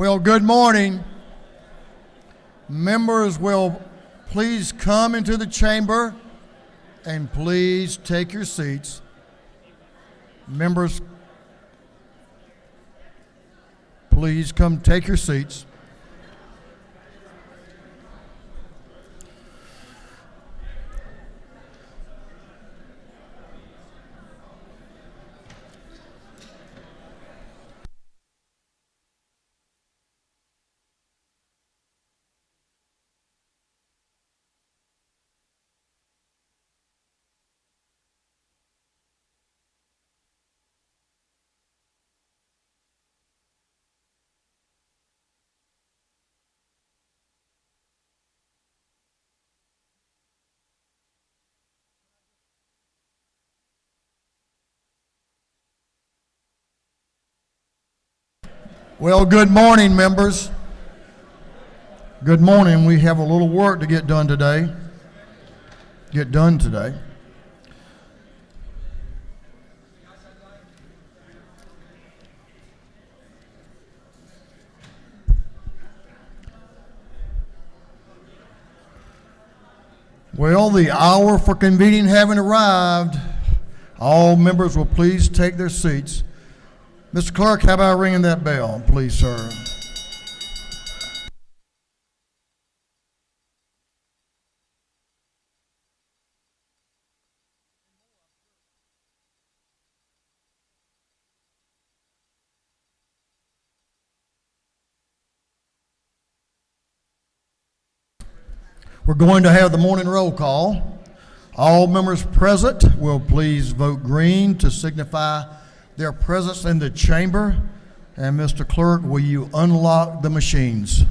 Well, good morning. Members will please come into the chamber and please take your seats. Members, please come take your seats. Well, good morning, members. Good morning. We have a little work to get done today. Well, the hour for convening having arrived, all members will please take their seats. Mr. Clerk, how about ringing that bell, please, sir? We're going to have the morning roll call. All members present will please vote green to signify their presence in the chamber. And Mr. Clerk, will you unlock the machines?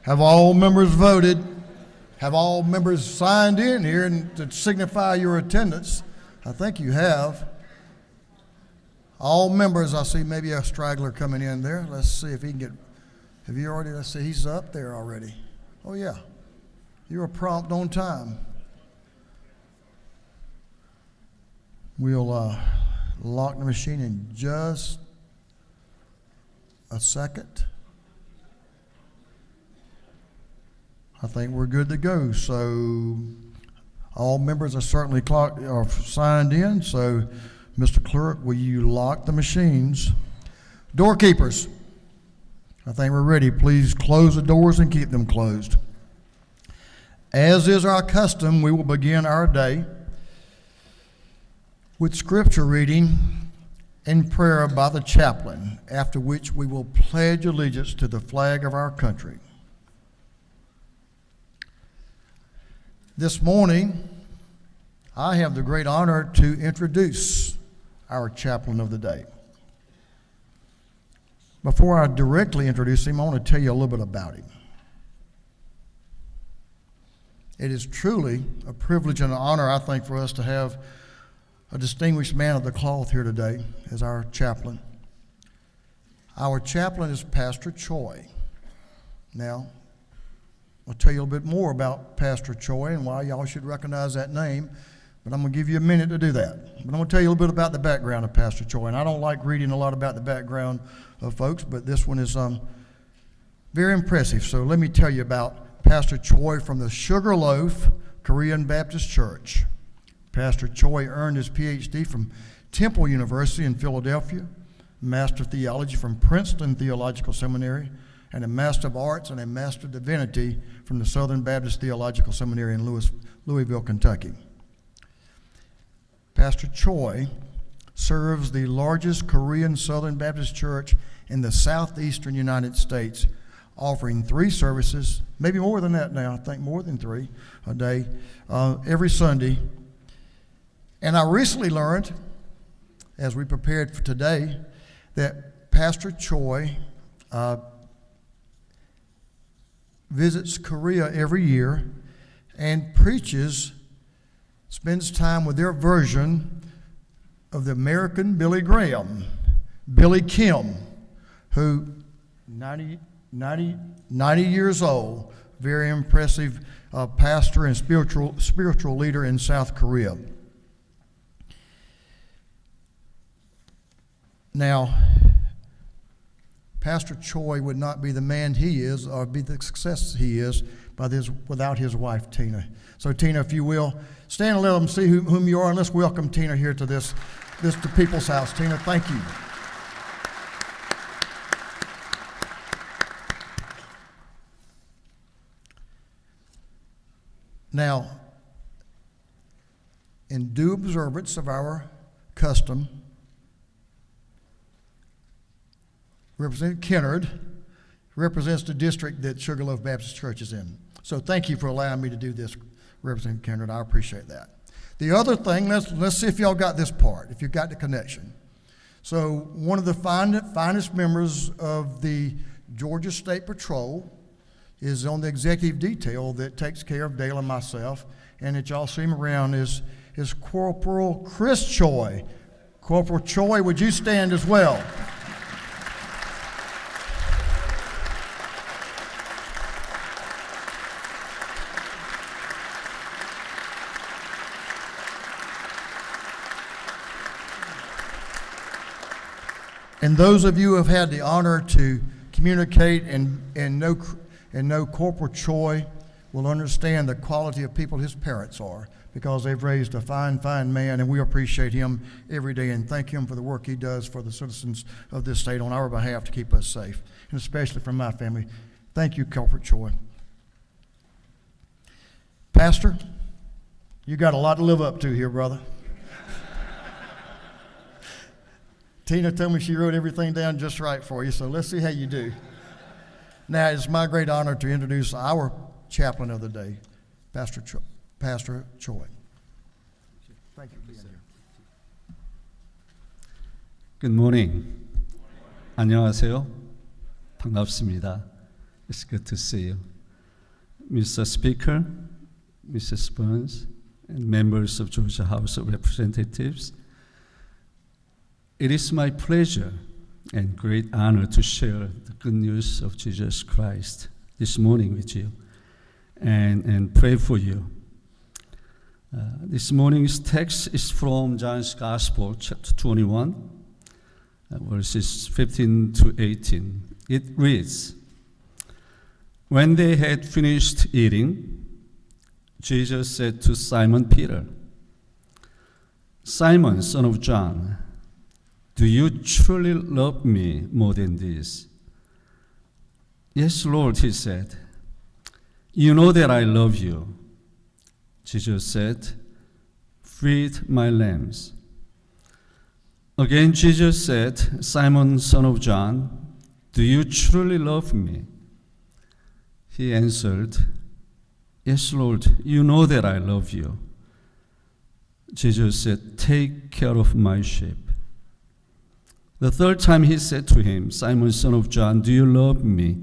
Have all members voted? Have all members signed in here and to signify your attendance? I think you have. All members, I see maybe a straggler coming in there. Let's see if he can get, have you already, let's see, he's up there already. Oh yeah, you were prompt on time. We'll lock the machine in just a second. I think we're good to go. So all members are certainly signed in. So Mr. Clerk, will you lock the machines? Doorkeepers, I think we're ready. Please close the doors and keep them closed. As is our custom, we will begin our day with scripture reading and prayer by the chaplain, after which we will pledge allegiance to the flag of our country. This morning, I have the great honor to introduce our chaplain of the day. Before I directly introduce him, I want to tell you a little bit about him. It is truly a privilege and an honor, I think, for us to have a distinguished man of the cloth here today as our chaplain. Our chaplain is Pastor Choi. Now, I'll tell you a little bit more about Pastor Choi and why y'all should recognize that name, but I'm going to give you a minute to do that. But I'm going to tell you a little bit about the background of Pastor Choi, and I don't like reading a lot about the background of folks, but this one is very impressive. So let me tell you about Pastor Choi from the Sugarloaf Korean Baptist Church. Pastor Choi earned his PhD from Temple University in Philadelphia, Master of Theology from Princeton Theological Seminary, and a Master of Arts and a Master of Divinity from the Southern Baptist Theological Seminary in Louisville, Kentucky. Pastor Choi serves the largest Korean Southern Baptist church in the southeastern United States, offering 3 services, maybe more than that now, I think more than 3 a day, every Sunday. And I recently learned as we prepared for today, that Pastor Choi visits Korea every year and preaches, spends time with their version of the American Billy Graham, Billy Kim, who 90 years old, very impressive pastor and spiritual leader in South Korea. Now, Pastor Choi would not be the man he is or be the success he is without his wife, Tina. So, Tina, if you will, stand and let them see whom you are, and let's welcome Tina here to this to People's House. Tina, thank you. Now, in due observance of our custom, Representative Kennard represents the district that Sugarloaf Baptist Church is in. So thank you for allowing me to do this, Representative Kennard. I appreciate that. The other thing, let's see if y'all got this part, if you got the connection. So one of the finest members of the Georgia State Patrol is on the executive detail that takes care of Dale and myself, and that y'all see him around is Corporal Chris Choi. Corporal Choi, would you stand as well? And those of you who have had the honor to communicate and know Corporal Choi will understand the quality of people his parents are, because they've raised a fine, fine man, and we appreciate him every day and thank him for the work he does for the citizens of this state on our behalf to keep us safe, and especially from my family. Thank you, Corporal Choi. Pastor, you got a lot to live up to here, brother. Tina told me she wrote everything down just right for you, so let's see how you do. Now, it's my great honor to introduce our chaplain of the day, Pastor Choi. Thank you for being here. Good morning. 안녕하세요. 반갑습니다. It's good to see you. Mr. Speaker, Mrs. Burns, and members of Georgia House of Representatives, it is my pleasure and great honor to share the good news of Jesus Christ this morning with you and pray for you. This morning's text is from John's Gospel, chapter 21, verses 15 to 18. It reads, "When they had finished eating, Jesus said to Simon Peter, 'Simon, son of John, do you truly love me more than this?' 'Yes, Lord,' he said. 'You know that I love you.' Jesus said, 'Feed my lambs.' Again, Jesus said, 'Simon, son of John, do you truly love me?' He answered, 'Yes, Lord, you know that I love you.' Jesus said, 'Take care of my sheep.' The third time he said to him, 'Simon, son of John, do you love me?'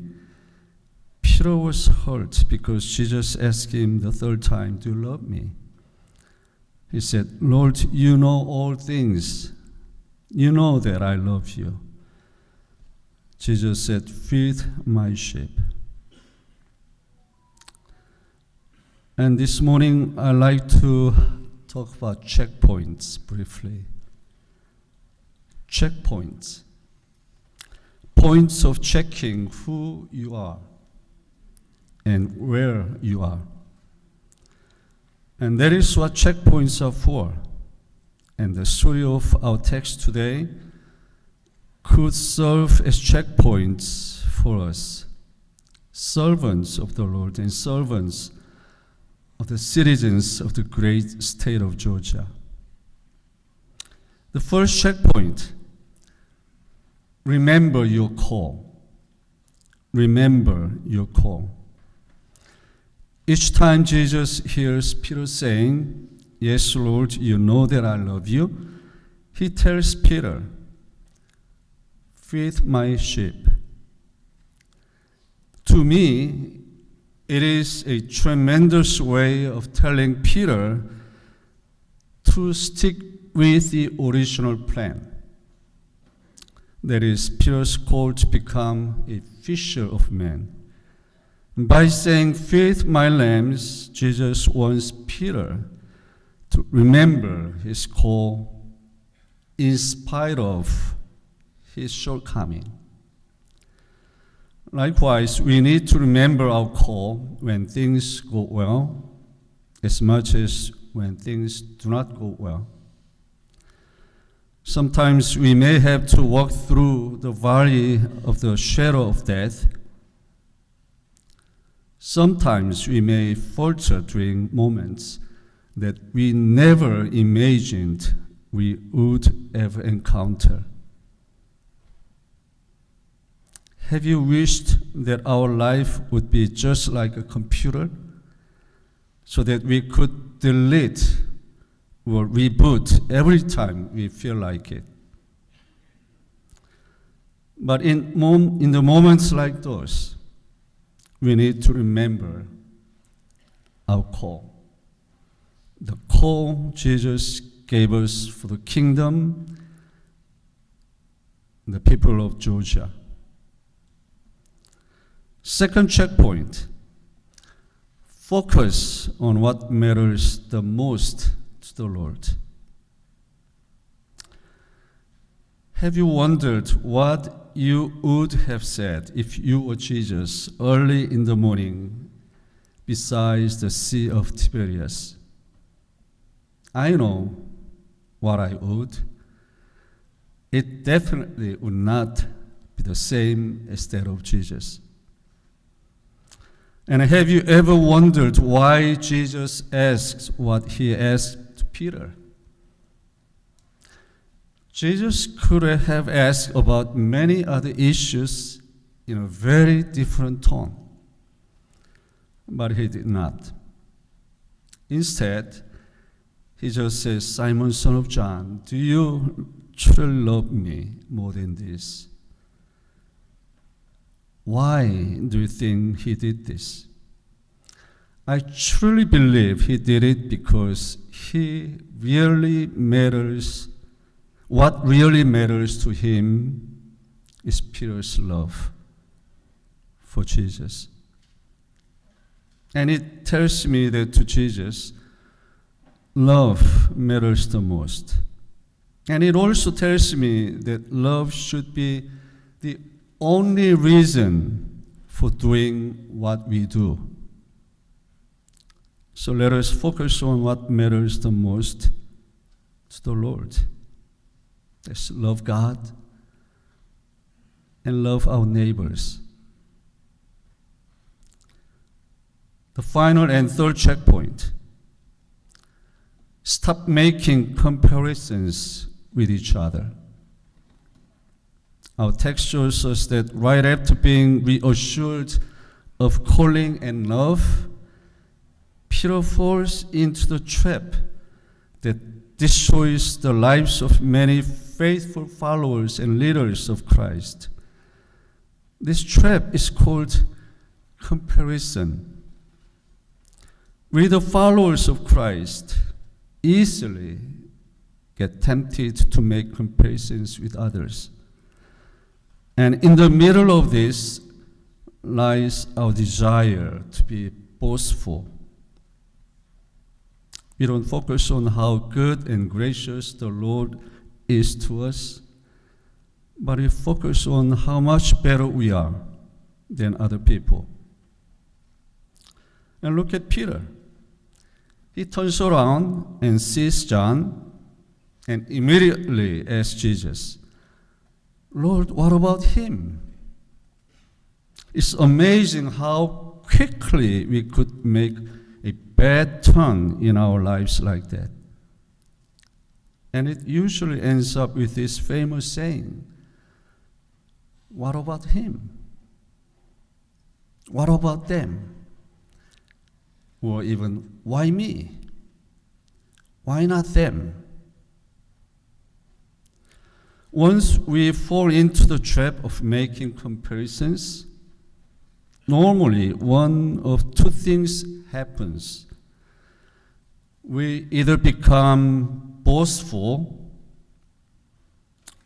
Peter was hurt because Jesus asked him the third time, 'Do you love me?' He said, 'Lord, you know all things. You know that I love you.' Jesus said, 'Feed my sheep.'" And this morning, I'd like to talk about checkpoints briefly. Checkpoints. Points of checking who you are and where you are. And that is what checkpoints are for. And the story of our text today could serve as checkpoints for us, servants of the Lord and servants of the citizens of the great state of Georgia. The first checkpoint: remember your call. Remember your call. Each time Jesus hears Peter saying, "Yes, Lord, you know that I love you," he tells Peter, "Feed my sheep." To me, it is a tremendous way of telling Peter to stick with the original plan. That is, Peter's call to become a fisher of men. By saying, "Feed my lambs," Jesus wants Peter to remember his call in spite of his shortcoming. Likewise, we need to remember our call when things go well as much as when things do not go well. Sometimes we may have to walk through the valley of the shadow of death. Sometimes we may falter during moments that we never imagined we would ever encounter. Have you wished that our life would be just like a computer, so that we could delete or reboot every time we feel like it? But in the moments like those, we need to remember our call. The call Jesus gave us for the kingdom, the people of Georgia. Second checkpoint: focus on what matters the most to the Lord. Have you wondered what you would have said if you were Jesus early in the morning beside the Sea of Tiberias? I know what I would. It definitely would not be the same as that of Jesus. And have you ever wondered why Jesus asked what he asked Peter? Jesus could have asked about many other issues in a very different tone, but he did not. Instead, he just says, "Simon, son of John, do you truly love me more than this?" Why do you think he did this? I truly believe he did it because what really matters to him is Peter's love for Jesus. And it tells me that to Jesus, love matters the most. And it also tells me that love should be the only reason for doing what we do. So let us focus on what matters the most to the Lord. Let's love God and love our neighbors. The final and third checkpoint: stop making comparisons with each other. Our text shows us that right after being reassured of calling and love, Peter falls into the trap that destroys the lives of many faithful followers and leaders of Christ. This trap is called comparison. We, the followers of Christ, easily get tempted to make comparisons with others. And in the middle of this lies our desire to be boastful. We don't focus on how good and gracious the Lord is to us, but we focus on how much better we are than other people. And look at Peter. He turns around and sees John and immediately asks Jesus, "Lord, what about him?" It's amazing how quickly we could make a bad turn in our lives like that. And it usually ends up with this famous saying, "What about him? What about them?" Or even, "Why me? Why not them?" Once we fall into the trap of making comparisons, normally one of two things happens. We either become boastful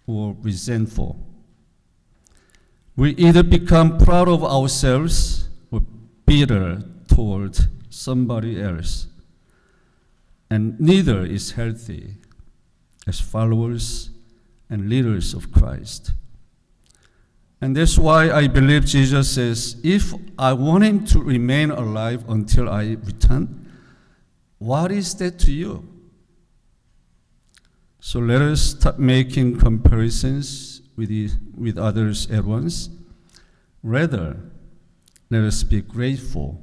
or resentful. We either become proud of ourselves or bitter toward somebody else. And neither is healthy as followers and leaders of Christ. And that's why I believe Jesus says, if I want him to remain alive until I return, what is that to you? So let us stop making comparisons with others at once. Rather, let us be grateful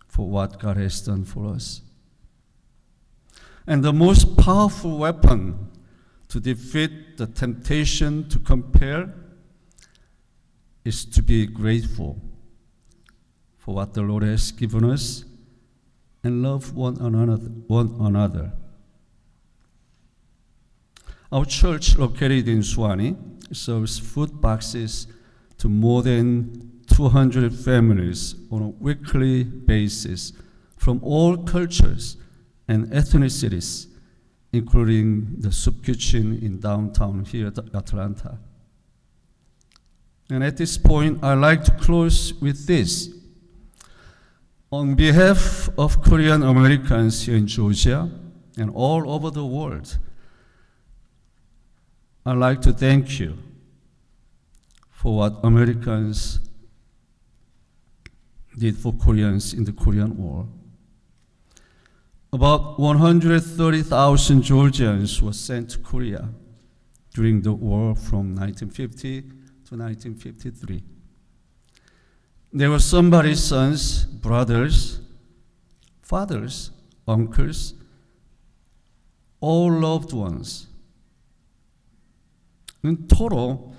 for what God has done for us. And the most powerful weapon to defeat the temptation to compare is to be grateful for what the Lord has given us and love one another. Our church, located in Sine, serves food boxes to more than 200 families on a weekly basis from all cultures and ethnicities, including the soup kitchen in downtown here at Atlanta. And at this point, I'd like to close with this. On behalf of Korean Americans here in Georgia and all over the world, I'd like to thank you for what Americans did for Koreans in the Korean War. About 130,000 Georgians were sent to Korea during the war from 1950 to 1953. They were somebody's sons, brothers, fathers, uncles, all loved ones. In total,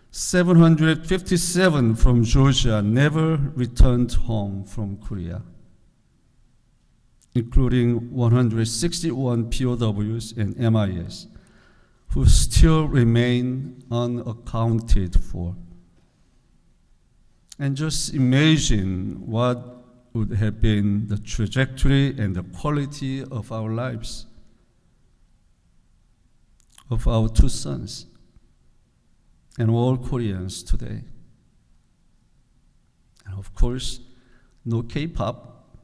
757 from Georgia never returned home from Korea, including 161 POWs and MIS, who still remain unaccounted for. And just imagine what would have been the trajectory and the quality of our lives, of our two sons, and all Koreans today. And of course, no K-pop,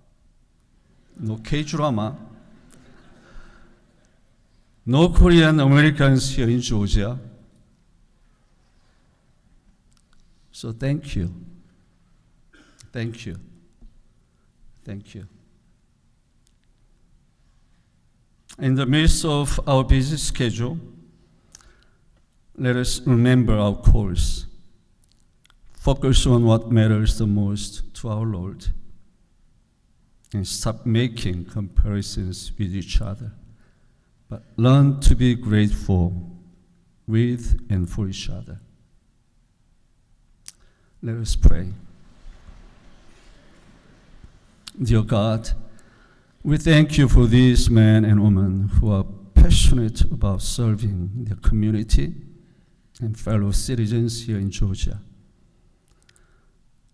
no K-drama, no Korean Americans here in Georgia. So thank you. Thank you. Thank you. In the midst of our busy schedule, let us remember our course. Focus on what matters the most to our Lord, and stop making comparisons with each other, but learn to be grateful with and for each other. Let us pray. Dear God, we thank you for these men and women who are passionate about serving their community and fellow citizens here in Georgia.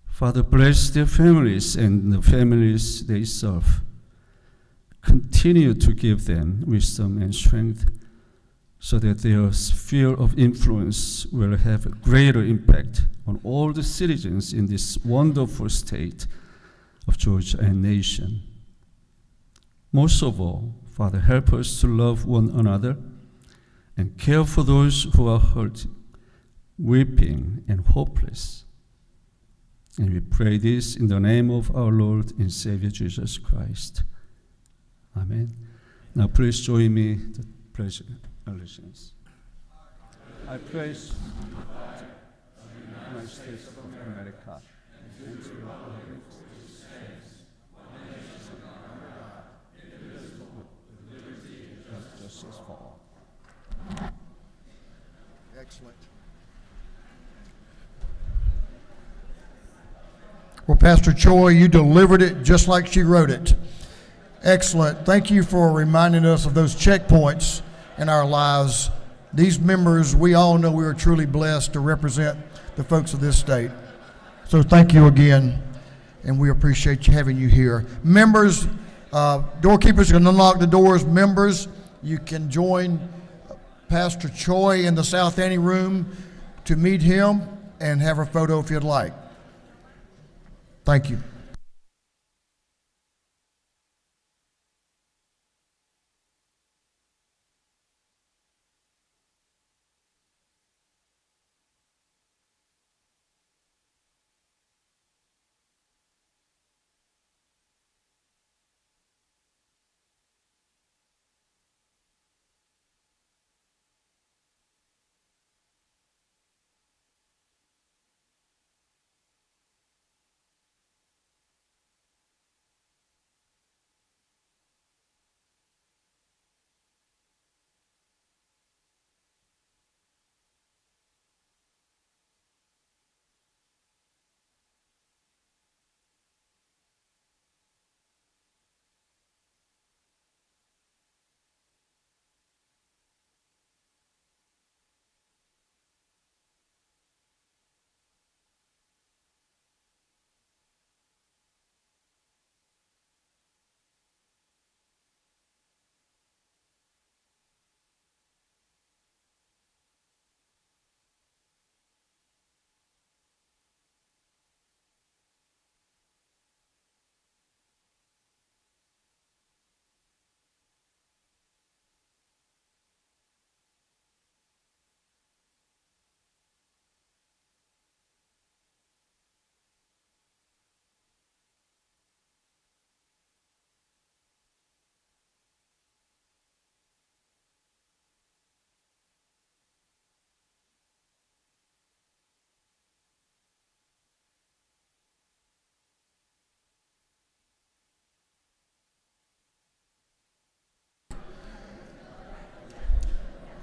Father, bless their families and the families they serve. Continue to give them wisdom and strength so that their sphere of influence will have a greater impact on all the citizens in this wonderful state of Georgia and nation. Most of all, Father, help us to love one another and care for those who are hurt, weeping, and hopeless. And we pray this in the name of our Lord and Savior Jesus Christ. Amen. Now please join me in the pledge of allegiance. I pledge the United States of America and to the republic which stands one nation under God, indivisible, with liberty and justice for all. Excellent. Well, Pastor Choi, you delivered it just like she wrote it. Excellent. Thank you for reminding us of those checkpoints in our lives these members, we all know we are truly blessed to represent the folks of this state. So thank you again, and we appreciate you having you here. Members, doorkeepers can unlock the doors. Members, you can join Pastor Choi in the South Annie room to meet him and have a photo if you'd like. Thank you.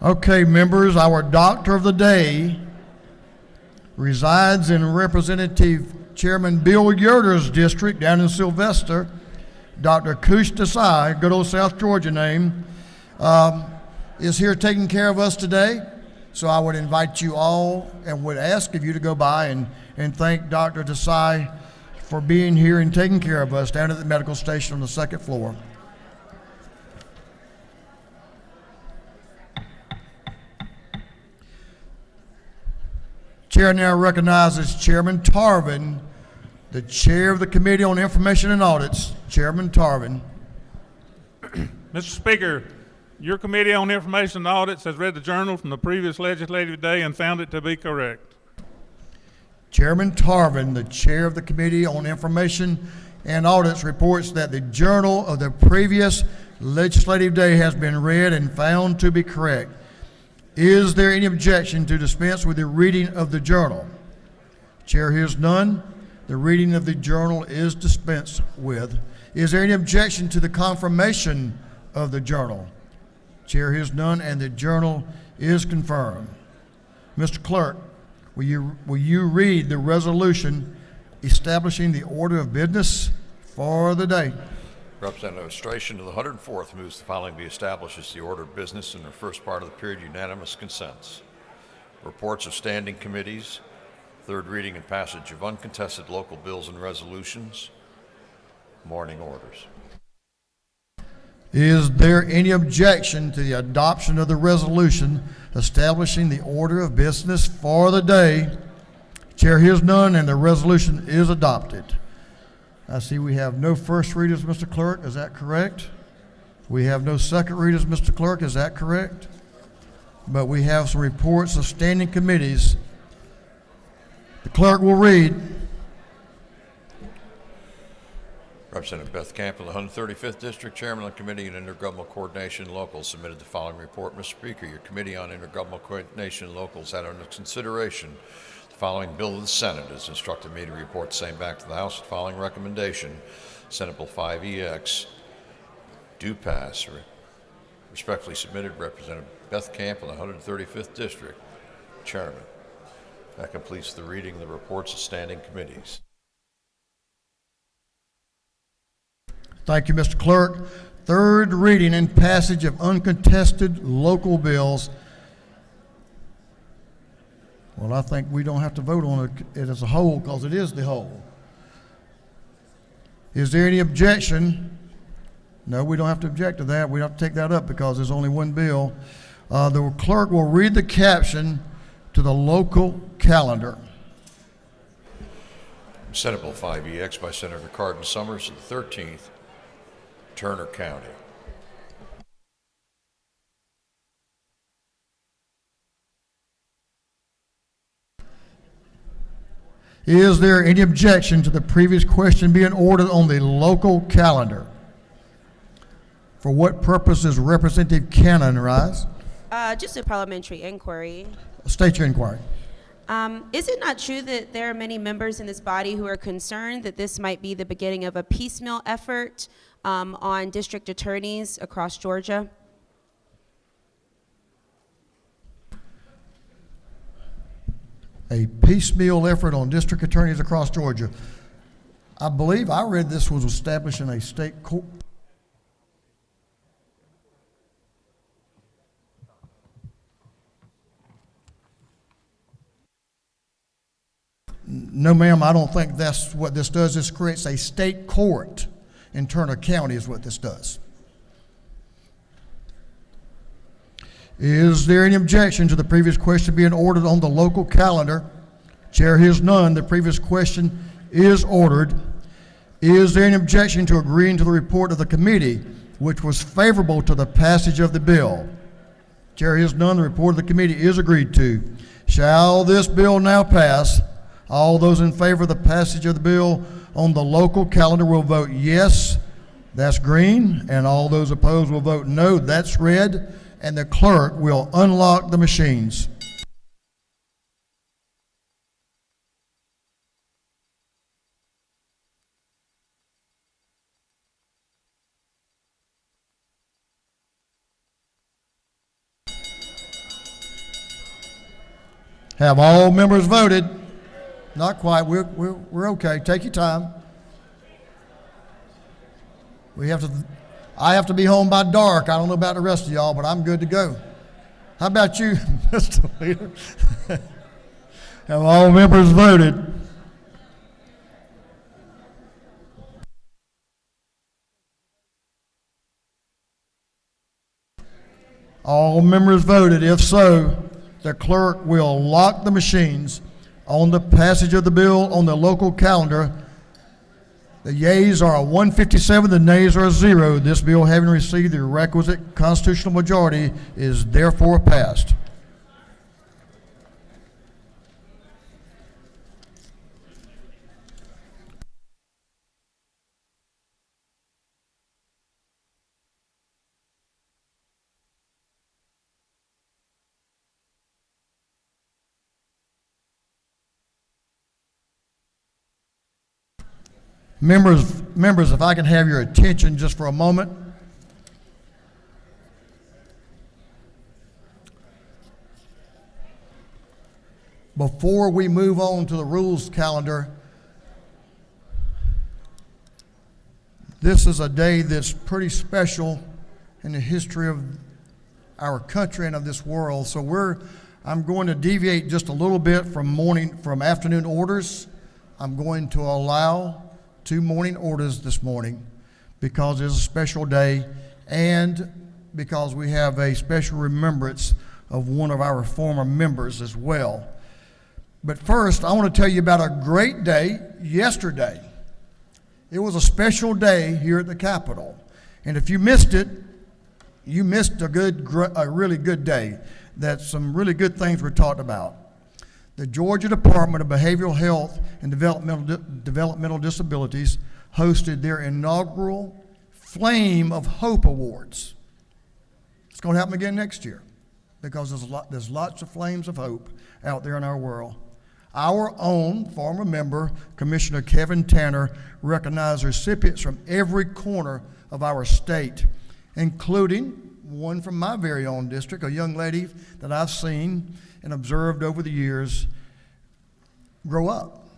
Okay, members, our doctor of the day resides in Representative Chairman Bill Yoder's district down in Sylvester. Dr. Kush Desai, good old South Georgia name, is here taking care of us today. So I would invite you all and would ask of you to go by and thank Dr. Desai for being here and taking care of us down at the medical station on the second floor. Chair now recognizes Chairman Tarvin, the chair of the Committee on Information and Audits. Chairman Tarvin. Mr. Speaker, your Committee on Information and Audits has read the journal from the previous legislative day and found it to be correct. Chairman Tarvin, the chair of the Committee on Information and Audits, reports that the journal of the previous legislative day has been read and found to be correct. Is there any objection to dispense with the reading of the journal? Chair hears none. The reading of the journal is dispensed with. Is there any objection to the confirmation of the journal? Chair hears none, and the journal is confirmed. Mr. Clerk, will you read the resolution establishing the order of business for the day? Representative Stration to the 104th moves the following be established as the order of business in the first part of the period. Unanimous consents. Reports of standing committees, third reading and passage of uncontested local bills and resolutions, morning orders. Is there any objection to the adoption of the resolution establishing the order of business for the day? Chair hears none, and the resolution is adopted. I see we have no first readers, Mr. Clerk. Is that correct? We have no second readers, Mr. Clerk. Is that correct? But we have some reports of standing committees. The clerk will read. Representative Beth Campbell, the 135th District, Chairman of the Committee on Intergovernmental Coordination and Locals, submitted the following report. Mr. Speaker, your Committee on Intergovernmental Coordination and Locals had under consideration the following bill of the Senate. Has instructed me to report the same back to the House. The following recommendation, Senate Bill 5EX, do pass. Respectfully submitted, Representative Beth Campbell, the 135th District, Chairman. That completes the reading of the reports of standing committees. Thank you, Mr. Clerk. Third reading and passage of uncontested local bills. Well, I think we don't have to vote on it as a whole because it is the whole. Is there any objection? No, we don't have to object to that. We don't have to take that up because there's only one bill. The clerk will read the caption to the local calendar. Senate Bill 5EX by Senator Cardin Summers of the 13th, Turner County. Is there any objection to the previous question being ordered on the local calendar? For what purpose does Representative Cannon rise? Just a parliamentary inquiry. State your inquiry. Is it not true that there are many members in this body who are concerned that this might be the beginning of a piecemeal effort on district attorneys across Georgia? A piecemeal effort on district attorneys across Georgia. I believe I read this was established in a state court. No, ma'am, I don't think that's what this does. This creates a state court in Turner County is what this does. Is there any objection to the previous question being ordered on the local calendar? Chair hears none. The previous question is ordered. Is there any objection to agreeing to the report of the committee, which was favorable to the passage of the bill? Chair hears none. The report of the committee is agreed to. Shall this bill now pass? All those in favor of the passage of the bill on the local calendar will vote yes, that's green, and all those opposed will vote no, that's red, and the clerk will unlock the machines. Have all members voted? Not quite. We're okay. Take your time. I have to be home by dark. I don't know about the rest of y'all, but I'm good to go. How about you, Mr. Leader? Have all members voted? All members voted. If so, the clerk will lock the machines on the passage of the bill on the local calendar. The yeas are 157, the nays are 0. This bill, having received the requisite constitutional majority, is therefore passed. Members, if I can have your attention just for a moment. Before we move on to the rules calendar, this is a day that's pretty special in the history of our country and of this world. So I'm going to deviate just a little bit from afternoon orders. I'm going to allow 2 morning orders this morning because it's a special day and because we have a special remembrance of one of our former members as well. But first, I want to tell you about a great day yesterday. It was a special day here at the Capitol. And if you missed it, you missed a really good day that some really good things were talked about. The Georgia Department of Behavioral Health and Developmental Disabilities hosted their inaugural Flame of Hope Awards. It's going to happen again next year because there's lots of flames of hope out there in our world. Our own former member, Commissioner Kevin Tanner, recognized recipients from every corner of our state, including one from my very own district, a young lady that I've seen and observed over the years grow up.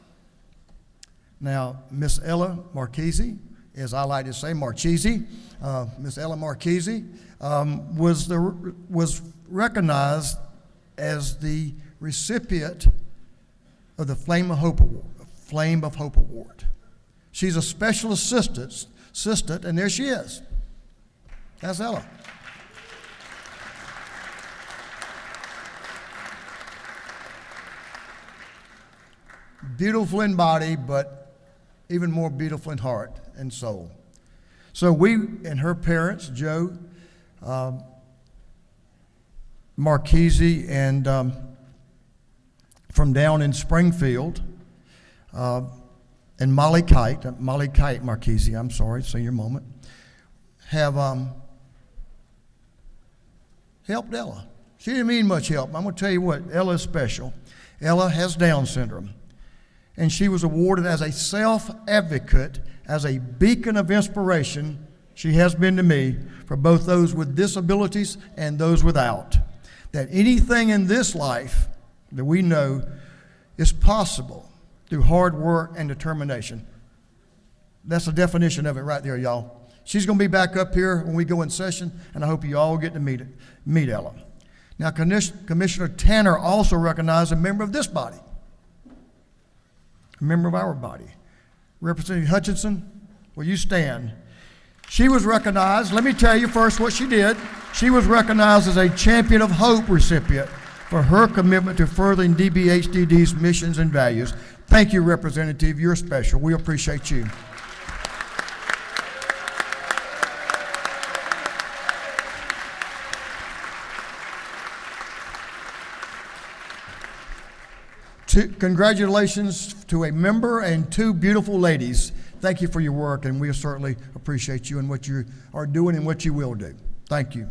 Now, Miss Ella Marchese, as I like to say, Marchese, Miss Ella Marchese was recognized as the recipient of the Flame of Hope Award. She's a special assistant, and there she is. That's Ella. Beautiful in body, but even more beautiful in heart and soul. So we and her parents, Joe Marchese, and from down in Springfield, and Molly Kite Marchese, I'm sorry, senior moment, have helped Ella. She didn't need much help. I'm going to tell you what, Ella is special. Ella has Down syndrome, and she was awarded as a self-advocate, as a beacon of inspiration, she has been to me, for both those with disabilities and those without. That anything in this life that we know is possible through hard work and determination. That's the definition of it right there, y'all. She's going to be back up here when we go in session, and I hope you all get to meet Ella. Now, Commissioner Tanner also recognized a member of this body, a member of our body. Representative Hutchinson, will you stand? She was recognized, let me tell you first what she did. She was recognized as a Champion of Hope recipient for her commitment to furthering DBHDD's missions and values. Thank you, Representative. You're special. We appreciate you. Congratulations to a member and two beautiful ladies. Thank you for your work, and we certainly appreciate you and what you are doing and what you will do. Thank you.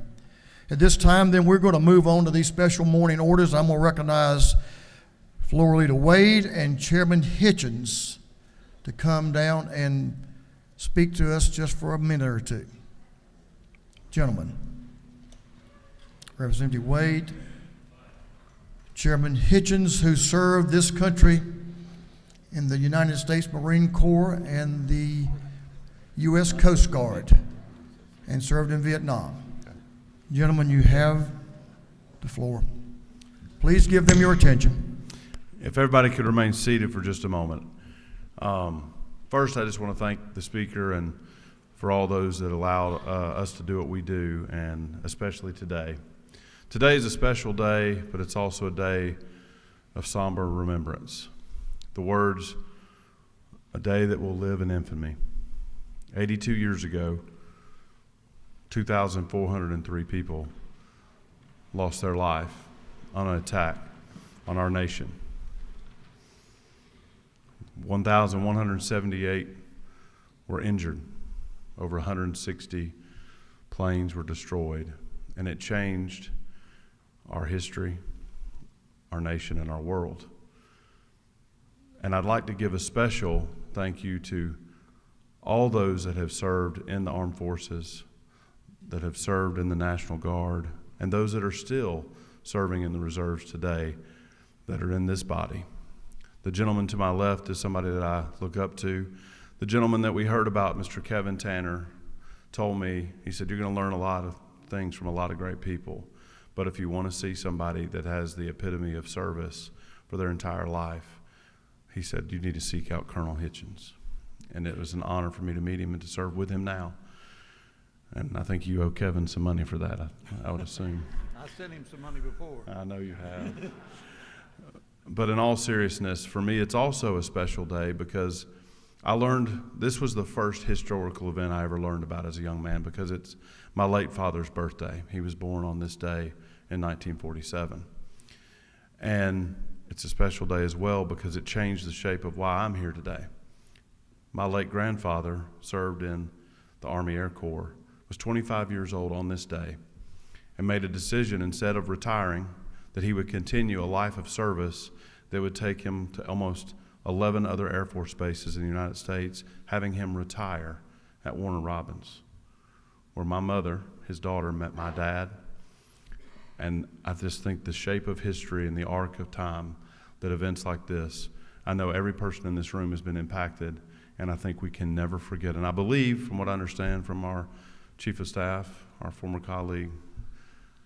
At this time, then, we're going to move on to these special morning orders. I'm going to recognize Floor Leader Wade and Chairman Hitchens to come down and speak to us just for a minute or two. Gentlemen, Representative Wade, Chairman Hitchens, who served this country in the United States Marine Corps and the U.S. Coast Guard, and served in Vietnam. Gentlemen, you have the floor. Please give them your attention. If everybody could remain seated for just a moment. First, I just want to thank the speaker and for all those that allowed us to do what we do, and especially today. Today is a special day, but it's also a day of somber remembrance. The words, "a day that will live in infamy." 82 years ago, 2,403 people lost their life on an attack on our nation. 1,178 were injured. Over 160 planes were destroyed, and it changed our history, our nation, and our world. And I'd like to give a special thank you to all those that have served in the armed forces, that have served in the National Guard, and those that are still serving in the reserves today that are in this body. The gentleman to my left is somebody that I look up to. The gentleman that we heard about, Mr. Kevin Tanner, told me, he said, "You're going to learn a lot of things from a lot of great people. But if you want to see somebody that has the epitome of service for their entire life," he said, "you need to seek out Colonel Hitchens." And it was an honor for me to meet him and to serve with him now. And I think you owe Kevin some money for that, I would assume. I sent him some money before. I know you have. But in all seriousness, for me, it's also a special day because I learned, this was the first historical event I ever learned about as a young man, because it's my late father's birthday. He was born on this day in 1947. And it's a special day as well because it changed the shape of why I'm here today. My late grandfather served in the Army Air Corps, was 25 years old on this day, and made a decision, instead of retiring, that he would continue a life of service that would take him to almost 11 other Air Force bases in the United States, having him retire at Warner Robins, where my mother, his daughter, met my dad. And I just think the shape of history and the arc of time, that events like this, I know every person in this room has been impacted, and I think we can never forget. And I believe, from what I understand from our Chief of Staff, our former colleague,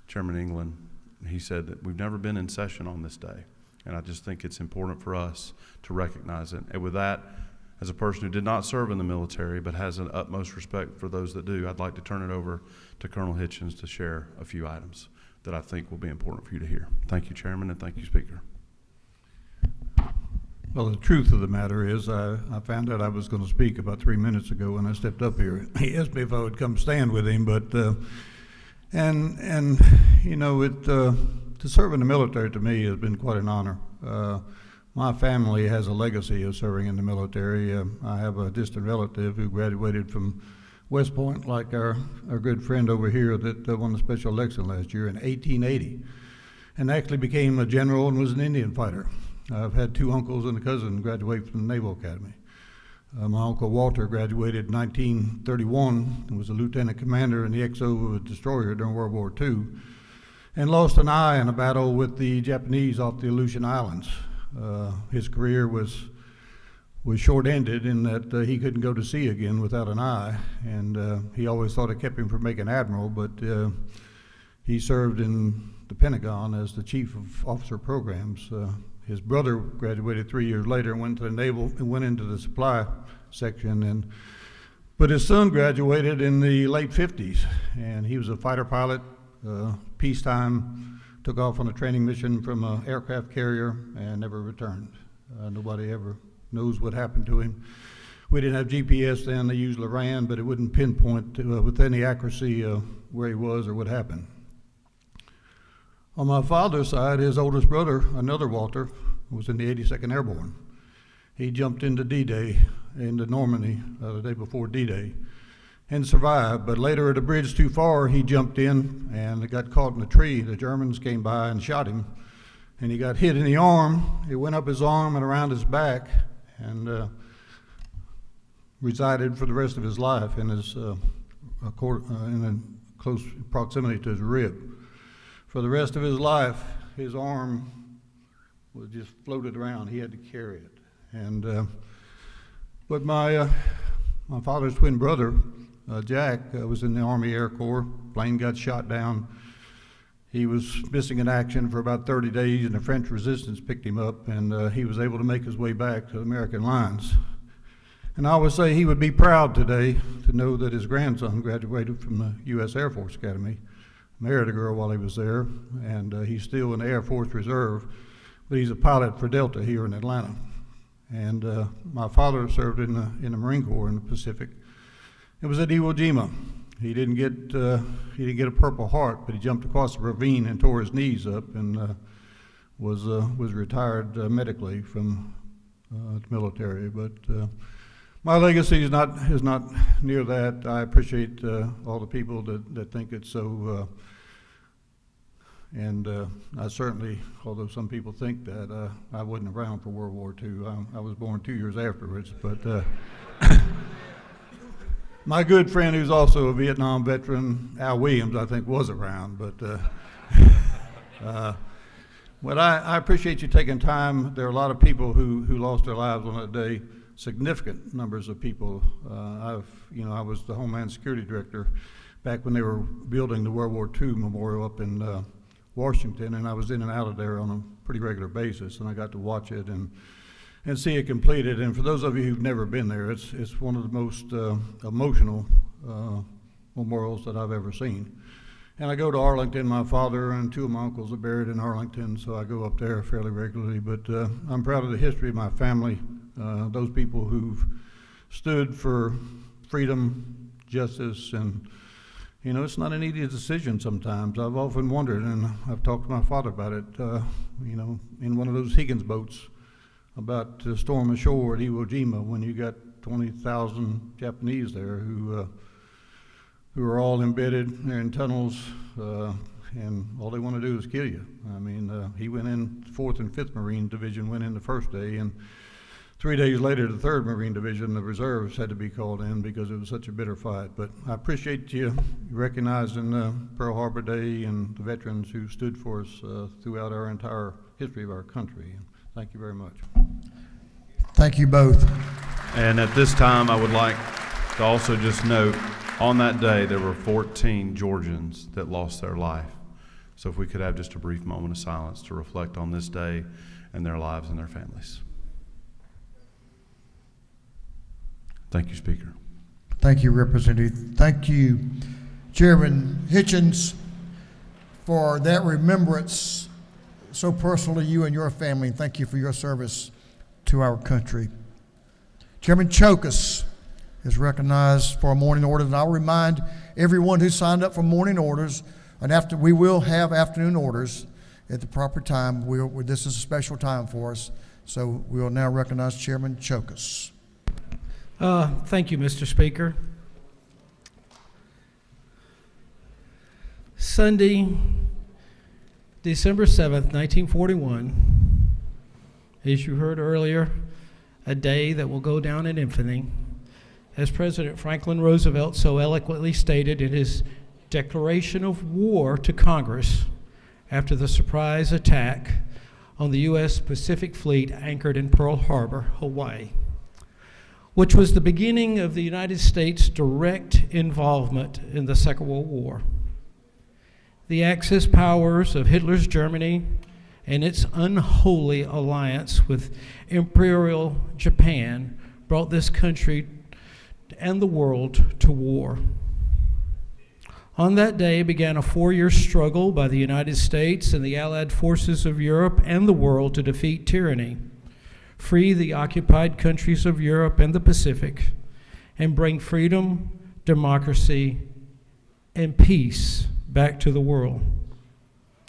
Chairman England, he said that we've never been in session on this day. And I just think it's important for us to recognize it. And with that, as a person who did not serve in the military but has an utmost respect for those that do, I'd like to turn it over to Colonel Hitchens to share a few items that I think will be important for you to hear. Thank you, Chairman, and thank you, Speaker. Well, the truth of the matter is, I found out I was going to speak about 3 minutes ago when I stepped up here. He asked me if I would come stand with him, but and you know, to serve in the military to me has been quite an honor. My family has a legacy of serving in the military. I have a distant relative who graduated from West Point, like our good friend over here that won the special election last year in 1880, and actually became a general and was an Indian fighter. I've had 2 uncles and a cousin graduate from the Naval Academy. My uncle Walter graduated in 1931 and was a lieutenant commander in the XO of a destroyer during World War II, and lost an eye in a battle with the Japanese off the Aleutian Islands. His career was short-ended in that he couldn't go to sea again without an eye, and he always thought it kept him from making admiral, but he served in the Pentagon as the chief of officer programs. His brother graduated 3 years later and went to the Naval and went into the supply section, but his son graduated in the late 50s, and he was a fighter pilot. Peacetime, took off on a training mission from an aircraft carrier and never returned. Nobody ever knows what happened to him. We didn't have GPS then. They used Loran, but it wouldn't pinpoint with any accuracy where he was or what happened. On my father's side, his oldest brother, another Walter, was in the 82nd Airborne. He jumped into D-Day, into Normandy, the day before D-Day, and survived, but later at a bridge too far, he jumped in and got caught in a tree. The Germans came by and shot him, and he got hit in the arm. It went up his arm and around his back, and resided for the rest of his life in his in a close proximity to his rib. For the rest of his life, his arm was just floated around. He had to carry it, and but my father's twin brother, Jack, was in the Army Air Corps. Plane got shot down. He was missing in action for about 30 days, and the French resistance picked him up, and he was able to make his way back to the American lines. And I would say he would be proud today to know that his grandson graduated from the U.S. Air Force Academy, married a girl while he was there, and he's still in the Air Force Reserve, but he's a pilot for Delta here in Atlanta. And my father served in the Marine Corps in the Pacific. It was at Iwo Jima. He didn't get a Purple Heart, but he jumped across a ravine and tore his knees up, and was retired medically from the military. But my legacy is not near that. I appreciate all the people that think it's so. And I certainly, although some people think that, I wasn't around for World War II. I was born 2 years afterwards, but. My good friend, who's also a Vietnam veteran, Al Williams, I think was around, but I appreciate you taking time. There are a lot of people who lost their lives on that day, significant numbers of people. I was the Homeland Security Director back when they were building the World War II memorial up in Washington, and I was in and out of there on a pretty regular basis, and I got to watch it and see it completed. And for those of you who've never been there, it's one of the most emotional memorials that I've ever seen. And I go to Arlington. My father and 2 of my uncles are buried in Arlington, so I go up there fairly regularly. But I'm proud of the history of my family, those people who've stood for freedom, justice, and it's not an easy decision sometimes. I've often wondered, and I've talked to my father about it, in one of those Higgins boats, about the storm ashore at Iwo Jima when you got 20,000 Japanese there who are all embedded. They're in tunnels, and all they want to do is kill you. I mean, he went in, 4th and 5th Marine Division went in the first day, and 3 days later, the 3rd Marine Division, the reserves, had to be called in because it was such a bitter fight. But I appreciate you recognizing Pearl Harbor Day and the veterans who stood for us throughout our entire history of our country. Thank you very much. Thank you both. And at this time, I would like to also just note, on that day, there were 14 Georgians that lost their life. So if we could have just a brief moment of silence to reflect on this day and their lives and their families. Thank you, Speaker. Thank you, Representative. Thank you, Chairman Hitchens, for that remembrance so personal to you and your family. And thank you for your service to our country. Chairman Chokus is recognized for a morning order, and I'll remind everyone who signed up for morning orders, and we will have afternoon orders at the proper time. This is a special time for us, so we will now recognize Chairman Chokus. Thank you, Mr. Speaker. Sunday, December 7th, 1941, as you heard earlier, a day that will go down in infamy, as President Franklin Roosevelt so eloquently stated in his declaration of war to Congress after the surprise attack on the U.S. Pacific Fleet anchored in Pearl Harbor, Hawaii, which was the beginning of the United States' direct involvement in the Second World War. The Axis powers of Hitler's Germany and its unholy alliance with Imperial Japan brought this country and the world to war. On that day began a 4-year struggle by the United States and the Allied forces of Europe and the world to defeat tyranny, free the occupied countries of Europe and the Pacific, and bring freedom, democracy, and peace back to the world.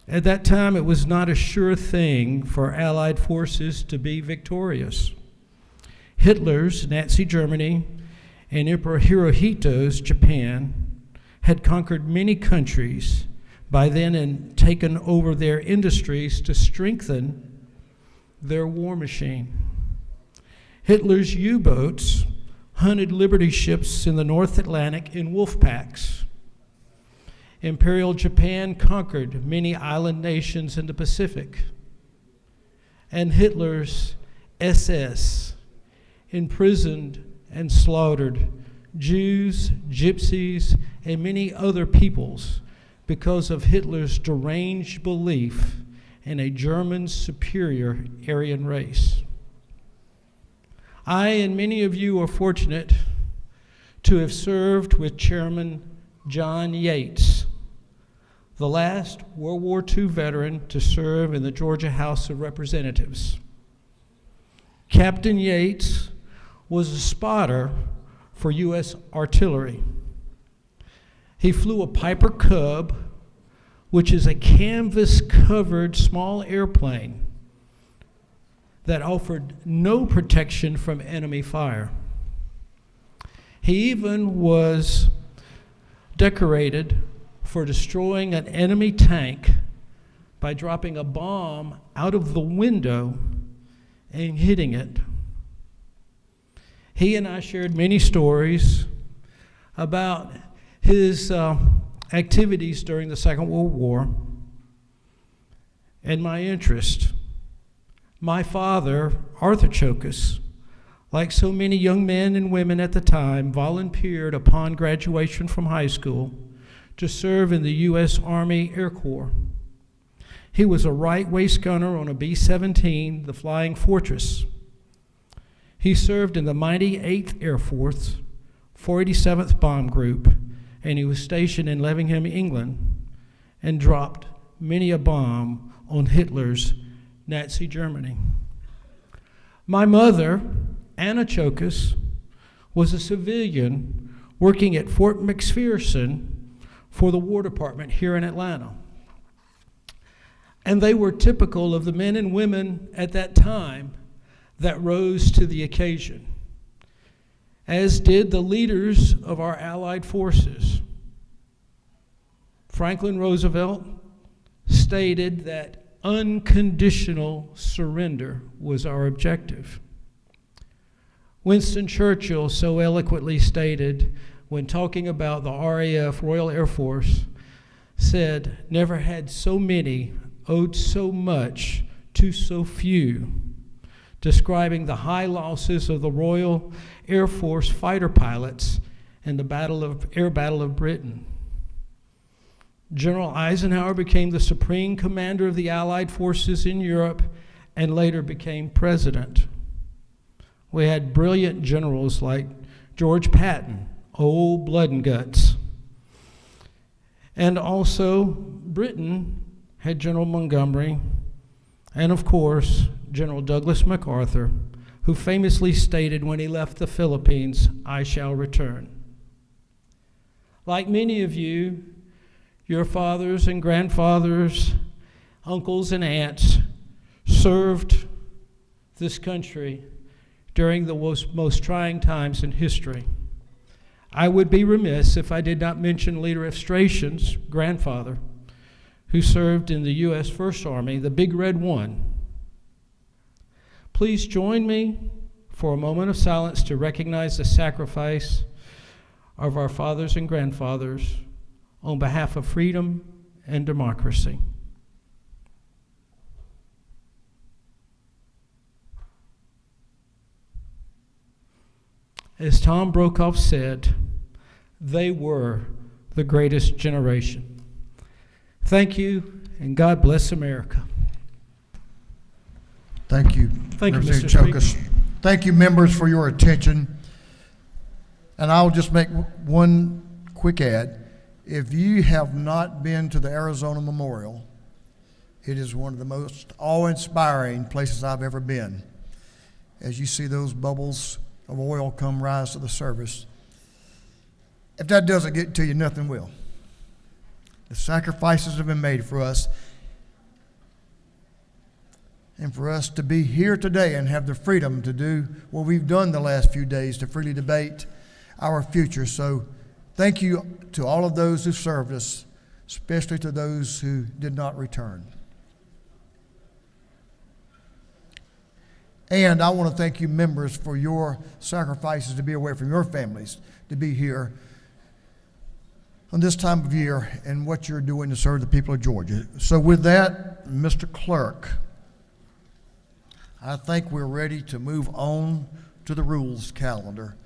At that time, it was not a sure thing for Allied forces to be victorious. Hitler's Nazi Germany and Emperor Hirohito's Japan had conquered many countries by then and taken over their industries to strengthen their war machine. Hitler's U-boats hunted Liberty ships in the North Atlantic in wolf packs. Imperial Japan conquered many island nations in the Pacific. And Hitler's SS imprisoned and slaughtered Jews, Gypsies, and many other peoples because of Hitler's deranged belief in a German superior Aryan race. I and many of you are fortunate to have served with Chairman John Yates, the last World War II veteran to serve in the Georgia House of Representatives. Captain Yates was a spotter for U.S. artillery. He flew a Piper Cub, which is a canvas-covered small airplane that offered no protection from enemy fire. He even was decorated for destroying an enemy tank by dropping a bomb out of the window and hitting it. He and I shared many stories about his activities during the Second World War and my interest. My father, Arthur Chokus, like so many young men and women at the time, volunteered upon graduation from high school to serve in the U.S. Army Air Corps. He was a right waist gunner on a B-17, the Flying Fortress. He served in the mighty 8th Air Force, 487th Bomb Group, and he was stationed in Leavenham, England, and dropped many a bomb on Hitler's Nazi Germany. My mother, Anna Chokus, was a civilian working at Fort McPherson for the War Department here in Atlanta. And they were typical of the men and women at that time that rose to the occasion, as did the leaders of our Allied forces. Franklin Roosevelt stated that unconditional surrender was our objective. Winston Churchill so eloquently stated when talking about the RAF, Royal Air Force, said, "Never had so many owed so much to so few," describing the high losses of the Royal Air Force fighter pilots in the Air Battle of Britain. General Eisenhower became the supreme commander of the Allied forces in Europe and later became president. We had brilliant generals like George Patton, old blood and guts. And also, Britain had General Montgomery, and of course, General Douglas MacArthur, who famously stated when he left the Philippines, "I shall return." Like many of you, your fathers and grandfathers, uncles and aunts served this country during the most trying times in history. I would be remiss if I did not mention Leader Efstration's grandfather, who served in the U.S. First Army, the Big Red One. Please join me for a moment of silence to recognize the sacrifice of our fathers and grandfathers on behalf of freedom and democracy. As Tom Brokaw said, they were the greatest generation. Thank you, and God bless America. Thank you. Thank you, Representative Mr. Chokas. Thank you, members, for your attention. And I'll just make one quick add. If you have not been to the Arizona Memorial, it is one of the most awe-inspiring places I've ever been. As you see those bubbles of oil come rise to the surface. If that doesn't get to you, nothing will. The sacrifices have been made for us. And for us to be here today and have the freedom to do what we've done the last few days, to freely debate our future. So thank you to all of those who served us, especially to those who did not return. And I want to thank you, members, for your sacrifices to be away from your families, to be here on this time of year and what you're doing to serve the people of Georgia. So with that, Mr. Clerk, I think we're ready to move on to the rules calendar.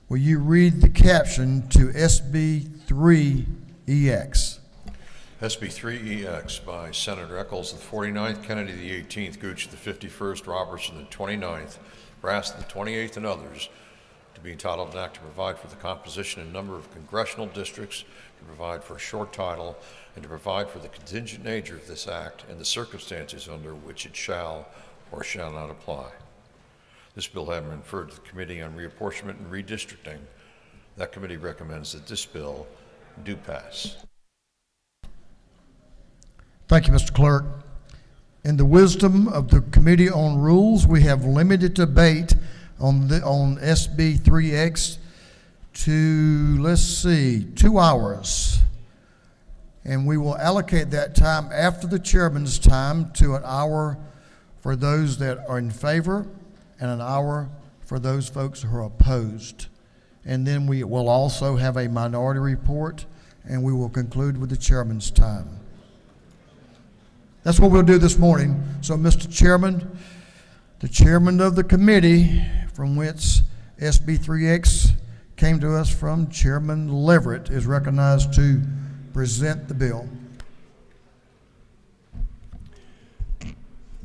Will you read the caption to SB 3EX? SB 3EX by Senator Eccles, the 49th, Kennedy the 18th, Gooch the 51st, Robertson the 29th, Brass the 28th, and others, to be entitled an act to provide for the composition and number of congressional districts, to provide for a short title, and to provide for the contingent nature of this act and the circumstances under which it shall or shall not apply. This bill having been referred to the Committee on Reapportionment and Redistricting, that committee recommends that this bill do pass. Thank you, Mr. Clerk. In the wisdom of the Committee on Rules, we have limited debate on SB 3X to, 2 hours. And we will allocate that time after the chairman's time to an hour for those that are in favor and an hour for those folks who are opposed. And then we will also have a minority report, and we will conclude with the chairman's time. That's what we'll do this morning. So, Mr. Chairman, the chairman of the committee from which SB 3X came to us from, Chairman Leverett, is recognized to present the bill.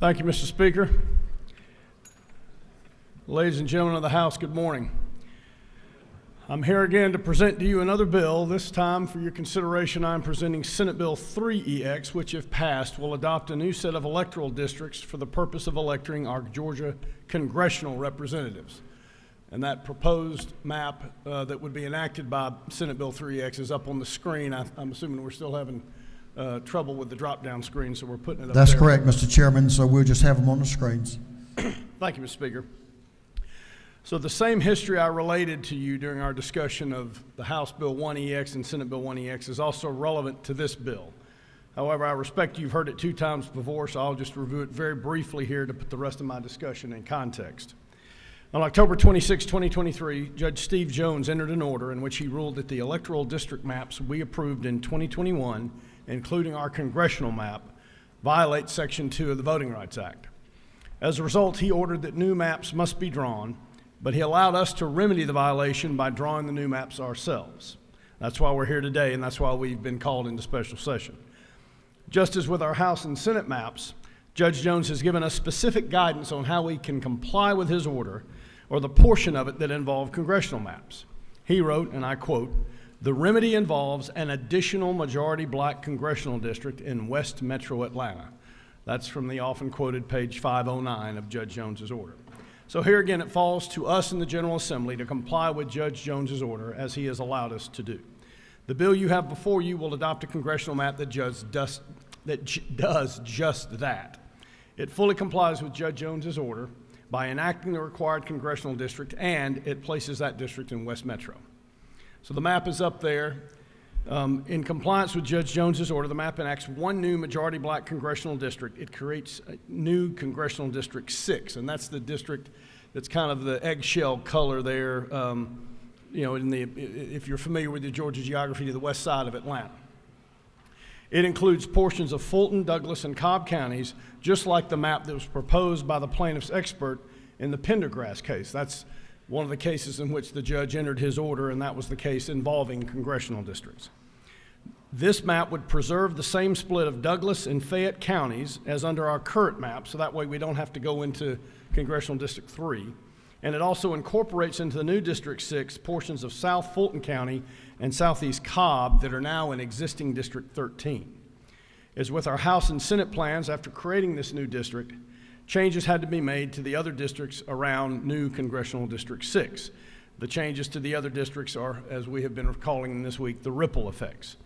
Thank you, Mr. Speaker. Ladies and gentlemen of the House, good morning. I'm here again to present to you another bill. This time for your consideration, I'm presenting Senate Bill 3EX, which if passed will adopt a new set of electoral districts for the purpose of electing our Georgia congressional representatives. And that proposed map that would be enacted by Senate Bill 3EX is up on the screen. I'm assuming we're still having trouble with the drop-down screen, so we're putting it up there. That's correct, Mr. Chairman, so we'll just have them on the screens. Thank you, Mr. Speaker. So the same history I related to you during our discussion of the House Bill 1EX and Senate Bill 1EX is also relevant to this bill. However, I respect you've heard it 2 times before, so I'll just review it very briefly here to put the rest of my discussion in context. On October 26, 2023, Judge Steve Jones entered an order in which he ruled that the electoral district maps we approved in 2021, including our congressional map, violate Section 2 of the Voting Rights Act. As a result, he ordered that new maps must be drawn, but he allowed us to remedy the violation by drawing the new maps ourselves. That's why we're here today, and that's why we've been called into special session. Just as with our House and Senate maps, Judge Jones has given us specific guidance on how we can comply with his order or the portion of it that involved congressional maps. He wrote, and I quote, "The remedy involves an additional majority black congressional district in West Metro Atlanta." That's from the often quoted page 509 of Judge Jones's order. So here again, it falls to us in the General Assembly to comply with Judge Jones's order as he has allowed us to do. The bill you have before you will adopt a congressional map that does just that. It fully complies with Judge Jones's order by enacting the required congressional district, and it places that district in West Metro. So the map is up there. In compliance with Judge Jones's order, the map enacts one new majority black congressional district. It creates a new congressional district 6, and that's the district that's kind of the eggshell color there, if you're familiar with the Georgia geography, to the west side of Atlanta. It includes portions of Fulton, Douglas, and Cobb counties, just like the map that was proposed by the plaintiff's expert in the Pendergrass case. That's one of the cases in which the judge entered his order, and that was the case involving congressional districts. This map would preserve the same split of Douglas and Fayette counties as under our current map, so that way we don't have to go into Congressional District 3. And it also incorporates into the new District 6 portions of South Fulton County and Southeast Cobb that are now in existing District 13. As with our House and Senate plans, after creating this new district, changes had to be made to the other districts around new Congressional District 6. The changes to the other districts are, as we have been calling them this week, the ripple effects.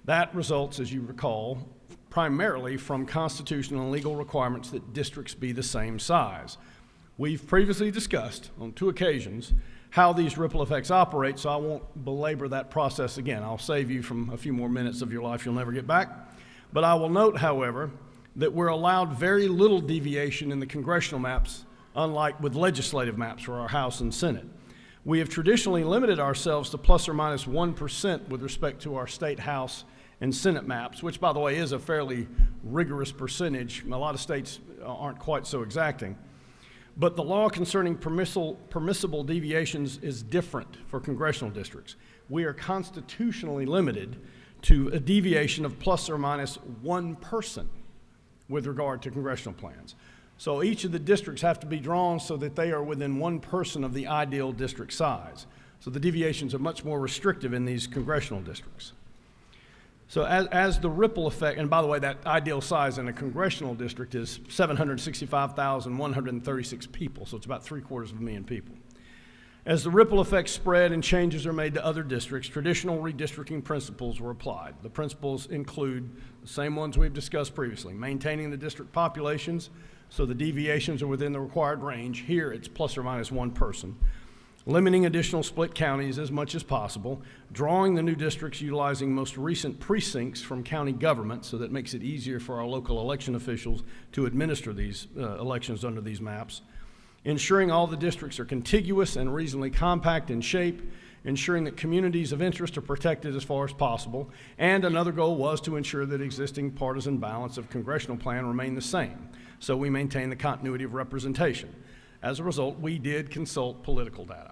That results, as you recall, primarily from constitutional and legal requirements that districts be the same size. We've previously discussed on 2 occasions how these ripple effects operate, so I won't belabor that process again. I'll save you from a few more minutes of your life you'll never get back. But I will note, however, that we're allowed very little deviation in the congressional maps, unlike with legislative maps for our House and Senate. We have traditionally limited ourselves to plus or minus 1% with respect to our state House and Senate maps, which, by the way, is a fairly rigorous percentage. A lot of states aren't quite so exacting. But the law concerning permissible deviations is different for congressional districts. We are constitutionally limited to a deviation of plus or minus 1% with regard to congressional plans. So each of the districts have to be drawn so that they are within 1% of the ideal district size. So the deviations are much more restrictive in these congressional districts. So as the ripple effect, and by the way, that ideal size in a congressional district is 765,136 people, so it's about 750,000 people. As the ripple effects spread and changes are made to other districts, traditional redistricting principles were applied. The principles include the same ones we've discussed previously: maintaining the district populations so the deviations are within the required range. Here it's plus or minus 1%. Limiting additional split counties as much as possible, drawing the new districts utilizing most recent precincts from county government so that makes it easier for our local election officials to administer these elections under these maps, ensuring all the districts are contiguous and reasonably compact in shape, ensuring that communities of interest are protected as far as possible, and another goal was to ensure that existing partisan balance of congressional plan remain the same, so we maintain the continuity of representation. As a result, we did consult political data.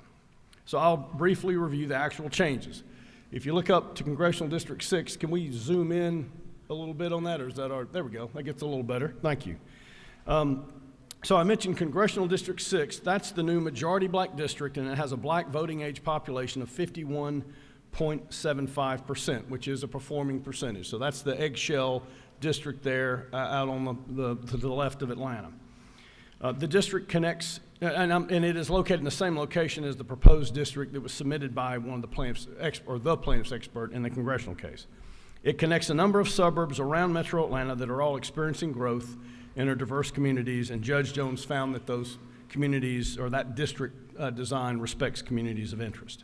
So I'll briefly review the actual changes. If you look up to Congressional District 6, can we zoom in a little bit on that, or is that there we go, that gets a little better, thank you. So I mentioned Congressional District 6, that's the new majority black district, and it has a black voting age population of 51.75%, which is a performing percentage. So that's the eggshell district there out on to the left of Atlanta. The district connects, and it is located in the same location as the proposed district that was submitted by one of the plaintiff's expert in the congressional case. It connects a number of suburbs around Metro Atlanta that are all experiencing growth and are diverse communities, and Judge Jones found that those communities, or that district design, respects communities of interest.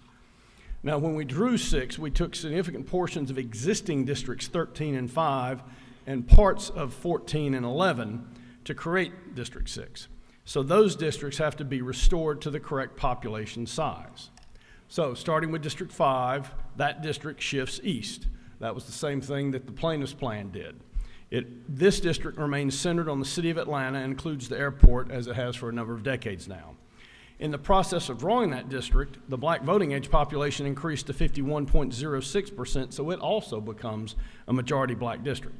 Now, when we drew 6, we took significant portions of existing districts 13 and 5 and parts of 14 and 11 to create District 6. So those districts have to be restored to the correct population size. So starting with District 5, that district shifts east. That was the same thing that the plaintiff's plan did. This district remains centered on the city of Atlanta and includes the airport, as it has for a number of decades now. In the process of drawing that district, the black voting age population increased to 51.06%, so it also becomes a majority black district.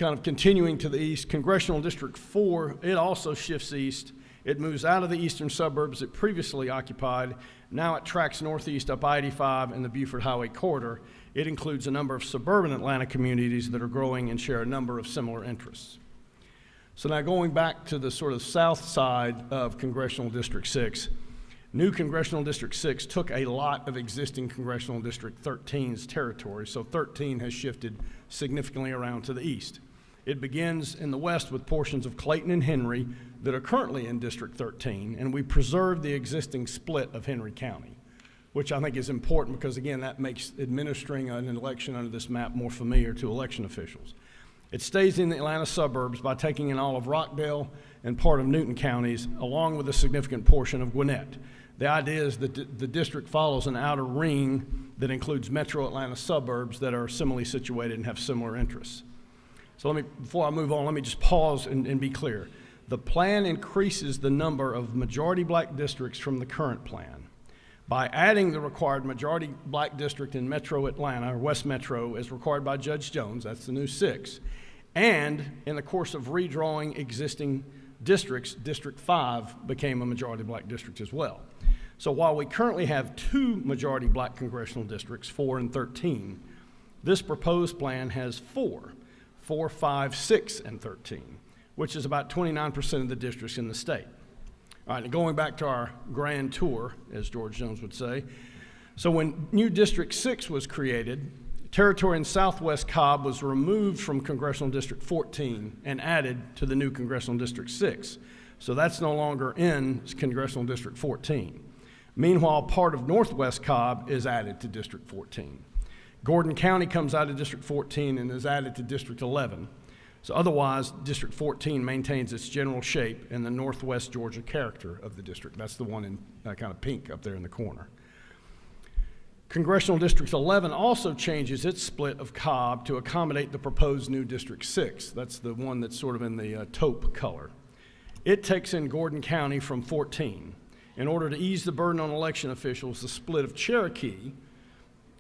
kind of continuing to the east, Congressional District 4, it also shifts east. It moves out of the eastern suburbs it previously occupied. Now it tracks northeast up I-85 and the Buford Highway corridor. It includes a number of suburban Atlanta communities that are growing and share a number of similar interests. So now going back to the sort of south side of Congressional District 6, new Congressional District 6 took a lot of existing Congressional District 13's territory, so 13 has shifted significantly around to the east. It begins in the west with portions of Clayton and Henry that are currently in District 13, and we preserve the existing split of Henry County, which I think is important because, again, that makes administering an election under this map more familiar to election officials. It stays in the Atlanta suburbs by taking in all of Rockdale and part of Newton counties, along with a significant portion of Gwinnett. The idea is that the district follows an outer ring that includes metro Atlanta suburbs that are similarly situated and have similar interests. So before I move on, let me just pause and be clear. The plan increases the number of majority black districts from the current plan by adding the required majority black district in metro Atlanta, or West Metro, as required by Judge Jones, that's the new 6, and in the course of redrawing existing districts, District 5 became a majority black district as well. So while we currently have 2 majority black congressional districts, 4 and 13, this proposed plan has 4, 5, 6, and 13, which is about 29% of the districts in the state. All right, and going back to our grand tour, as George Jones would say, so when new District 6 was created, territory in southwest Cobb was removed from Congressional District 14 and added to the new Congressional District 6. So that's no longer in Congressional District 14. Meanwhile, part of northwest Cobb is added to District 14. Gordon County comes out of District 14 and is added to District 11. So otherwise, District 14 maintains its general shape and the northwest Georgia character of the district. That's the one in kind of pink up there in the corner. Congressional District 11 also changes its split of Cobb to accommodate the proposed new District 6. That's the one that's sort of in the taupe color. It takes in Gordon County from 14. In order to ease the burden on election officials, the split of Cherokee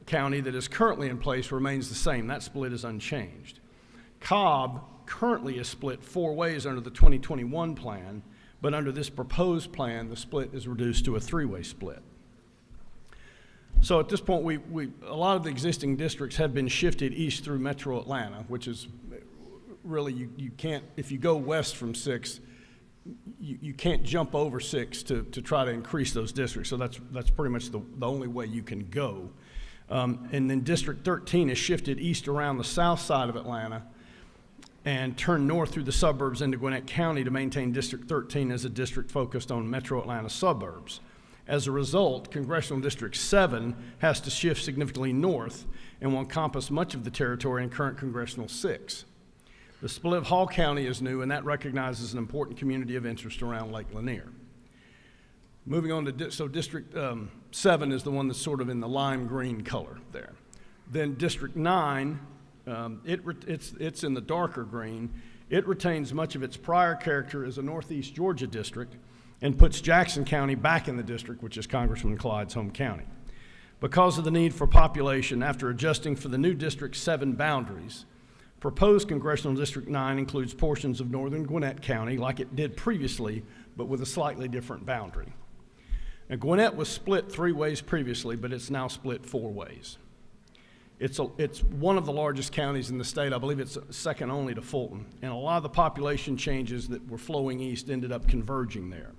County that is currently in place remains the same. That split is unchanged. Cobb currently is split 4 ways under the 2021 plan, but under this proposed plan, the split is reduced to a 3-way split. So at this point, a lot of the existing districts have been shifted east through metro Atlanta, which is really, you can't, if you go west from 6, you can't jump over 6 to try to increase those districts. So that's pretty much the only way you can go. And then District 13 is shifted east around the south side of Atlanta and turned north through the suburbs into Gwinnett County to maintain District 13 as a district focused on metro Atlanta suburbs. As a result, Congressional District 7 has to shift significantly north and will encompass much of the territory in current Congressional 6. The split of Hall County is new, and that recognizes an important community of interest around Lake Lanier. Moving on to, District 7 is the one that's sort of in the lime green color there. Then District 9, it's in the darker green. It retains much of its prior character as a Northeast Georgia district and puts Jackson County back in the district, which is Congressman Clyde's home county. Because of the need for population, after adjusting for the new District 7 boundaries, proposed Congressional District 9 includes portions of northern Gwinnett County like it did previously, but with a slightly different boundary. Now, Gwinnett was split 3 ways previously, but it's now split 4 ways. It's one of the largest counties in the state. I believe it's second only to Fulton. And a lot of the population changes that were flowing east ended up converging there.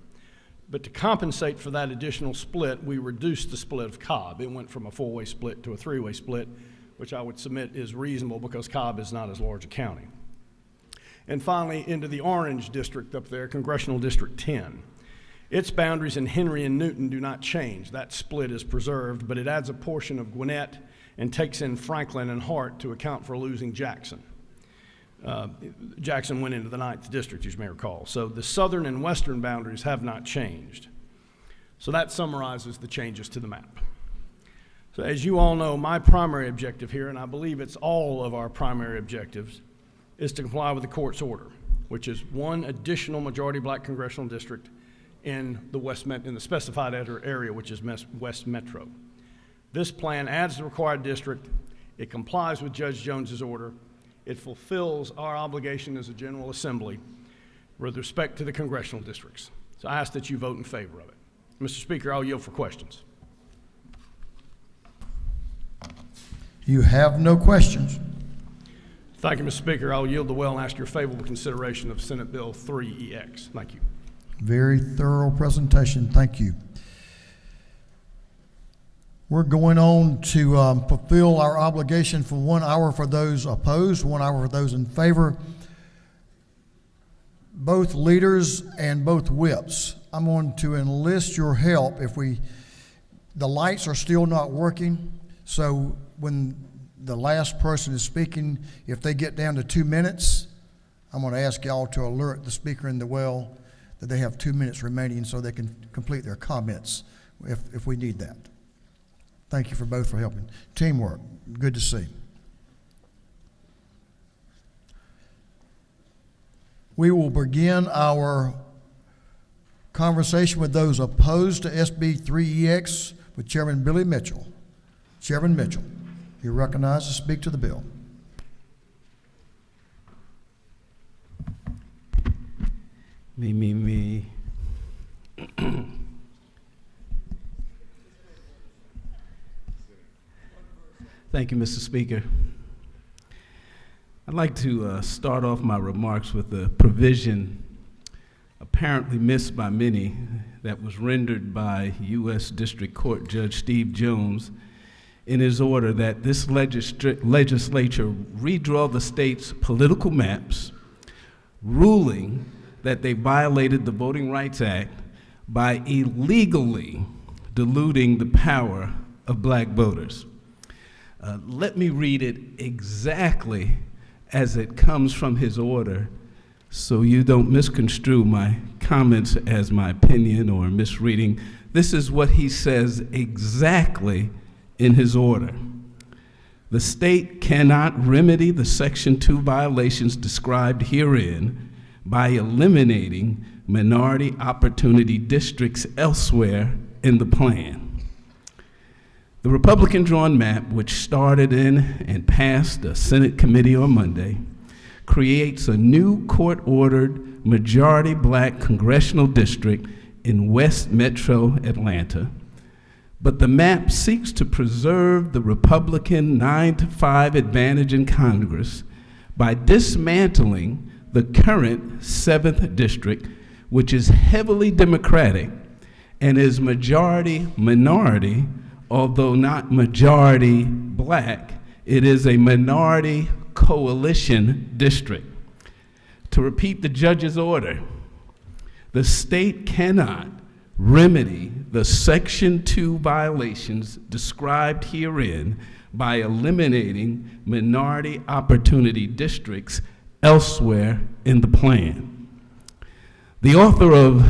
But to compensate for that additional split, we reduced the split of Cobb. It went from a 4-way split to a 3-way split, which I would submit is reasonable because Cobb is not as large a county. And finally, into the orange district up there, Congressional District 10. Its boundaries in Henry and Newton do not change. That split is preserved, but it adds a portion of Gwinnett and takes in Franklin and Hart to account for losing Jackson. Jackson went into the 9th district, as you may recall. So the southern and western boundaries have not changed. So that summarizes the changes to the map. So as you all know, my primary objective here, and I believe it's all of our primary objectives, is to comply with the court's order, which is 1 additional majority black congressional district in the specified area, which is West Metro. This plan adds the required district. It complies with Judge Jones's order. it fulfills our obligation as a General Assembly with respect to the congressional districts. So I ask that you vote in favor of it. Mr. Speaker, I'll yield for questions. You have no questions. Thank you, Mr. Speaker. I'll yield the well and ask your favorable consideration of Senate Bill 3EX. Thank you. Very thorough presentation. Thank you. We're going on to fulfill our obligation for 1 hour for those opposed, 1 hour for those in favor. Both leaders and both whips, I'm going to enlist your help if the lights are still not working. So when the last person is speaking, if they get down to 2 minutes, I'm going to ask y'all to alert the speaker in the well that they have 2 minutes remaining so they can complete their comments if we need that. Thank you for both for helping. Teamwork, good to see. We will begin our conversation with those opposed to SB 3EX with Chairman Billy Mitchell. Chairman Mitchell, you're recognized to speak to the bill. Me. Thank you, Mr. Speaker. I'd like to start off my remarks with a provision apparently missed by many that was rendered by U.S. District Court Judge Steve Jones in his order that this legislature redraw the state's political maps, ruling that they violated the Voting Rights Act by illegally diluting the power of black voters. Let me read it exactly as it comes from his order so you don't misconstrue my comments as my opinion or misreading. This is what he says exactly in his order. The state cannot remedy the Section 2 violations described herein by eliminating minority opportunity districts elsewhere in the plan. The Republican-drawn map, which started in and passed a Senate committee on Monday, creates a new court-ordered majority black congressional district in West Metro Atlanta. But the map seeks to preserve the Republican 9-5 advantage in Congress by dismantling the current 7th district, which is heavily Democratic and is majority minority. Although not majority black, it is a minority coalition district. To repeat the judge's order, the state cannot remedy the Section 2 violations described herein by eliminating minority opportunity districts elsewhere in the plan. The author of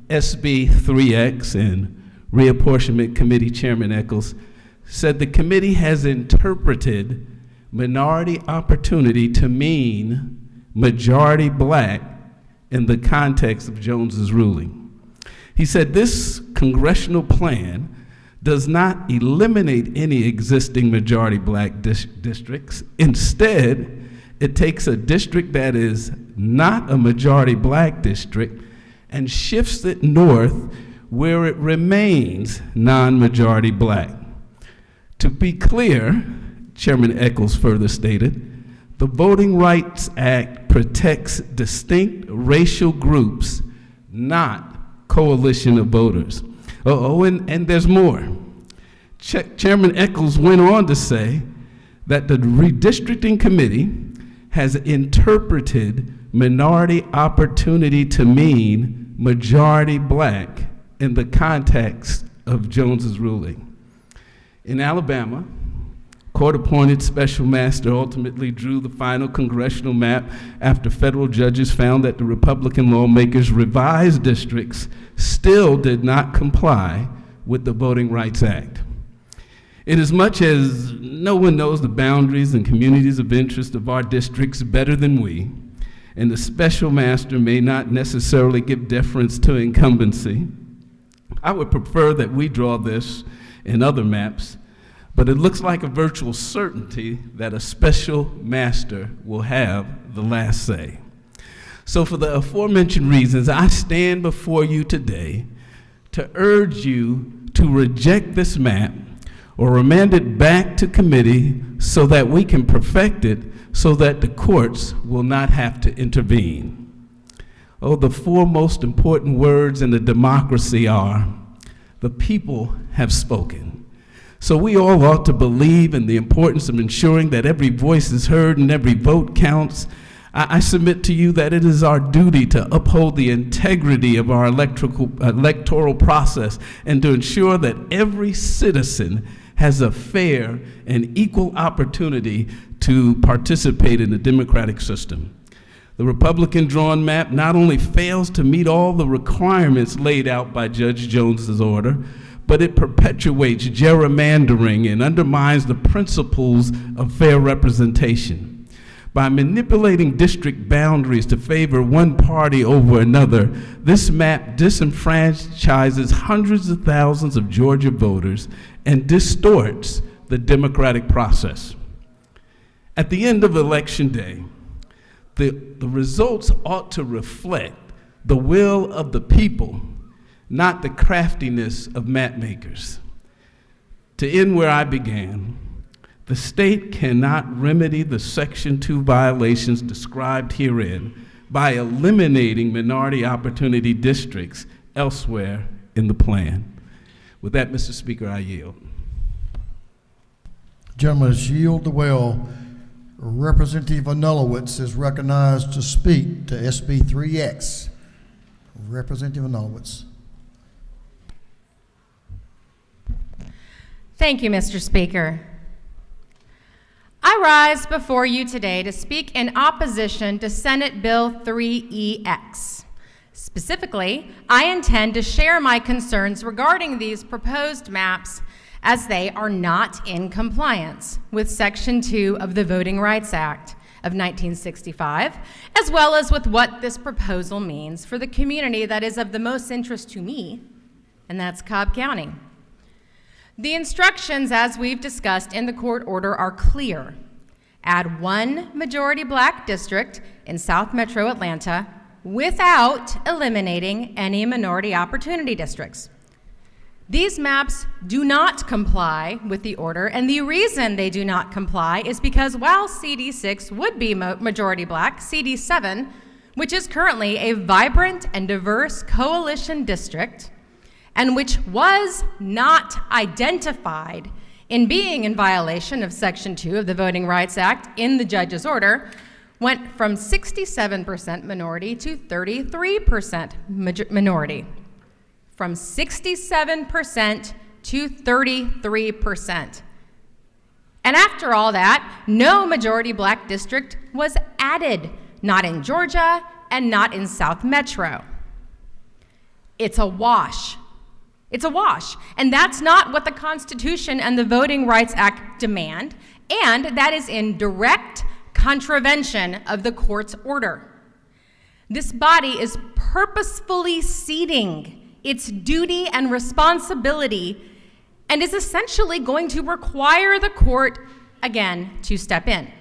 SB 3X and Reapportionment Committee Chairman Eccles said the committee has interpreted minority opportunity to mean majority black in the context of Jones's ruling. He said this congressional plan does not eliminate any existing majority black districts. Instead, it takes a district that is not a majority black district and shifts it north where it remains non-majority black. To be clear, Chairman Eccles further stated, the Voting Rights Act protects distinct racial groups, not coalition of voters. And there's more. Chairman Eccles went on to say that the redistricting committee has interpreted minority opportunity to mean majority black in the context of Jones's ruling. In Alabama, court-appointed special master ultimately drew the final congressional map after federal judges found that the Republican lawmakers' revised districts still did not comply with the Voting Rights Act. Inasmuch as no one knows the boundaries and communities of interest of our districts better than we, and the special master may not necessarily give deference to incumbency, I would prefer that we draw this and other maps but it looks like a virtual certainty that a special master will have the last say. So for the aforementioned reasons, I stand before you today to urge you to reject this map or remand it back to committee so that we can perfect it so that the courts will not have to intervene. Oh, the four most important words in a democracy are, the people have spoken. So we all ought to believe in the importance of ensuring that every voice is heard and every vote counts. I submit to you that it is our duty to uphold the integrity of our electoral process and to ensure that every citizen has a fair and equal opportunity to participate in the democratic system. The Republican-drawn map not only fails to meet all the requirements laid out by Judge Jones's order, but it perpetuates gerrymandering and undermines the principles of fair representation. By manipulating district boundaries to favor one party over another, this map disenfranchises hundreds of thousands of Georgia voters and distorts the democratic process. At the end of Election Day, the results ought to reflect the will of the people, not the craftiness of map makers. To end where I began, the state cannot remedy the Section 2 violations described herein by eliminating minority opportunity districts elsewhere in the plan. With that, Mr. Speaker, I yield. Gentlemen, yield the well. Representative Anulowitz is recognized to speak to SB 3X. Representative Anulowitz. Thank you, Mr. Speaker. I rise before you today to speak in opposition to Senate Bill 3EX. Specifically, I intend to share my concerns regarding these proposed maps as they are not in compliance with Section 2 of the Voting Rights Act of 1965, as well as with what this proposal means for the community that is of the most interest to me, and that's Cobb County. The instructions, as we've discussed in the court order, are clear. Add one majority black district in South Metro Atlanta without eliminating any minority opportunity districts. These maps do not comply with the order, and the reason they do not comply is because while CD6 would be majority black, CD7, which is currently a vibrant and diverse coalition district, and which was not identified in being in violation of Section 2 of the Voting Rights Act in the judge's order, went from 67% minority to 33% minority. From 67% to 33%. And after all that, no majority black district was added, not in Georgia and not in South Metro. It's a wash. It's a wash. And that's not what the Constitution and the Voting Rights Act demand, and that is in direct contravention of the court's order. This body is purposefully ceding its duty and responsibility and is essentially going to require the court, again, to step in.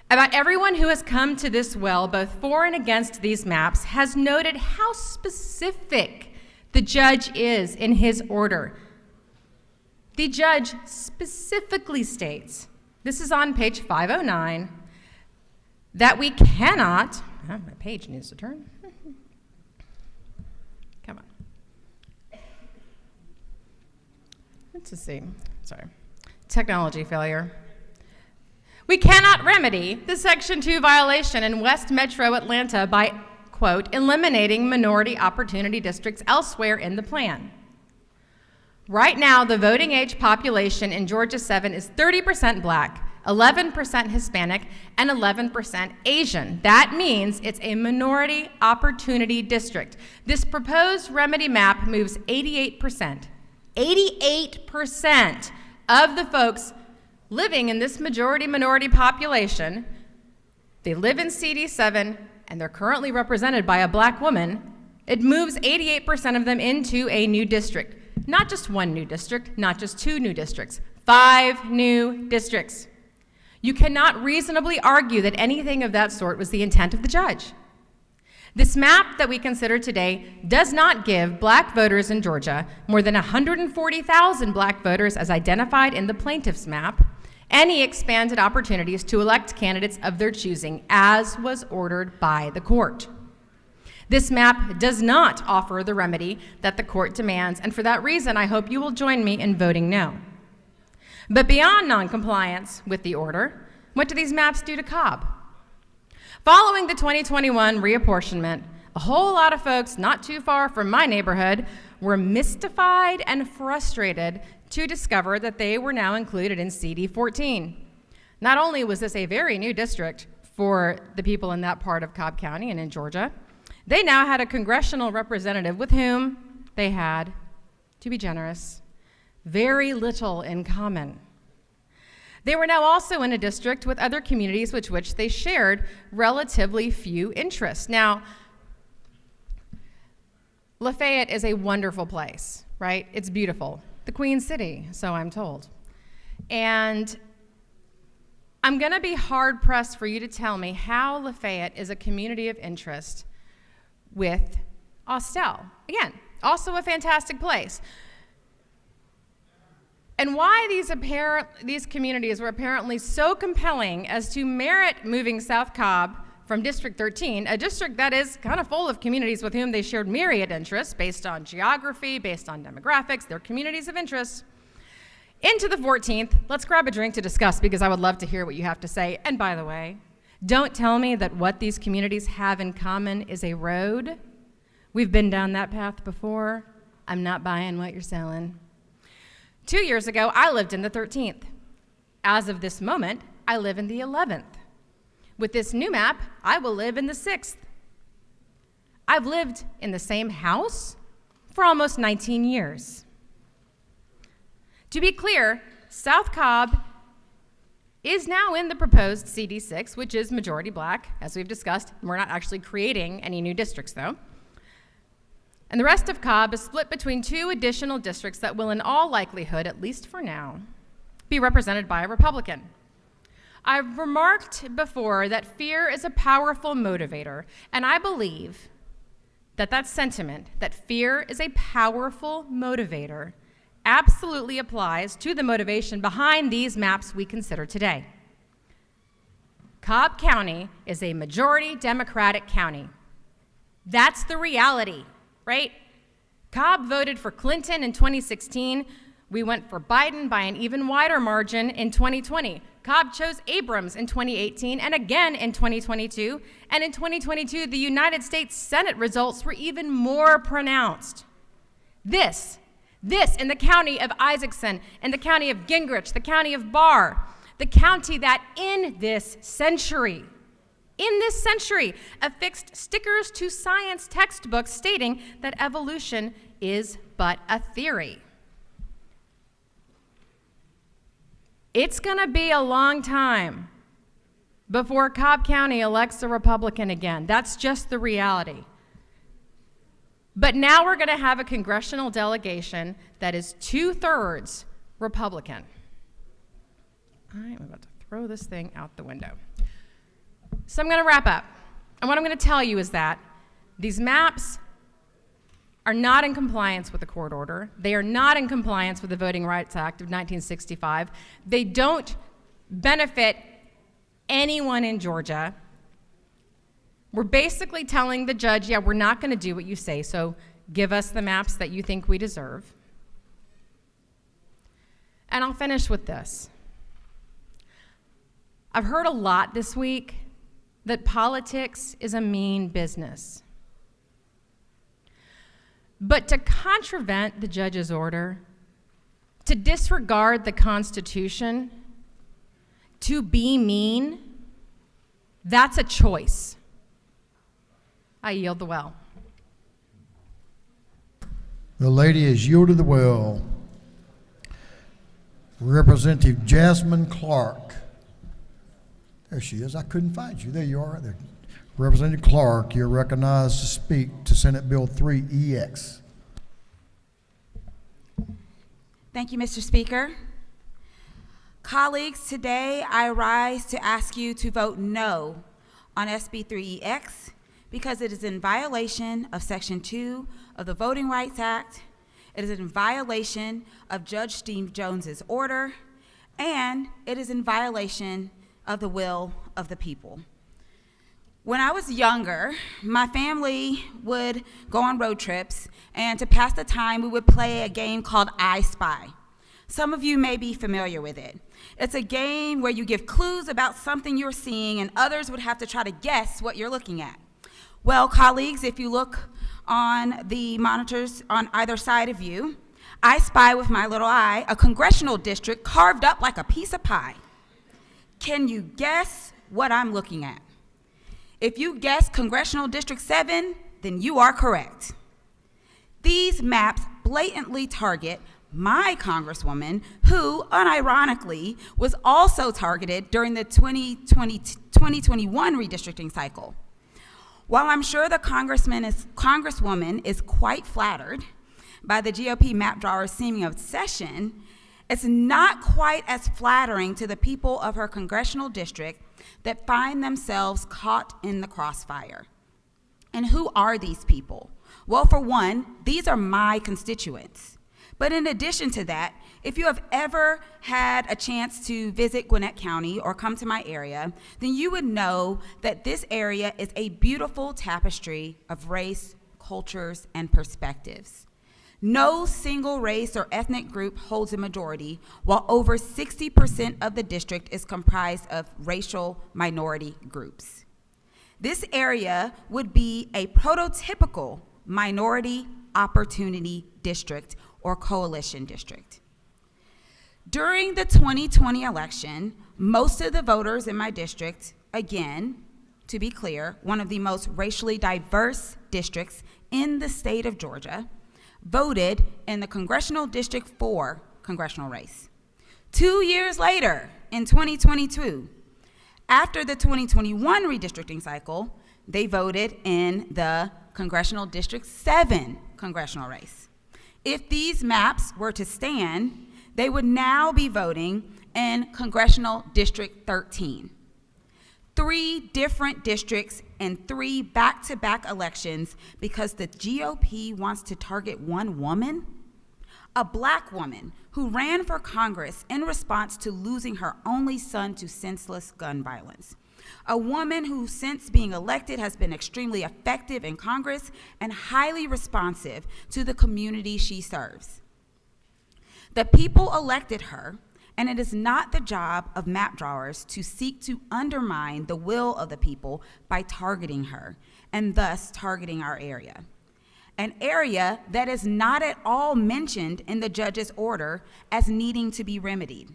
About everyone who has come to this well, both for and against these maps, has noted how specific the judge is in his order. The judge specifically states, this is on page 509, that we cannot, my page needs to turn. Come on. Let's see, sorry. Technology failure. We cannot remedy the Section 2 violation in West Metro Atlanta by, quote, eliminating minority opportunity districts elsewhere in the plan. Right now, the voting age population in Georgia 7 is 30% black, 11% Hispanic, and 11% Asian. That means it's a minority opportunity district. This proposed remedy map moves 88% of the folks living in this majority-minority population. They live in CD7, and they're currently represented by a black woman. It moves 88% of them into a new district. Not just one new district, not just 2 new districts, 5 new districts. You cannot reasonably argue that anything of that sort was the intent of the judge. This map that we consider today does not give black voters in Georgia more than 140,000 black voters as identified in the plaintiff's map any expanded opportunities to elect candidates of their choosing as was ordered by the court. This map does not offer the remedy that the court demands, and for that reason, I hope you will join me in voting no. But beyond noncompliance with the order, what do these maps do to Cobb? Following the 2021 reapportionment, a whole lot of folks not too far from my neighborhood were mystified and frustrated to discover that they were now included in CD 14. Not only was this a very new district for the people in that part of Cobb County and in Georgia, they now had a congressional representative with whom they had, to be generous, very little in common. They were now also in a district with other communities with which they shared relatively few interests. Now, Lafayette is a wonderful place, right? It's beautiful. The Queen City, so I'm told. And I'm gonna be hard pressed for you to tell me how Lafayette is a community of interest with Austell. Again, also a fantastic place. And why these communities were apparently so compelling as to merit moving South Cobb from District 13, a district that is kind of full of communities with whom they shared myriad interests based on geography, based on demographics, their communities of interest, into the 14th. Let's grab a drink to discuss, because I would love to hear what you have to say. And by the way, don't tell me that what these communities have in common is a road. We've been down that path before. I'm not buying what you're selling. 2 years ago, I lived in the 13th. As of this moment, I live in the 11th. With this new map, I will live in the 6th. I've lived in the same house for almost 19 years. To be clear, South Cobb is now in the proposed CD6, which is majority black, as we've discussed. We're not actually creating any new districts, though. And the rest of Cobb is split between 2 additional districts that will, in all likelihood, at least for now, be represented by a Republican. I've remarked before that fear is a powerful motivator, and I believe that that sentiment, that fear is a powerful motivator, absolutely applies to the motivation behind these maps we consider today. Cobb County is a majority Democratic county. That's the reality, right? Cobb voted for Clinton in 2016. We went for Biden by an even wider margin in 2020. Cobb chose Abrams in 2018 and again in 2022. And in 2022, the United States Senate results were even more pronounced. This in the county of Isaacson, in the county of Gingrich, the county of Barr, the county that in this century, affixed stickers to science textbooks stating that evolution is but a theory. It's gonna be a long time before Cobb County elects a Republican again. That's just the reality. But now we're gonna have a congressional delegation that is 2/3 Republican. All right, I'm about to throw this thing out the window. So I'm gonna wrap up. And what I'm gonna tell you is that these maps are not in compliance with the court order. They are not in compliance with the Voting Rights Act of 1965. They don't benefit anyone in Georgia. We're basically telling the judge, yeah, we're not gonna do what you say, so give us the maps that you think we deserve. And I'll finish with this. I've heard a lot this week that politics is a mean business. But to contravene the judge's order, to disregard the Constitution, to be mean, that's a choice. I yield the well. The lady has yielded the well. Representative Jasmine Clark. There she is. I couldn't find you. There you are right there. Representative Clark, you're recognized to speak to Senate Bill 3EX. Thank you, Mr. Speaker. Colleagues, today I rise to ask you to vote no on SB 3EX because it is in violation of Section 2 of the Voting Rights Act, it is in violation of Judge Steve Jones's order, and it is in violation of the will of the people. When I was younger, my family would go on road trips, and to pass the time, we would play a game called I Spy. Some of you may be familiar with it. It's a game where you give clues about something you're seeing, and others would have to try to guess what you're looking at. Well, colleagues, if you look on the monitors on either side of you, I spy with my little eye a congressional district carved up like a piece of pie. Can you guess what I'm looking at? If you guess Congressional District 7, then you are correct. These maps blatantly target my congresswoman, who, unironically, was also targeted during the 2021 redistricting cycle. While I'm sure the congresswoman is quite flattered by the GOP map drawer's seeming obsession, it's not quite as flattering to the people of her congressional district that find themselves caught in the crossfire. And who are these people? Well, for one, these are my constituents. But in addition to that, if you have ever had a chance to visit Gwinnett County or come to my area, then you would know that this area is a beautiful tapestry of race, cultures, and perspectives. No single race or ethnic group holds a majority, while over 60% of the district is comprised of racial minority groups. This area would be a prototypical minority opportunity district or coalition district. During the 2020 election, most of the voters in my district, again, to be clear, one of the most racially diverse districts in the state of Georgia, voted in the Congressional District 4 congressional race. 2 years later, in 2022, after the 2021 redistricting cycle, they voted in the Congressional District 7 congressional race. If these maps were to stand, they would now be voting in Congressional District 13. 3 different districts and 3 back-to-back elections because the GOP wants to target one woman? A black woman who ran for Congress in response to losing her only son to senseless gun violence. A woman who, since being elected, has been extremely effective in Congress and highly responsive to the community she serves. The people elected her, and it is not the job of map drawers to seek to undermine the will of the people by targeting her, and thus targeting our area. An area that is not at all mentioned in the judge's order as needing to be remedied.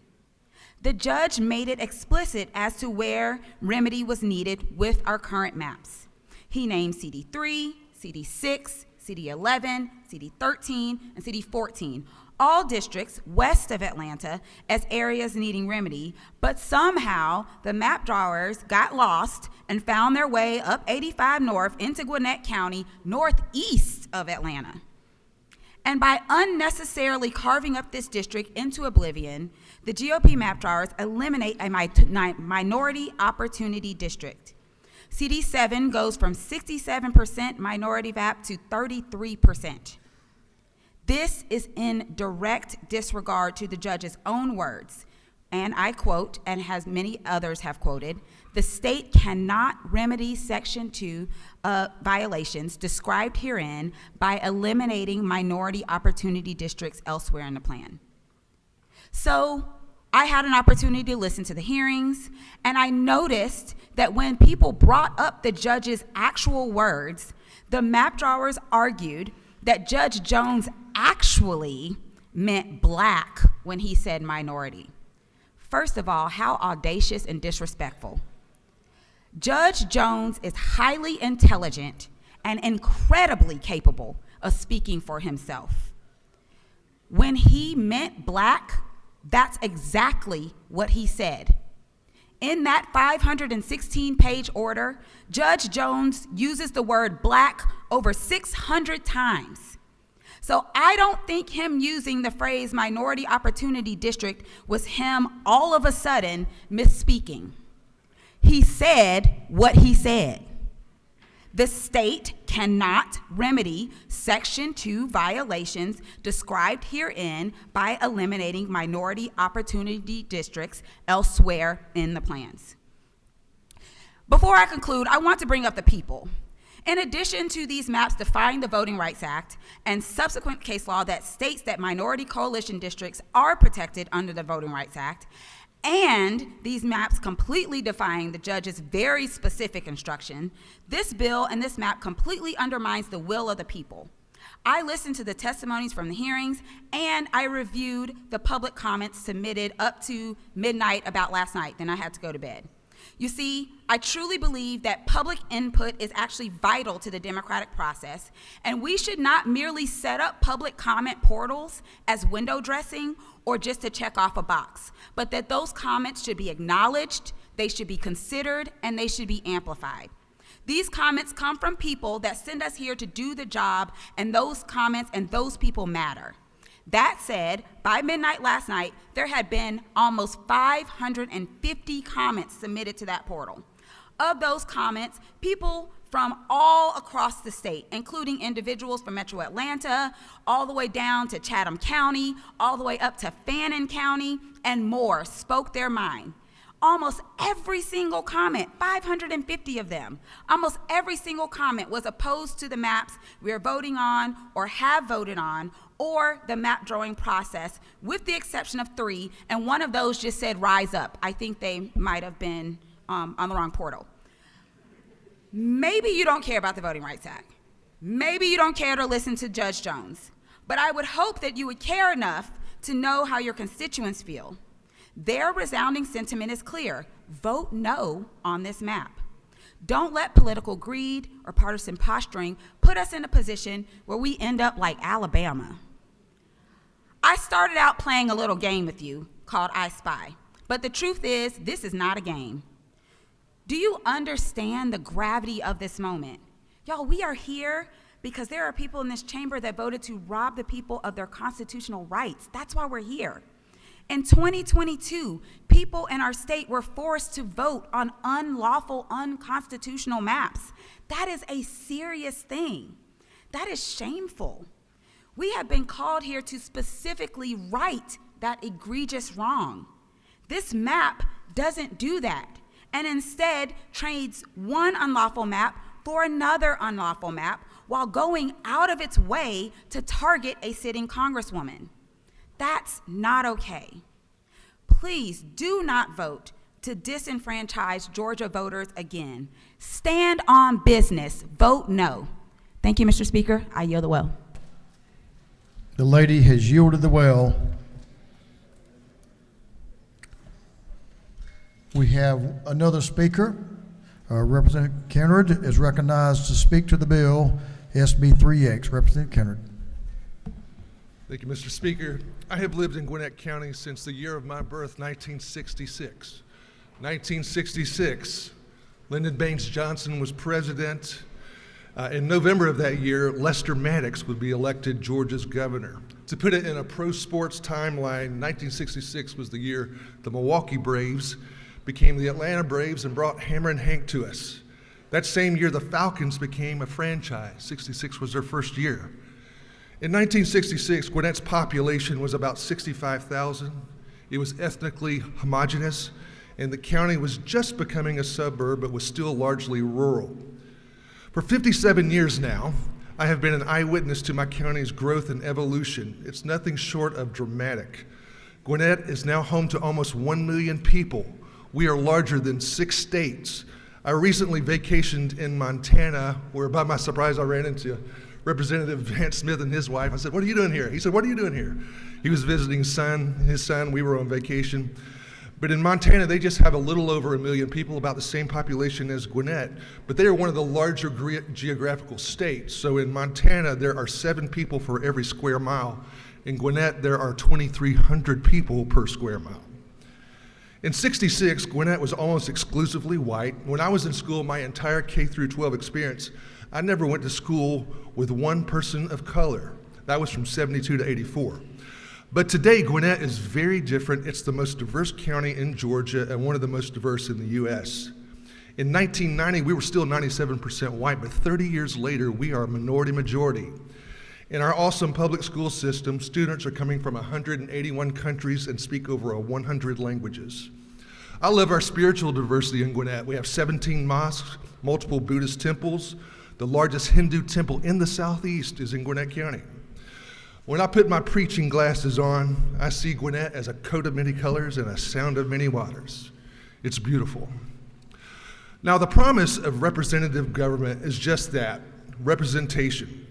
The judge made it explicit as to where remedy was needed with our current maps. He named CD3, CD6, CD11, CD13, and CD14, all districts west of Atlanta as areas needing remedy, but somehow the map drawers got lost and found their way up 85 North into Gwinnett County, northeast of Atlanta. And by unnecessarily carving up this district into oblivion, the GOP map drawers eliminate a minority opportunity district. CD7 goes from 67% minority VAP to 33%. This is in direct disregard to the judge's own words, and I quote, and as many others have quoted, the state cannot remedy Section 2 violations described herein by eliminating minority opportunity districts elsewhere in the plan. So I had an opportunity to listen to the hearings, and I noticed that when people brought up the judge's actual words, the map drawers argued that Judge Jones actually meant black when he said minority. First of all, how audacious and disrespectful. Judge Jones is highly intelligent and incredibly capable of speaking for himself. When he meant black, that's exactly what he said. In that 516-page order, Judge Jones uses the word black over 600 times. So I don't think him using the phrase minority opportunity district was him all of a sudden misspeaking. He said what he said. The state cannot remedy Section 2 violations described herein by eliminating minority opportunity districts elsewhere in the plans. Before I conclude, I want to bring up the people. In addition to these maps defying the Voting Rights Act and subsequent case law that states that minority coalition districts are protected under the Voting Rights Act, and these maps completely defying the judge's very specific instruction, this bill and this map completely undermines the will of the people. I listened to the testimonies from the hearings, and I reviewed the public comments submitted up to midnight about last night, then I had to go to bed. You see, I truly believe that public input is actually vital to the democratic process, and we should not merely set up public comment portals as window dressing or just to check off a box, but that those comments should be acknowledged, they should be considered, and they should be amplified. These comments come from people that send us here to do the job, and those comments and those people matter. That said, by midnight last night, there had been almost 550 comments submitted to that portal. Of those comments, people from all across the state, including individuals from Metro Atlanta, all the way down to Chatham County, all the way up to Fannin County, and more, spoke their mind. Almost every single comment, 550 of them, almost every single comment was opposed to the maps we are voting on or have voted on, or the map drawing process, with the exception of 3, and one of those just said rise up. I think they might have been on the wrong portal. Maybe you don't care about the Voting Rights Act. Maybe you don't care to listen to Judge Jones, but I would hope that you would care enough to know how your constituents feel. Their resounding sentiment is clear: vote no on this map. Don't let political greed or partisan posturing put us in a position where we end up like Alabama. I started out playing a little game with you called I Spy, but the truth is, this is not a game. Do you understand the gravity of this moment? Y'all, we are here because there are people in this chamber that voted to rob the people of their constitutional rights. That's why we're here. In 2022, people in our state were forced to vote on unlawful, unconstitutional maps. That is a serious thing. That is shameful. We have been called here to specifically right that egregious wrong. This map doesn't do that, and instead trades one unlawful map for another unlawful map while going out of its way to target a sitting congresswoman. That's not okay. Please do not vote to disenfranchise Georgia voters again. Stand on business. Vote no. Thank you, Mr. Speaker. I yield the well. The lady has yielded the well. We have another speaker. Representative Kennard is recognized to speak to the bill SB 3X. Representative Kennard. Thank you, Mr. Speaker. I have lived in Gwinnett County since the year of my birth, 1966. 1966, Lyndon Baines Johnson was president. In November of that year, Lester Maddox would be elected Georgia's governor. To put it in a pro sports timeline, 1966 was the year the Milwaukee Braves became the Atlanta Braves and brought Hammer and Hank to us. That same year, the Falcons became a franchise. 66 was their first year. In 1966, Gwinnett's population was about 65,000. It was ethnically homogeneous, and the county was just becoming a suburb, but was still largely rural. For 57 years now, I have been an eyewitness to my county's growth and evolution. It's nothing short of dramatic. Gwinnett is now home to almost 1 million people. We are larger than 6 states. I recently vacationed in Montana, where by my surprise I ran into Representative Vance Smith and his wife. I said, "What are you doing here?" He said, "What are you doing here?" He was visiting his son. We were on vacation. But in Montana, they just have a little over 1 million people, about the same population as Gwinnett, but they are one of the larger geographical states. So in Montana, there are 7 people for every square mile. In Gwinnett, there are 2,300 people per square mile. In 66, Gwinnett was almost exclusively white. When I was in school, my entire K through 12 experience, I never went to school with one person of color. That was from 72 to 84. But today, Gwinnett is very different. It's the most diverse county in Georgia and one of the most diverse in the U.S. In 1990, we were still 97% white, but 30 years later, we are a minority majority. In our awesome public school system, students are coming from 181 countries and speak over 100 languages. I love our spiritual diversity in Gwinnett. We have 17 mosques, multiple Buddhist temples. The largest Hindu temple in the southeast is in Gwinnett County. When I put my preaching glasses on, I see Gwinnett as a coat of many colors and a sound of many waters. It's beautiful. Now, the promise of representative government is just that, representation.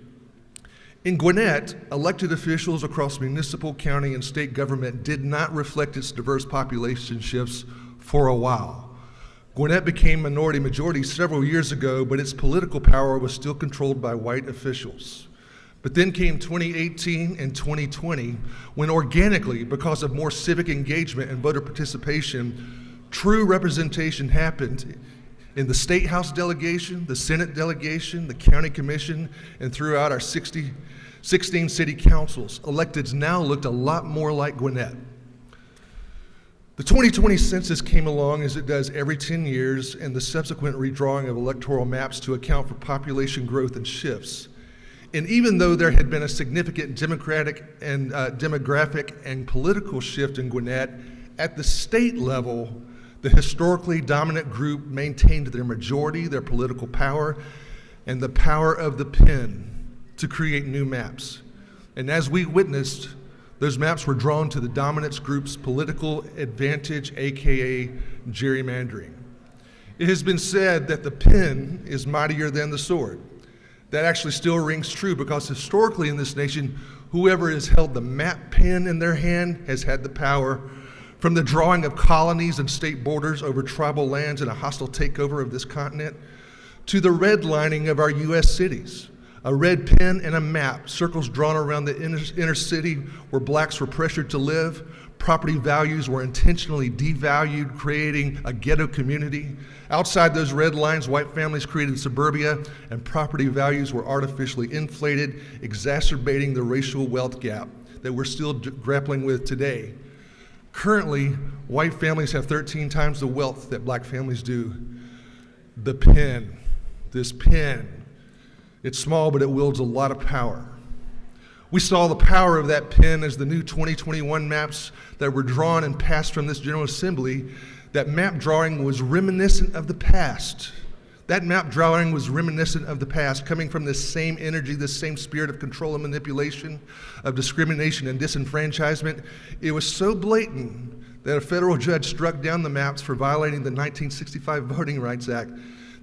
In Gwinnett, elected officials across municipal, county, and state government did not reflect its diverse population shifts for a while. Gwinnett became minority majority several years ago, but its political power was still controlled by white officials. But then came 2018 and 2020, when organically, because of more civic engagement and voter participation, true representation happened in the State House delegation, the Senate delegation, the County Commission, and throughout our 16 city councils. Electeds now looked a lot more like Gwinnett. The 2020 census came along as it does every 10 years, and the subsequent redrawing of electoral maps to account for population growth and shifts. And even though there had been a significant demographic and political shift in Gwinnett, at the state level, the historically dominant group maintained their majority, their political power, and the power of the pen to create new maps. And as we witnessed, those maps were drawn to the dominant group's political advantage, AKA gerrymandering. It has been said that the pen is mightier than the sword. That actually still rings true because historically in this nation, whoever has held the map pen in their hand has had the power, from the drawing of colonies and state borders over tribal lands in a hostile takeover of this continent, to the redlining of our U.S. cities. A red pen and a map, circles drawn around the inner city where blacks were pressured to live. Property values were intentionally devalued, creating a ghetto community. Outside those red lines, white families created suburbia, and property values were artificially inflated, exacerbating the racial wealth gap that we're still grappling with today. Currently, white families have 13 times the wealth that black families do. The pen, this pen, it's small, but it wields a lot of power. We saw the power of that pen as the new 2021 maps that were drawn and passed from this General Assembly. That map drawing was reminiscent of the past. That map drawing was reminiscent of the past, coming from this same energy, this same spirit of control and manipulation, of discrimination and disenfranchisement. It was so blatant that a federal judge struck down the maps for violating the 1965 Voting Rights Act.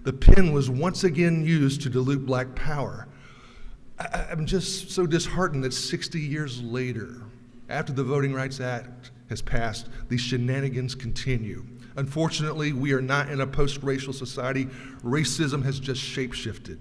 The pen was once again used to dilute black power. I'm just so disheartened that 60 years later, after the Voting Rights Act has passed, these shenanigans continue. Unfortunately, we are not in a post-racial society. Racism has just shape-shifted.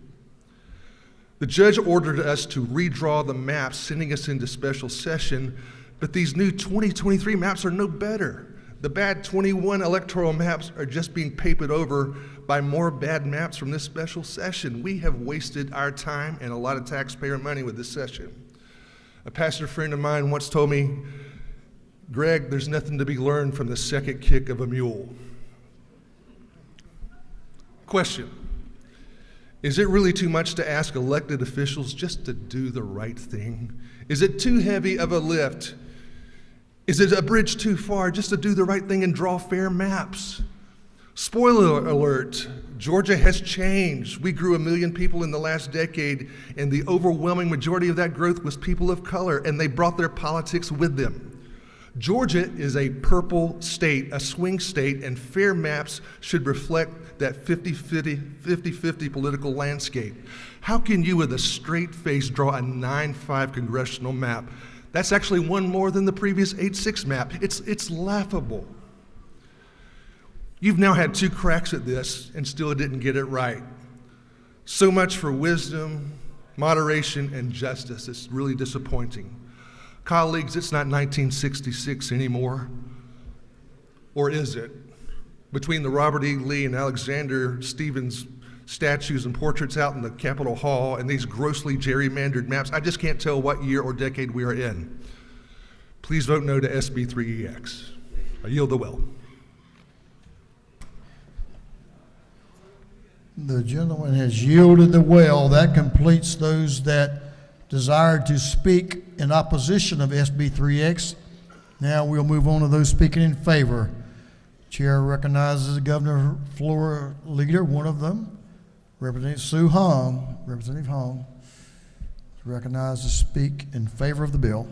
The judge ordered us to redraw the maps, sending us into special session, but these new 2023 maps are no better. The bad 21 electoral maps are just being papered over by more bad maps from this special session. We have wasted our time and a lot of taxpayer money with this session. A pastor friend of mine once told me, "Greg, there's nothing to be learned from the second kick of a mule." Question: is it really too much to ask elected officials just to do the right thing? Is it too heavy of a lift? Is it a bridge too far just to do the right thing and draw fair maps? Spoiler alert, Georgia has changed. We grew 1 million people in the last decade, and the overwhelming majority of that growth was people of color, and they brought their politics with them. Georgia is a purple state, a swing state, and fair maps should reflect that 50-50 political landscape. How can you with a straight face draw a 9-5 congressional map? That's actually one more than the previous 8-6 map. It's laughable. You've now had 2 cracks at this and still didn't get it right. So much for wisdom, moderation, and justice. It's really disappointing. Colleagues, it's not 1966 anymore. Or is it? Between the Robert E. Lee and Alexander Stevens statues and portraits out in the Capitol Hall and these grossly gerrymandered maps. I just can't tell what year or decade we are in. Please vote no to SB 3EX. I yield the will. The gentleman has yielded the well. That completes those that desire to speak in opposition of SB 3X. Now we'll move on to those speaking in favor. Chair recognizes the governor floor leader, one of them, Representative Sue Hong. Representative Hong is recognized to speak in favor of the bill.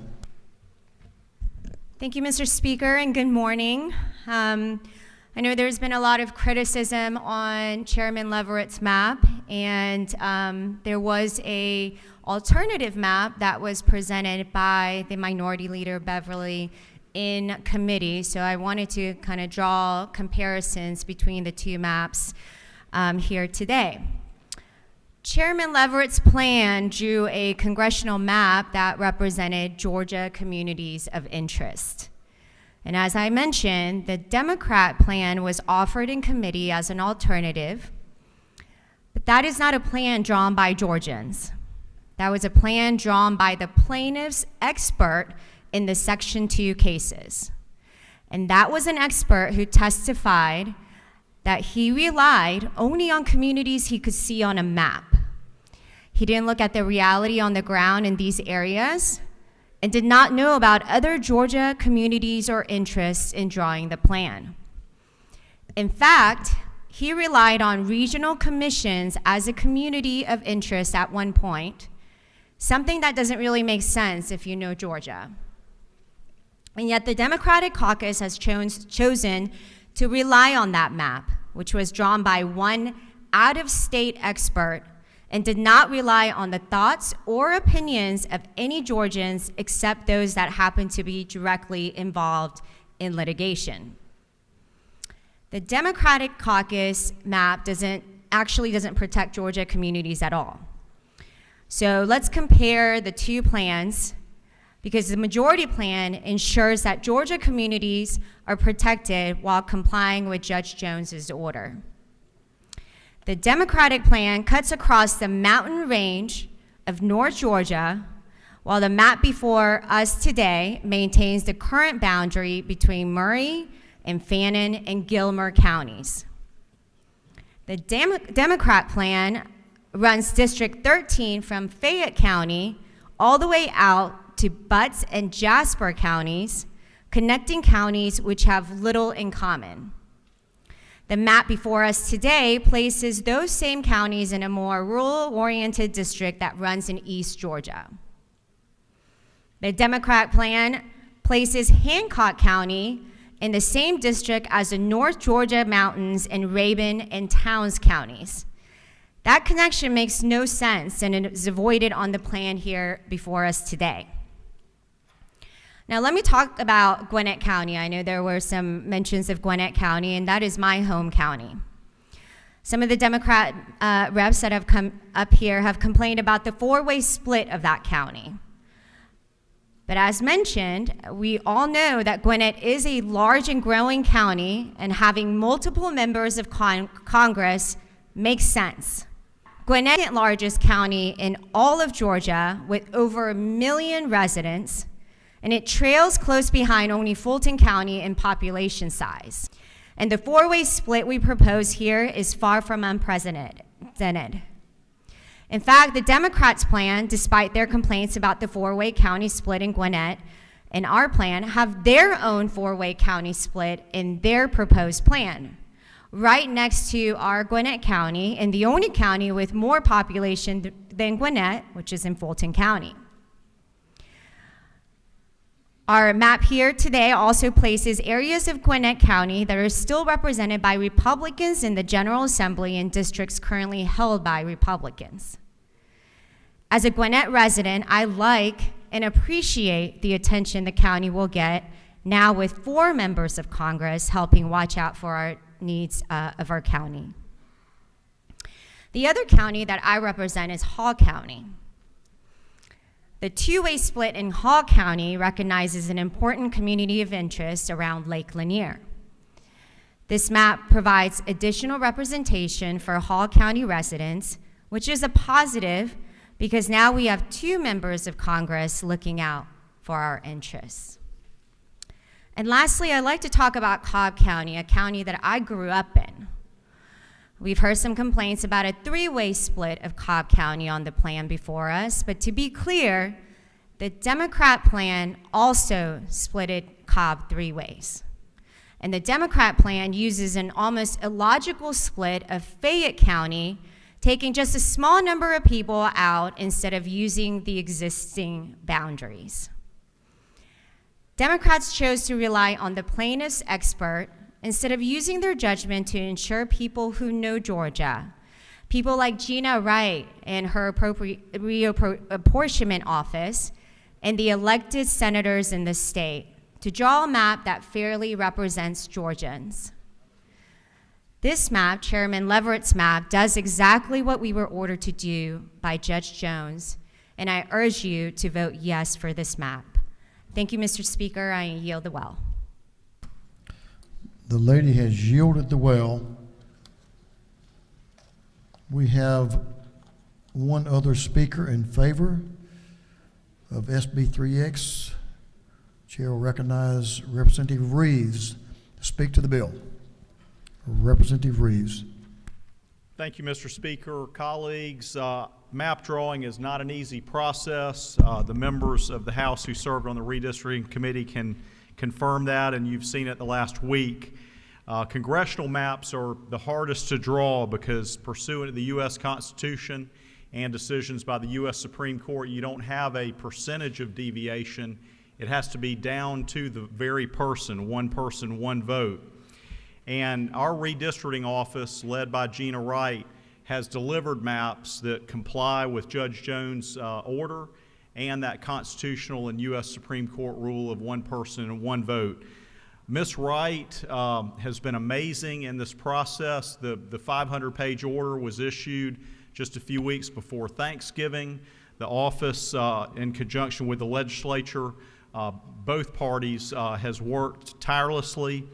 Thank you, Mr. Speaker, and good morning. I know there's been a lot of criticism on Chairman Leverett's map, and there was a alternative map that was presented by the Minority Leader Beverly in committee. So I wanted to kind of draw comparisons between the two maps here today. Chairman Leverett's plan drew a congressional map that represented Georgia communities of interest. And as I mentioned, the Democrat plan was offered in committee as an alternative, but that is not a plan drawn by Georgians. That was a plan drawn by the plaintiff's expert in the Section 2 cases. And that was an expert who testified that he relied only on communities he could see on a map. He didn't look at the reality on the ground in these areas and did not know about other Georgia communities or interests in drawing the plan. In fact, he relied on regional commissions as a community of interest at one point, something that doesn't really make sense if you know Georgia. And yet the Democratic caucus has chosen to rely on that map, which was drawn by one out-of-state expert, and did not rely on the thoughts or opinions of any Georgians except those that happen to be directly involved in litigation. The Democratic caucus map doesn't protect Georgia communities at all. So let's compare the two plans, because the majority plan ensures that Georgia communities are protected while complying with Judge Jones's order. The Democratic plan cuts across the mountain range of North Georgia, while the map before us today maintains the current boundary between Murray and Fannin and Gilmer counties. The Democrat plan runs District 13 from Fayette County all the way out to Butts and Jasper counties, connecting counties which have little in common. The map before us today places those same counties in a more rural-oriented district that runs in East Georgia. The Democrat plan places Hancock County in the same district as the North Georgia mountains and Rabun and Towns counties. That connection makes no sense and it is avoided on the plan here before us today. Now let me talk about Gwinnett County. I know there were some mentions of Gwinnett County, and that is my home county. Some of the Democrat reps that have come up here have complained about the four-way split of that county. But as mentioned, we all know that Gwinnett is a large and growing county, and having multiple members of Congress makes sense. Gwinnett is the largest county in all of Georgia with over 1 million residents, and it trails close behind only Fulton County in population size. And the four-way split we propose here is far from unprecedented. In fact, the Democrats' plan, despite their complaints about the four-way county split in Gwinnett, and our plan have their own four-way county split in their proposed plan, right next to our Gwinnett County, and the only county with more population than Gwinnett, which is in Fulton County. Our map here today also places areas of Gwinnett County that are still represented by Republicans in the General Assembly in districts currently held by Republicans. As a Gwinnett resident, I like and appreciate the attention the county will get now with 4 members of Congress helping watch out for our needs of our county. The other county that I represent is Hall County. The two-way split in Hall County recognizes an important community of interest around Lake Lanier. This map provides additional representation for Hall County residents, which is a positive because now we have 2 members of Congress looking out for our interests. And lastly, I'd like to talk about Cobb County, a county that I grew up in. We've heard some complaints about a 3-way split of Cobb County on the plan before us, but to be clear, the Democrat plan also splitted Cobb 3 ways. And the Democrat plan uses an almost illogical split of Fayette County, taking just a small number of people out instead of using the existing boundaries. Democrats chose to rely on the plaintiff's expert instead of using their judgment to ensure people who know Georgia, people like Gina Wright and her reapportionment office, and the elected senators in the state, to draw a map that fairly represents Georgians. This map, Chairman Leverett's map, does exactly what we were ordered to do by Judge Jones, and I urge you to vote yes for this map. Thank you, Mr. Speaker. I yield the well. The lady has yielded the well. We have one other speaker in favor of SB 3X. Chair will recognize Representative Reeves to speak to the bill. Representative Reeves. Thank you, Mr. Speaker. Colleagues, map drawing is not an easy process. The members of the House who served on the redistricting committee can confirm that, and you've seen it the last week. Congressional maps are the hardest to draw because pursuant to the U.S. Constitution and decisions by the U.S. Supreme Court, you don't have a percentage of deviation. It has to be down to the very person, one vote. And our redistricting office, led by Gina Wright, has delivered maps that comply with Judge Jones' order and that constitutional and U.S. Supreme Court rule of one person and one vote. Ms. Wright has been amazing in this process. The 500-page order was issued just a few weeks before Thanksgiving. The office, in conjunction with the legislature, both parties, has worked tirelessly,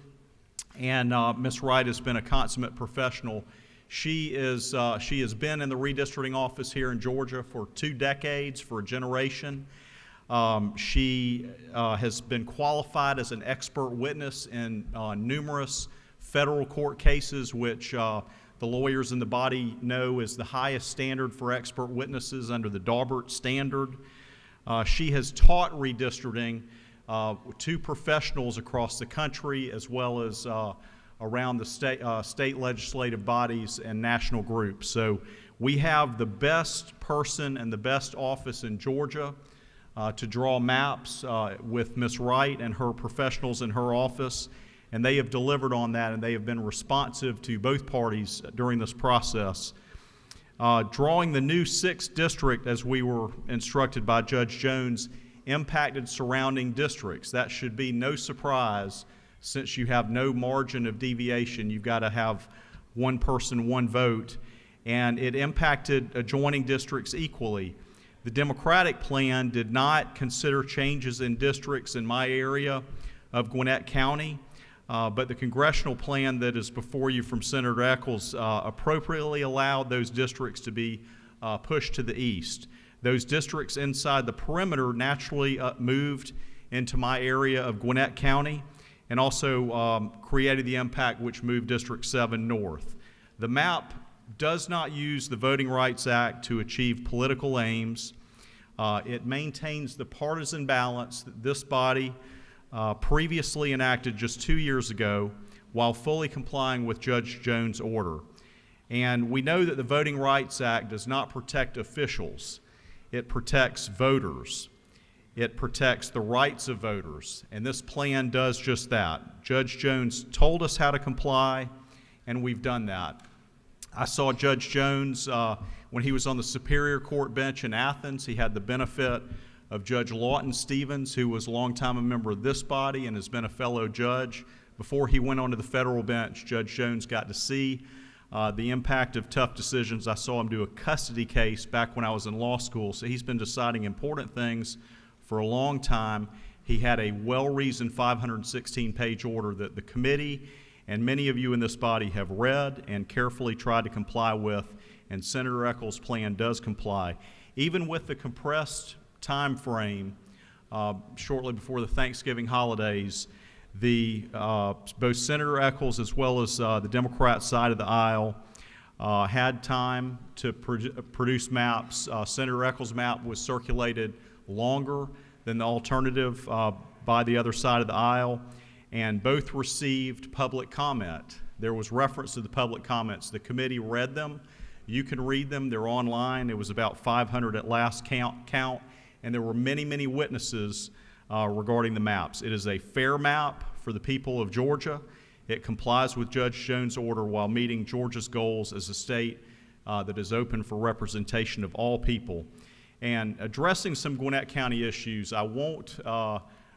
and Ms. Wright has been a consummate professional. She has been in the redistricting office here in Georgia for 2 decades, for a generation. She has been qualified as an expert witness in numerous federal court cases, which the lawyers in the body know is the highest standard for expert witnesses under the Daubert standard. She has taught redistricting to professionals across the country, as well as around the state legislative bodies and national groups. So we have the best person and the best office in Georgia to draw maps with Ms. Wright and her professionals in her office, and they have delivered on that, and they have been responsive to both parties during this process. Drawing the new 6th district, as we were instructed by Judge Jones, impacted surrounding districts. That should be no surprise, since you have no margin of deviation. You've got to have one person, one vote, and it impacted adjoining districts equally. The Democratic plan did not consider changes in districts in my area of Gwinnett County, but the congressional plan that is before you from Senator Eccles appropriately allowed those districts to be pushed to the east. Those districts inside the perimeter naturally moved into my area of Gwinnett County, and also created the impact which moved District 7 north. The map does not use the Voting Rights Act to achieve political aims. It maintains the partisan balance that this body previously enacted just 2 years ago, while fully complying with Judge Jones' order. And we know that the Voting Rights Act does not protect officials. It protects voters. It protects the rights of voters, and this plan does just that. Judge Jones told us how to comply, and we've done that. I saw Judge Jones when he was on the Superior Court bench in Athens. He had the benefit of Judge Lawton Stevens, who was a long time a member of this body and has been a fellow judge. Before he went onto the federal bench, Judge Jones got to see the impact of tough decisions. I saw him do a custody case back when I was in law school, so he's been deciding important things for a long time. He had a well-reasoned 516-page order that the committee and many of you in this body have read and carefully tried to comply with, and Senator Eccles' plan does comply. Even with the compressed time frame shortly before the Thanksgiving holidays, both Senator Eccles as well as the Democrat side of the aisle had time to produce maps. Senator Eccles' map was circulated longer than the alternative by the other side of the aisle, and both received public comment. There was reference to the public comments. The committee read them. You can read them. They're online. It was about 500 at last count, and there were many, many witnesses regarding the maps. It is a fair map for the people of Georgia. It complies with Judge Jones' order while meeting Georgia's goals as a state that is open for representation of all people. And addressing some Gwinnett County issues, I won't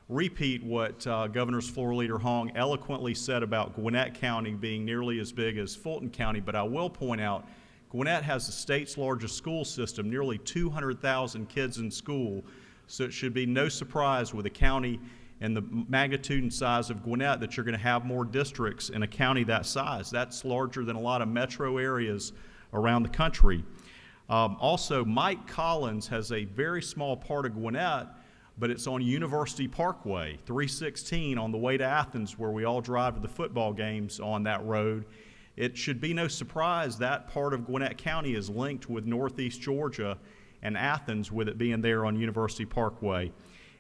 repeat what Governor's Floor Leader Hong eloquently said about Gwinnett County being nearly as big as Fulton County, but I will point out Gwinnett has the state's largest school system, nearly 200,000 kids in school, so it should be no surprise with a county and the magnitude and size of Gwinnett that you're going to have more districts in a county that size. That's larger than a lot of metro areas around the country. Also, Mike Collins has a very small part of Gwinnett, but it's on University Parkway, 316 on the way to Athens, where we all drive to the football games on that road. It should be no surprise that part of Gwinnett County is linked with Northeast Georgia and Athens, with it being there on University Parkway.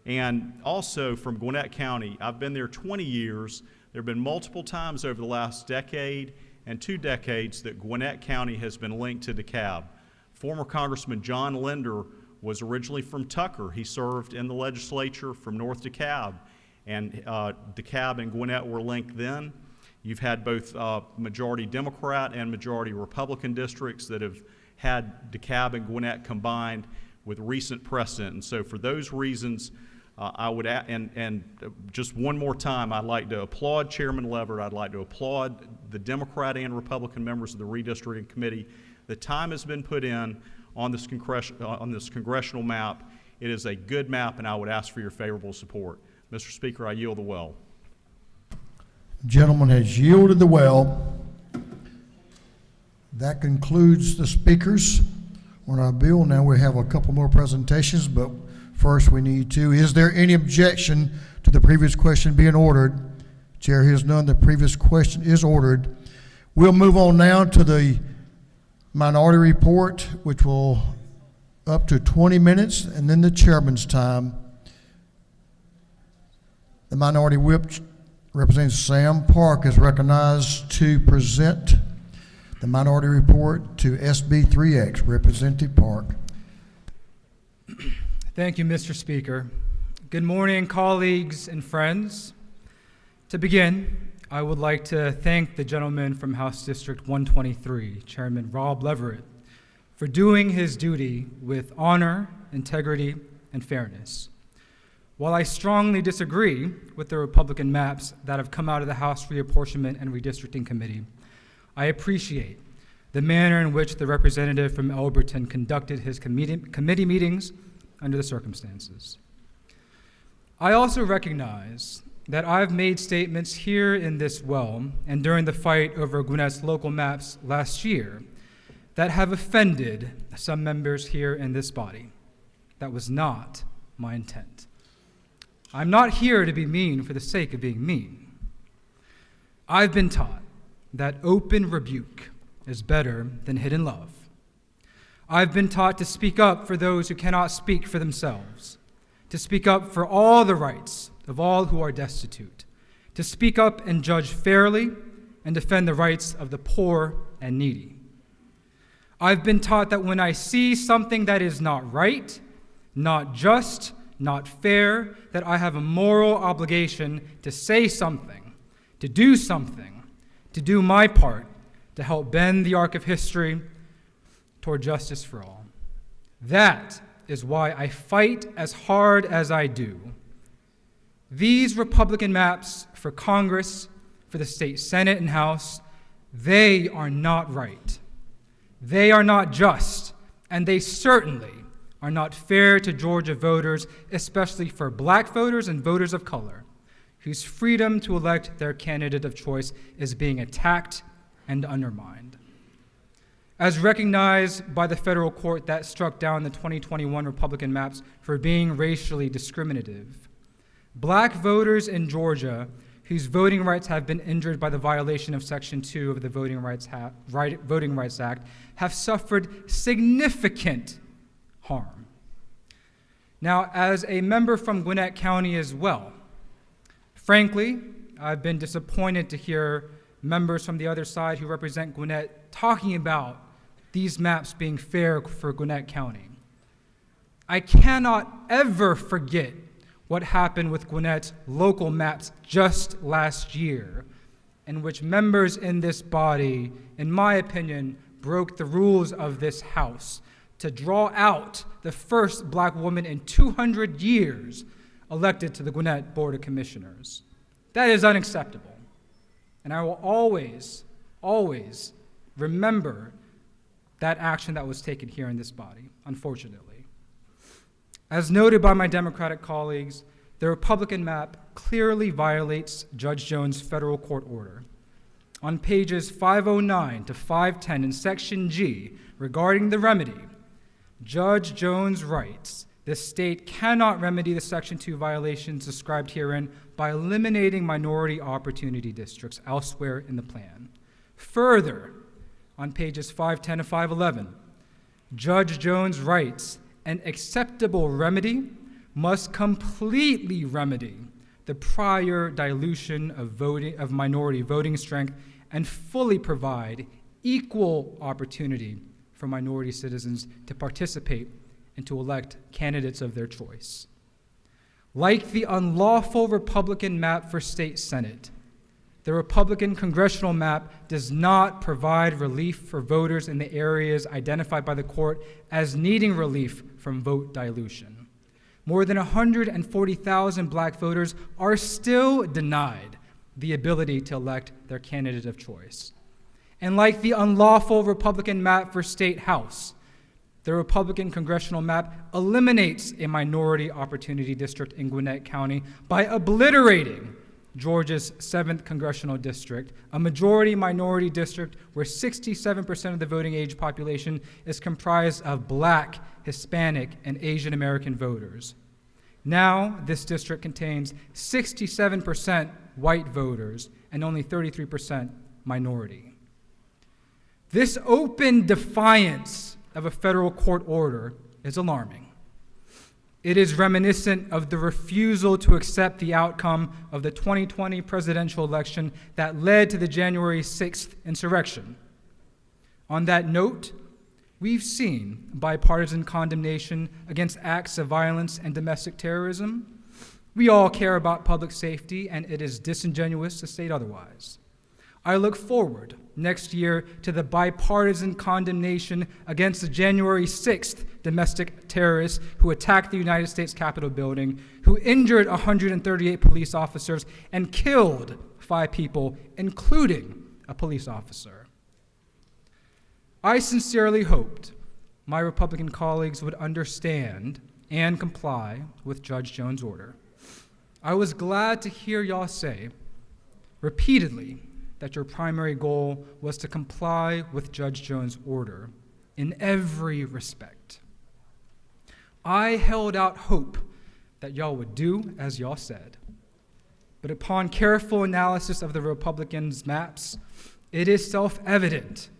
And also from Gwinnett County, I've been there 20 years. There have been multiple times over the last decade and 2 decades that Gwinnett County has been linked to DeKalb. Former Congressman John Linder was originally from Tucker. He served in the legislature from North DeKalb, and DeKalb and Gwinnett were linked then. You've had both majority Democrat and majority Republican districts that have had DeKalb and Gwinnett combined with recent precedent. And so for those reasons, I would, and just one more time, I'd like to applaud Chairman Leverett. I'd like to applaud the Democrat and Republican members of the Redistricting Committee. The time has been put in on this congressional map. It is a good map, and I would ask for your favorable support. Mr. Speaker, I yield the well. Gentleman has yielded the well. That concludes the speakers on our bill. Now we have a couple more presentations, but first we need to, is there any objection to the previous question being ordered? Chair hears none. The previous question is ordered. We'll move on now to the minority report, which will up to 20 minutes, and then the chairman's time. The minority whip, Representative Sam Park, is recognized to present the minority report to SB 3X. Representative Park. Thank you, Mr. Speaker. Good morning, colleagues and friends. To begin, I would like to thank the gentleman from House District 123, Chairman Rob Leverett, for doing his duty with honor, integrity, and fairness. While I strongly disagree with the Republican maps that have come out of the House Reapportionment and Redistricting Committee, I appreciate the manner in which the representative from Elberton conducted his committee meetings under the circumstances. I also recognize that I've made statements here in this well and during the fight over Gwinnett's local maps last year that have offended some members here in this body. That was not my intent. I'm not here to be mean for the sake of being mean. I've been taught that open rebuke is better than hidden love. I've been taught to speak up for those who cannot speak for themselves, to speak up for all the rights of all who are destitute, to speak up and judge fairly and defend the rights of the poor and needy. I've been taught that when I see something that is not right, not just, not fair, that I have a moral obligation to say something, to do my part to help bend the arc of history toward justice for all. That is why I fight as hard as I do. These Republican maps for Congress, for the state Senate and House, they are not right. They are not just, and they certainly are not fair to Georgia voters, especially for black voters and voters of color, whose freedom to elect their candidate of choice is being attacked and undermined. As recognized by the federal court that struck down the 2021 Republican maps for being racially discriminative, black voters in Georgia whose voting rights have been injured by the violation of Section 2 of the Voting Rights Act have suffered significant harm. Now, as a member from Gwinnett County as well, frankly, I've been disappointed to hear members from the other side who represent Gwinnett talking about these maps being fair for Gwinnett County. I cannot ever forget what happened with Gwinnett's local maps just last year, in which members in this body, in my opinion, broke the rules of this House to draw out the first black woman in 200 years elected to the Gwinnett Board of Commissioners. That is unacceptable. And I will always, always remember that action that was taken here in this body, unfortunately. As noted by my Democratic colleagues, the Republican map clearly violates Judge Jones' federal court order. On pages 509 to 510 in Section G, regarding the remedy, Judge Jones writes, the state cannot remedy the Section 2 violations described herein by eliminating minority opportunity districts elsewhere in the plan. Further, on pages 510 to 511, Judge Jones writes, an acceptable remedy must completely remedy the prior dilution of minority voting strength and fully provide equal opportunity for minority citizens to participate and to elect candidates of their choice. Like the unlawful Republican map for state Senate, the Republican congressional map does not provide relief for voters in the areas identified by the court as needing relief from vote dilution. More than 140,000 black voters are still denied the ability to elect their candidate of choice. And like the unlawful Republican map for state House, the Republican congressional map eliminates a minority opportunity district in Gwinnett County by obliterating Georgia's 7th congressional district, a majority minority district where 67% of the voting age population is comprised of black, Hispanic, and Asian American voters. Now, this district contains 67% white voters and only 33% minority. This open defiance of a federal court order is alarming. It is reminiscent of the refusal to accept the outcome of the 2020 presidential election that led to the January 6th insurrection. On that note, we've seen bipartisan condemnation against acts of violence and domestic terrorism. We all care about public safety, and it is disingenuous to state otherwise. I look forward next year to the bipartisan condemnation against the January 6th domestic terrorists who attacked the United States Capitol building, who injured 138 police officers and killed 5 people, including a police officer. I sincerely hoped my Republican colleagues would understand and comply with Judge Jones' order. I was glad to hear y'all say repeatedly that your primary goal was to comply with Judge Jones' order in every respect. I held out hope that y'all would do as y'all said. But upon careful analysis of the Republicans' maps, it is self-evident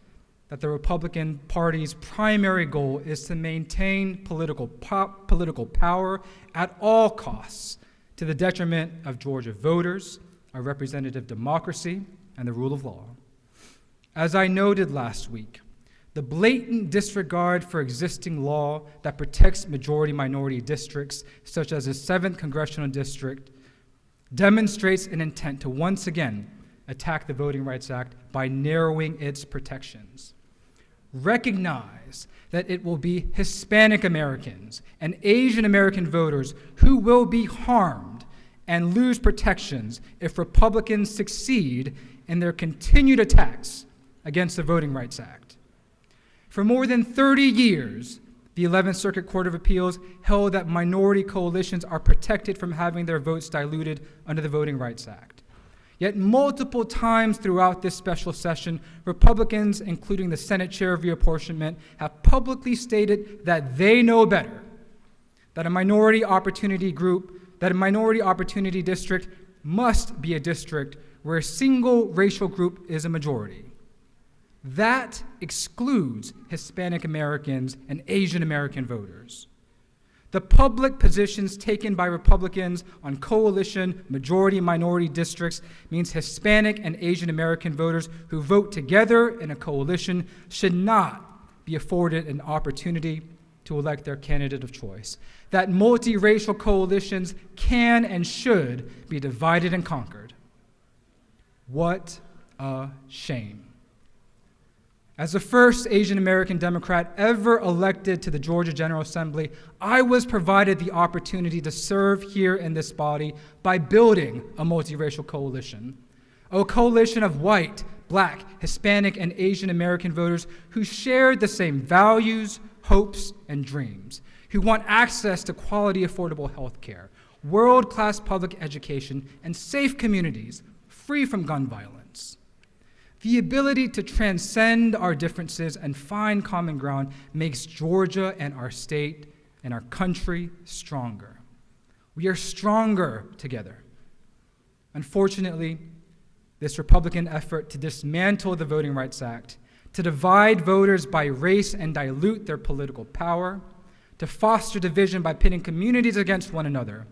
that the Republican Party's primary goal is to maintain political power at all costs to the detriment of Georgia voters, our representative democracy, and the rule of law. As I noted last week, the blatant disregard for existing law that protects majority-minority districts, such as the 7th Congressional District, demonstrates an intent to once again attack the Voting Rights Act by narrowing its protections. Recognize that it will be Hispanic Americans and Asian American voters who will be harmed and lose protections if Republicans succeed in their continued attacks against the Voting Rights Act. For more than 30 years, The 11th Circuit Court of Appeals held that minority coalitions are protected from having their votes diluted under the Voting Rights Act. Yet multiple times throughout this special session, Republicans, including the Senate Chair of Reapportionment, have publicly stated that they know better, that a minority opportunity district must be a district where a single racial group is a majority. That excludes Hispanic Americans and Asian American voters. The public positions taken by Republicans on coalition, majority, minority districts means Hispanic and Asian American voters who vote together in a coalition should not be afforded an opportunity to elect their candidate of choice. That multiracial coalitions can and should be divided and conquered. What a shame. As the first Asian American Democrat ever elected to the Georgia General Assembly, I was provided the opportunity to serve here in this body by building a multiracial coalition. A coalition of white, black, Hispanic, and Asian American voters who shared the same values, hopes, and dreams, who want access to quality, affordable health care, world-class public education, and safe communities free from gun violence. The ability to transcend our differences and find common ground makes Georgia and our state and our country stronger. We are stronger together. Unfortunately, this Republican effort to dismantle the Voting Rights Act, to divide voters by race and dilute their political power, to foster division by pitting communities against one another,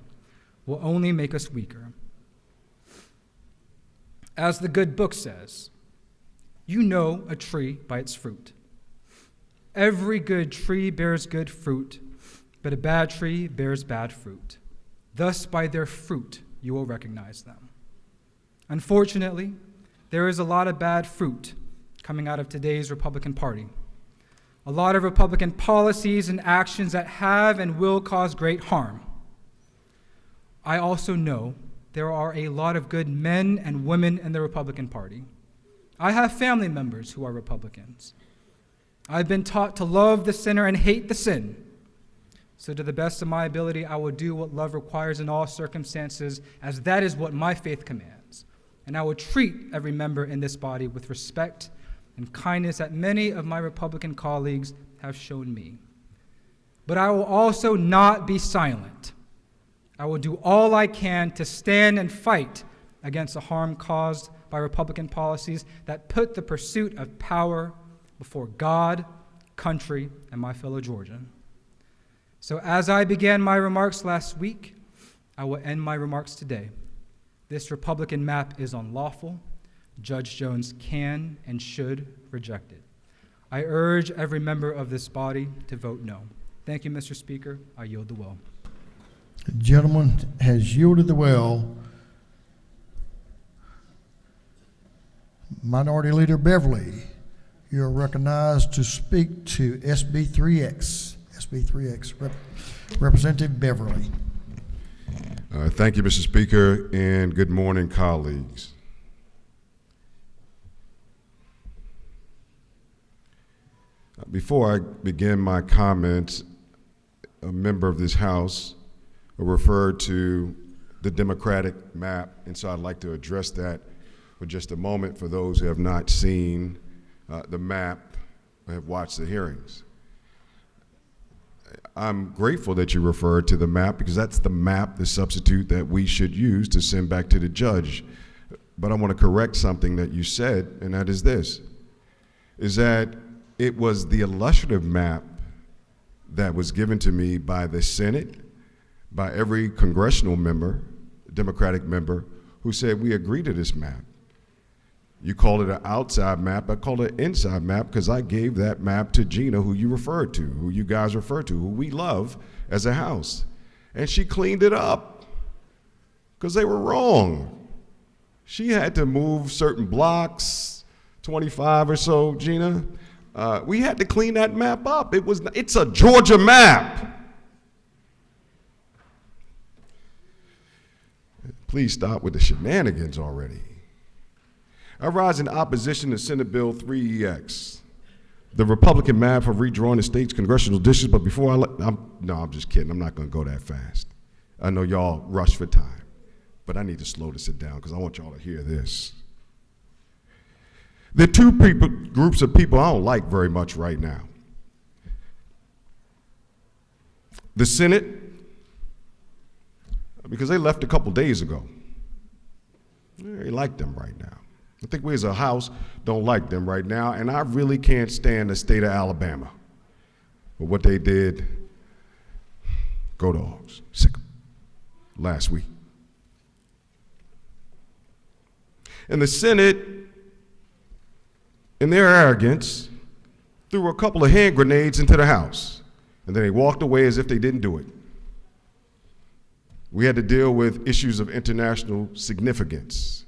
will only make us weaker. As the good book says, you know a tree by its fruit. Every good tree bears good fruit, but a bad tree bears bad fruit. Thus, by their fruit, you will recognize them. Unfortunately, there is a lot of bad fruit coming out of today's Republican Party. A lot of Republican policies and actions that have and will cause great harm. I also know there are a lot of good men and women in the Republican Party. I have family members who are Republicans. I've been taught to love the sinner and hate the sin. So to the best of my ability, I will do what love requires in all circumstances, as that is what my faith commands. And I will treat every member in this body with respect and kindness that many of my Republican colleagues have shown me. But I will also not be silent. I will do all I can to stand and fight against the harm caused by Republican policies that put the pursuit of power before God, country, and my fellow Georgian. So as I began my remarks last week, I will end my remarks today. This Republican map is unlawful. Judge Jones can and should reject it. I urge every member of this body to vote no. Thank you, Mr. Speaker. I yield the will. The gentleman has yielded the well. Minority Leader Beverly, you are recognized to speak to SB 3X. SB 3X, Representative Beverly. Thank you, Mr. Speaker, and good morning, colleagues. Before I begin my comments, a member of this House referred to the Democratic map, and so I'd like to address that for just a moment for those who have not seen the map or have watched the hearings. I'm grateful that you referred to the map because that's the map, the substitute that we should use to send back to the judge. But I want to correct something that you said, and that is this, is that it was the illustrative map that was given to me by the Senate, by every congressional member, Democratic member, who said we agree to this map. You called it an outside map, I called it an inside map because I gave that map to Gina, who you referred to, who you guys referred to, who we love as a House. And she cleaned it up because they were wrong. She had to move certain blocks, 25 or so, Gina. We had to clean that map up. It's a Georgia map. Please stop with the shenanigans already. I rise in opposition to Senate Bill 3EX. the Republican map for redrawing the state's congressional districts, but before I'm just kidding. I'm not going to go that fast. I know y'all rush for time, but I need to slow this down because I want y'all to hear this. There are two groups of people I don't like very much right now. The Senate, because they left a couple days ago. They like them right now. I think we as a House don't like them right now, and I really can't stand the state of Alabama. But what they did, go Dogs, sick 'em, last week. And the Senate, in their arrogance, threw a couple of hand grenades into the House, and then they walked away as if they didn't do it. We had to deal with issues of international significance.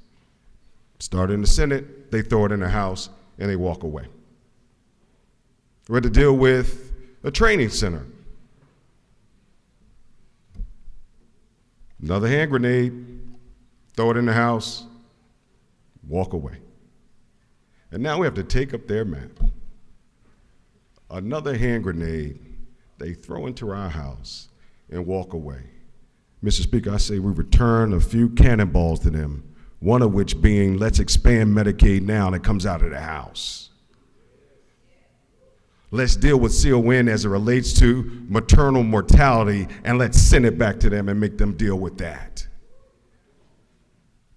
Start in the Senate, they throw it in the House, and they walk away. We had to deal with a training center. Another hand grenade, throw it in the House, walk away. And now we have to take up their map. Another hand grenade they throw into our House and walk away. Mr. Speaker, I say we return a few cannonballs to them, one of which being, let's expand Medicaid now, that comes out of the House. Let's deal with CON as it relates to maternal mortality, and let's send it back to them and make them deal with that.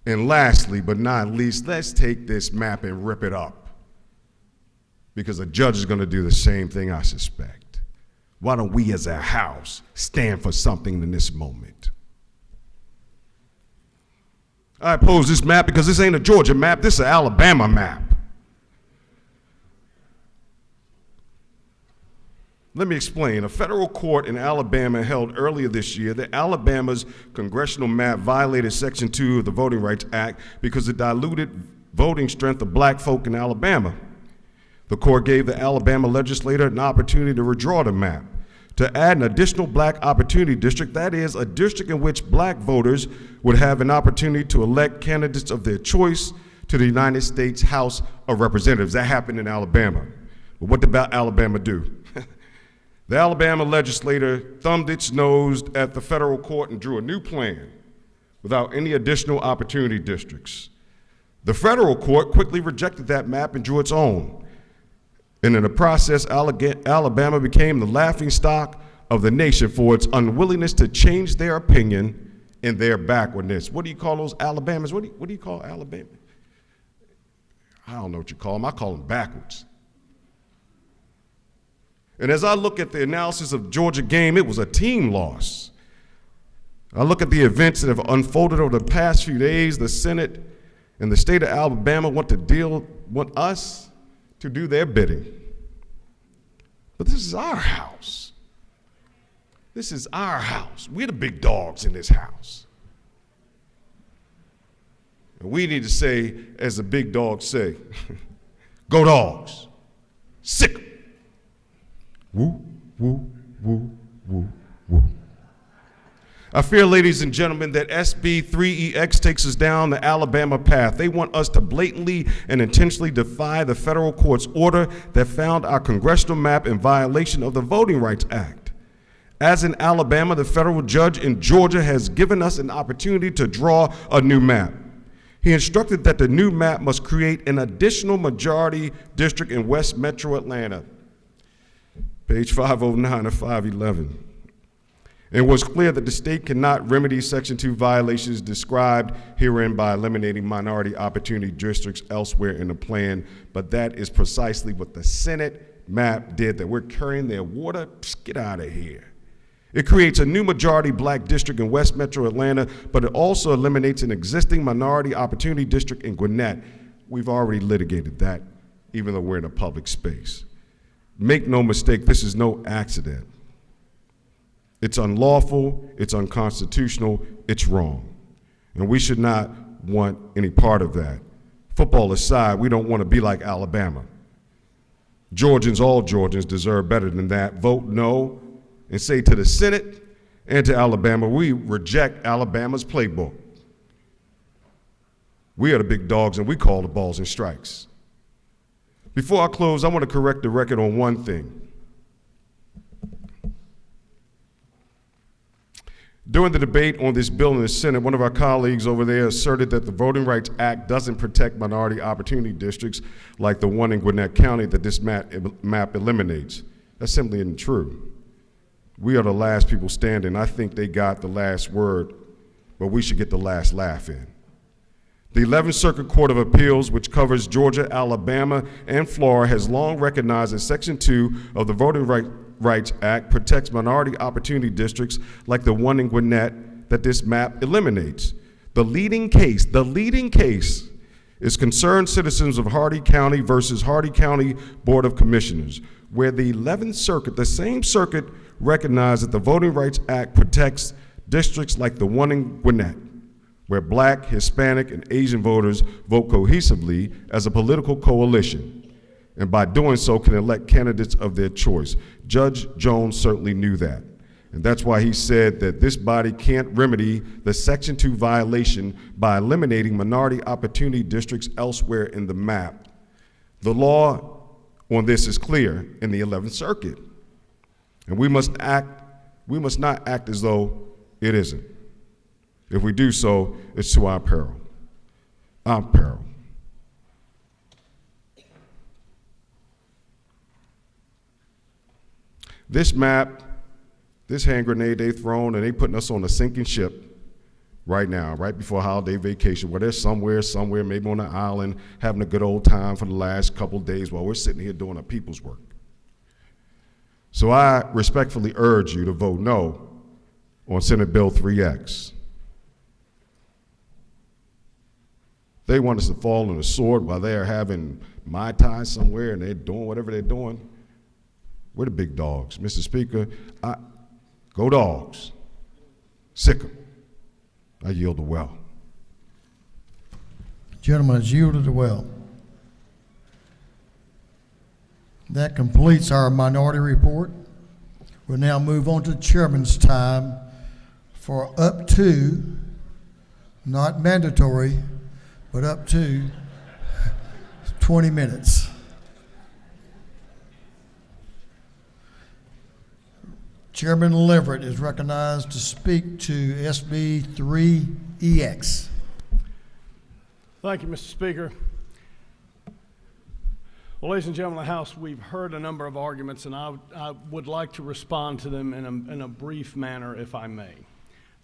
And lastly, but not least, let's take this map and rip it up, because a judge is going to do the same thing, I suspect. Why don't we as a House stand for something in this moment? I oppose this map because this ain't a Georgia map, this is an Alabama map. Let me explain. A federal court in Alabama held earlier this year that Alabama's congressional map violated Section 2 of the Voting Rights Act because it diluted voting strength of black folk in Alabama. The court gave the Alabama legislature an opportunity to redraw the map, to add an additional black opportunity district, that is, a district in which black voters would have an opportunity to elect candidates of their choice to the United States House of Representatives. That happened in Alabama. But what did Alabama do? The Alabama legislature thumbed its nose at the federal court and drew a new plan without any additional opportunity districts. The federal court quickly rejected that map and drew its own. And in the process, Alabama became the laughingstock of the nation for its unwillingness to change their opinion and their backwardness. What do you call those Alabamans? What do you call Alabama? I don't know what you call them. I call them backwards. And as I look at the analysis of the Georgia game, it was a team loss. I look at the events that have unfolded over the past few days. The Senate and the state of Alabama want us to do their bidding. But this is our house. This is our house. We're the big dogs in this house. And we need to say, as the big dogs say, go Dogs, sick 'em. Woo, woo, woo, woo, woo. I fear, ladies and gentlemen, that SB 3EX takes us down the Alabama path. They want us to blatantly and intentionally defy the federal court's order that found our congressional map in violation of the Voting Rights Act. As in Alabama, the federal judge in Georgia has given us an opportunity to draw a new map. He instructed that the new map must create an additional majority district in West Metro Atlanta. Page 509 of 511. It was clear that the state cannot remedy Section 2 violations described herein by eliminating minority opportunity districts elsewhere in the plan, but that is precisely what the Senate map did, that we're carrying their water. Psst, get out of here. It creates a new majority black district in West Metro Atlanta, but it also eliminates an existing minority opportunity district in Gwinnett. We've already litigated that, even though we're in a public space. Make no mistake, this is no accident. It's unlawful, it's unconstitutional, it's wrong. And we should not want any part of that. Football aside, we don't want to be like Alabama. Georgians, all Georgians, deserve better than that. Vote no and say to the Senate and to Alabama, we reject Alabama's playbook. We are the big dogs and we call the balls and strikes. Before I close, I want to correct the record on one thing. During the debate on this bill in the Senate, one of our colleagues over there asserted that the Voting Rights Act doesn't protect minority opportunity districts like the one in Gwinnett County that this map eliminates. That simply isn't true. We are the last people standing. I think they got the last word, but we should get the last laugh in. The 11th Circuit Court of Appeals, which covers Georgia, Alabama, and Florida, has long recognized that Section 2 of the Voting Rights Act protects minority opportunity districts like the one in Gwinnett that this map eliminates. The leading case is Concerned Citizens of Hardy County versus Hardy County Board of Commissioners, where the 11th Circuit, the same circuit, recognized that the Voting Rights Act protects districts like the one in Gwinnett, where Black, Hispanic, and Asian voters vote cohesively as a political coalition, and by doing so can elect candidates of their choice. Judge Jones certainly knew that, and that's why he said that this body can't remedy the Section 2 violation by eliminating minority opportunity districts elsewhere in the map. The law on this is clear in the 11th Circuit, and we must not act as though it isn't. If we do so, it's to our peril. Our peril. This map, this hand grenade they thrown, and they putting us on a sinking ship right now, right before holiday vacation, where they're somewhere, maybe on an island, having a good old time for the last couple of days while we're sitting here doing our people's work. So I respectfully urge you to vote no on Senate Bill 3X. They want us to fall on the sword while they're having Mai Tai somewhere and they're doing whatever they're doing. We're the big dogs. Mr. Speaker, go Dogs. Sick 'em. I yield the well. Gentleman has yielded the well. That completes our minority report. We'll now move on to the chairman's time for up to, not mandatory, but up to 20 minutes. Chairman Leverett is recognized to speak to SB 3EX. Thank you, Mr. Speaker. Well, ladies and gentlemen of the House, we've heard a number of arguments, and I would like to respond to them in a brief manner, if I may.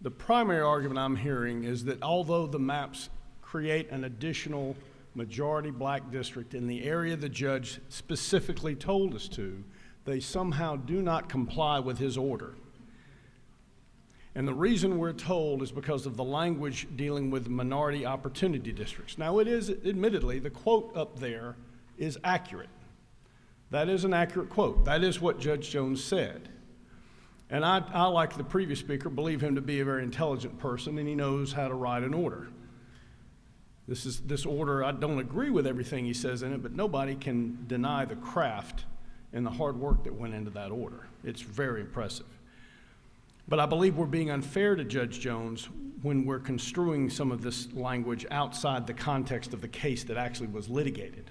The primary argument I'm hearing is that although the maps create an additional majority Black district in the area the judge specifically told us to, they somehow do not comply with his order. And the reason we're told is because of the language dealing with minority opportunity districts. Now, it is, admittedly, the quote up there is accurate. That is an accurate quote. That is what Judge Jones said. And I, like the previous speaker, believe him to be a very intelligent person, and he knows how to write an order. This order, I don't agree with everything he says in it, but nobody can deny the craft and the hard work that went into that order. It's very impressive. But I believe we're being unfair to Judge Jones when we're construing some of this language outside the context of the case that actually was litigated.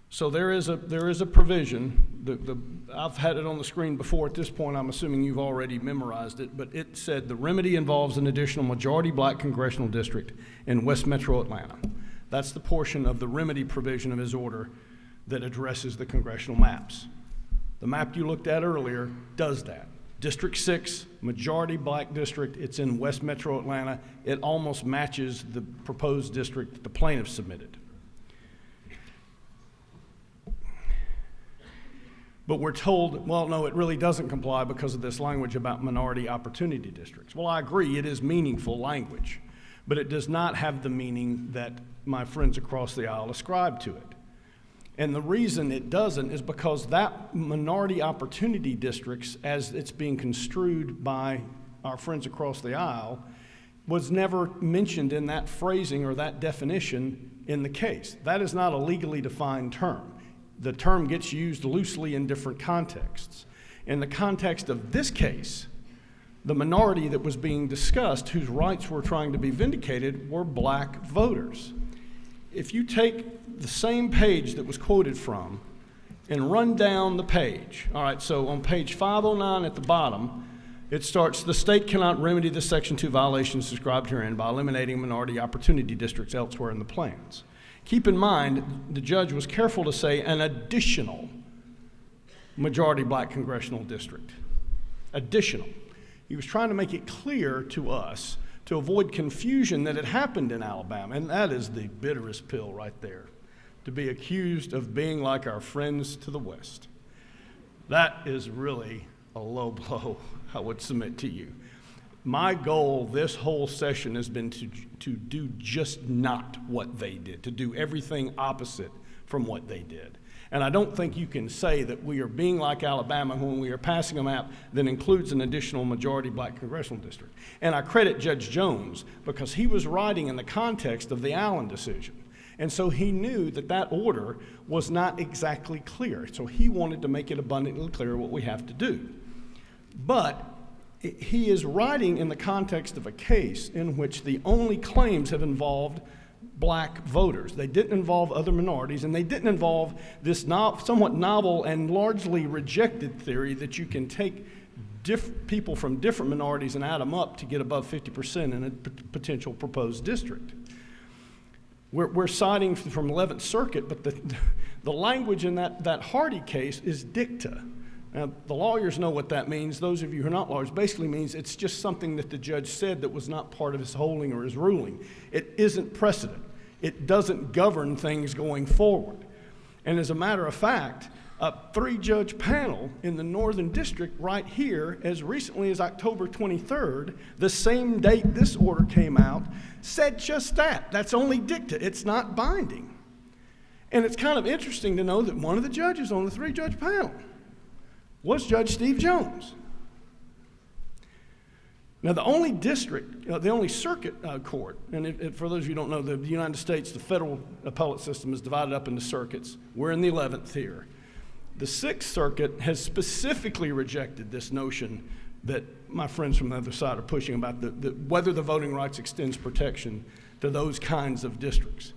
So there is a provision. I've had it on the screen before. At this point, I'm assuming you've already memorized it, but it said the remedy involves an additional majority Black congressional district in West Metro Atlanta. That's the portion of the remedy provision of his order that addresses the congressional maps. The map you looked at earlier does that. District 6, majority Black district, it's in West Metro Atlanta. It almost matches the proposed district that the plaintiff submitted. But we're told, well, no, it really doesn't comply because of this language about minority opportunity districts. Well, I agree, it is meaningful language, but it does not have the meaning that my friends across the aisle ascribe to it. And the reason it doesn't is because that minority opportunity districts, as it's being construed by our friends across the aisle, was never mentioned in that phrasing or that definition in the case. That is not a legally defined term. The term gets used loosely in different contexts. In the context of this case, the minority that was being discussed, whose rights were trying to be vindicated, were Black voters. if you take the same page that was quoted from and run down the page, all right, so on page 509 at the bottom, it starts, the state cannot remedy the Section 2 violations described herein by eliminating minority opportunity districts elsewhere in the plans. Keep in mind, the judge was careful to say an additional majority black congressional district. Additional. He was trying to make it clear to us to avoid confusion that it happened in Alabama, and that is the bitterest pill right there, to be accused of being like our friends to the west. That is really a low blow, I would submit to you. My goal this whole session has been to do just not what they did, to do everything opposite from what they did. And I don't think you can say that we are being like Alabama when we are passing a map that includes an additional majority black congressional district. And I credit Judge Jones because he was writing in the context of the Allen decision. And so he knew that that order was not exactly clear. So he wanted to make it abundantly clear what we have to do. But he is writing in the context of a case in which the only claims have involved black voters. They didn't involve other minorities, and they didn't involve this somewhat novel and largely rejected theory that you can take people from different minorities and add them up to get above 50% in a potential proposed district. We're citing from 11th Circuit, but the language in that Hardy case is dicta. Now, the lawyers know what that means. Those of you who are not lawyers, basically means it's just something that the judge said that was not part of his holding or his ruling. It isn't precedent. It doesn't govern things going forward. And as a matter of fact, a 3-judge panel in the Northern District right here, as recently as October 23rd, the same date this order came out, said just that. That's only dicta. It's not binding. And it's kind of interesting to know that one of the judges on the 3-judge panel was Judge Steve Jones. Now, the only district, the only circuit court, and for those of you who don't know, the United States, the federal appellate system is divided up into circuits. We're in the 11th here. The 6th Circuit has specifically rejected this notion that my friends from the other side are pushing about whether the voting rights extends protection to those kinds of districts.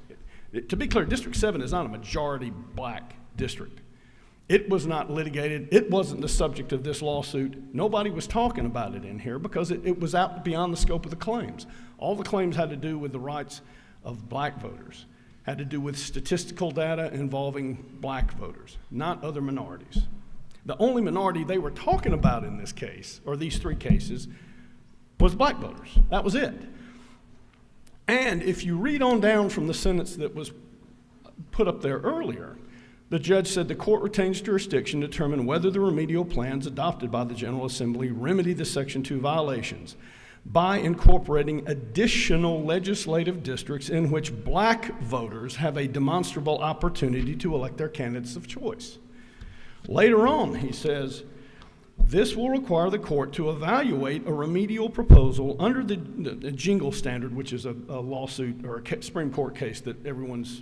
To be clear, District 7 is not a majority black district. It was not litigated. It wasn't the subject of this lawsuit. Nobody was talking about it in here because it was out beyond the scope of the claims. All the claims had to do with the rights of black voters, had to do with statistical data involving black voters, not other minorities. The only minority they were talking about in this case, or these 3 cases, was black voters. That was it. And if you read on down from the sentence that was put up there earlier, the judge said the court retains jurisdiction to determine whether the remedial plans adopted by the General Assembly remedy the Section 2 violations by incorporating additional legislative districts in which black voters have a demonstrable opportunity to elect their candidates of choice. Later on, he says, this will require the court to evaluate a remedial proposal under the Jingle standard, which is a lawsuit or a Supreme Court case that everyone's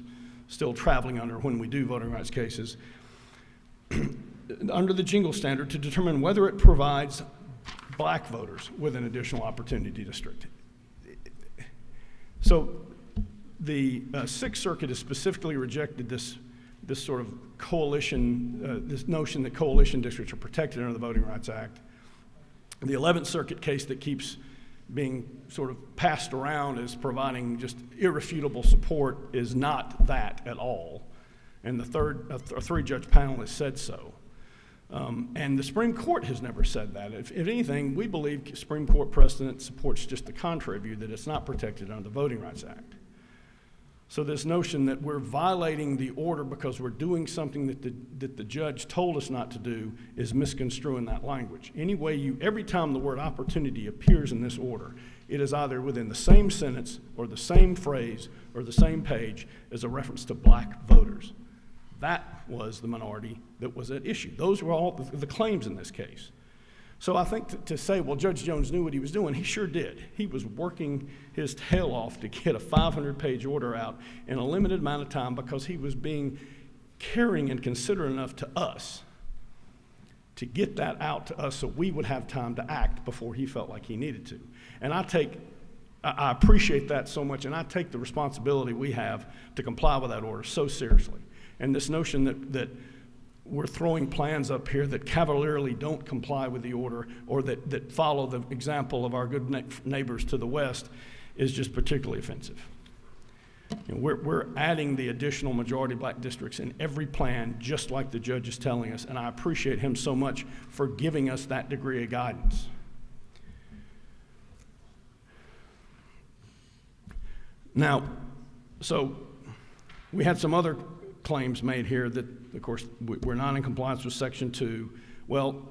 still traveling under when we do voting rights cases, under the Jingle standard to determine whether it provides black voters with an additional opportunity district. So the 6th Circuit has specifically rejected this sort of coalition, this notion that coalition districts are protected under the Voting Rights Act. The 11th Circuit case that keeps being sort of passed around as providing just irrefutable support is not that at all. And a 3-judge panel has said so. And the Supreme Court has never said that. If anything, we believe Supreme Court precedent supports just the contrary view, that it's not protected under the Voting Rights Act. So this notion that we're violating the order because we're doing something that the judge told us not to do is misconstruing that language. Every time the word opportunity appears in this order, it is either within the same sentence or the same phrase or the same page as a reference to black voters. That was the minority that was at issue. Those were all the claims in this case. So I think to say, well, Judge Jones knew what he was doing, he sure did. He was working his tail off to get a 500-page order out in a limited amount of time because he was being caring and considerate enough to us to get that out to us so we would have time to act before he felt like he needed to. And I take I appreciate that so much, and I take the responsibility we have to comply with that order so seriously. And this notion that we're throwing plans up here that cavalierly don't comply with the order or that follow the example of our good neighbors to the west is just particularly offensive. You know, we're adding the additional majority black districts in every plan, just like the judge is telling us, and I appreciate him so much for giving us that degree of guidance. Now, so we had some other claims made here that, of course, we're not in compliance with Section 2. Well,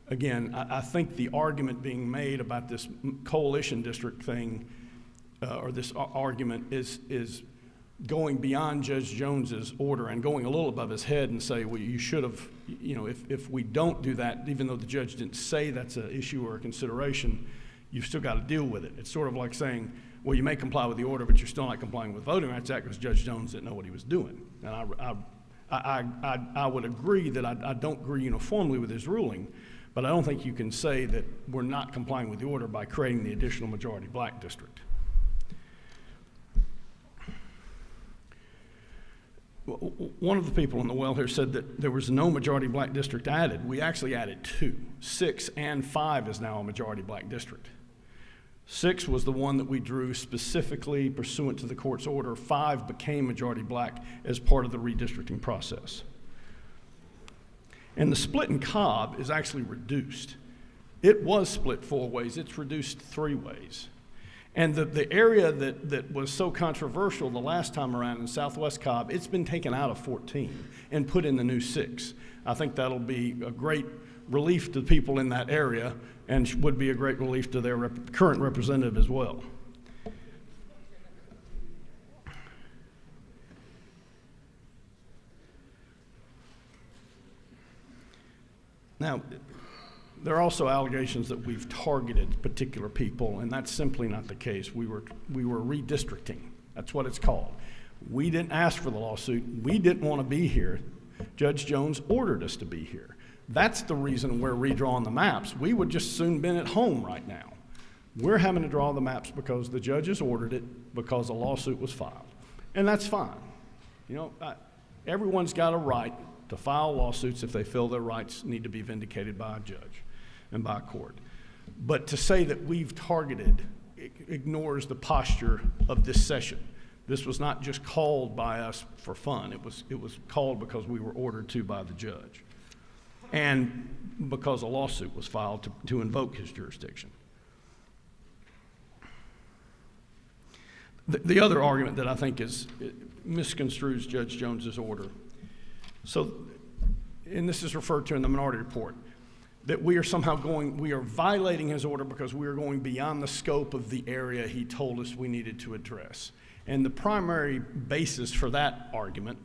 again, I think the argument being made about this coalition district thing, or this argument, is going beyond Judge Jones's order and going a little above his head and say, well, you should have, you know, if we don't do that, even though the judge didn't say that's an issue or a consideration, you've still got to deal with it. It's sort of like saying, well, you may comply with the order, but you're still not complying with the Voting Rights Act because Judge Jones didn't know what he was doing. And I would agree that I don't agree uniformly with his ruling, but I don't think you can say that we're not complying with the order by creating the additional majority black district. One of the people in the well here said that there was no majority black district added. We actually added 2. 6 and 5 is now a majority black district. 6 was the one that we drew specifically pursuant to the court's order. 5 became majority black as part of the redistricting process. And the split in Cobb is actually reduced. It was split 4 ways. It's reduced 3 ways. And the area that was so controversial the last time around in Southwest Cobb, it's been taken out of 14 and put in the new 6. I think that'll be a great relief to people in that area and would be a great relief to their current representative as well. Now, there are also allegations that we've targeted particular people, and that's simply not the case. We were redistricting. That's what it's called. We didn't ask for the lawsuit. We didn't want to be here. Judge Jones ordered us to be here. That's the reason we're redrawing the maps. We would just soon been at home right now. We're having to draw the maps because the judges ordered it because a lawsuit was filed. And that's fine. You know, everyone's got a right to file lawsuits if they feel their rights need to be vindicated by a judge and by a court. But to say that we've targeted ignores the posture of this session. This was not just called by us for fun. It was called because we were ordered to by the judge, and because a lawsuit was filed to invoke his jurisdiction. The other argument that I think misconstrues Judge Jones's order. So, and this is referred to in the minority report, that we are violating his order because we are going beyond the scope of the area he told us we needed to address. And the primary basis for that argument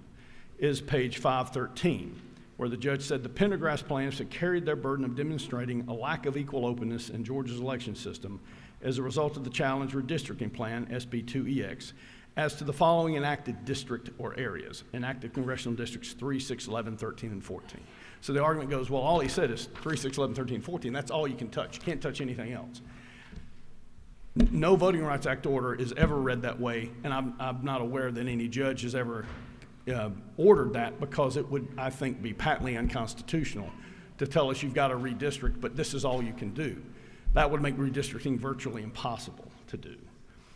is page 513, where the judge said the Pendergrass plaintiffs had carried their burden of demonstrating a lack of equal openness in Georgia's election system as a result of the challenge redistricting plan, SB 2EX, as to the following enacted district or areas, enacted congressional districts 3, 6, 11, 13, and 14. So the argument goes, well, all he said is 3, 6, 11, 13, 14. That's all you can touch. You can't touch anything else. No Voting Rights Act order is ever read that way, and I'm not aware that any judge has ever ordered that, because it would, I think, be patently unconstitutional to tell us you've got to redistrict, but this is all you can do. That would make redistricting virtually impossible to do.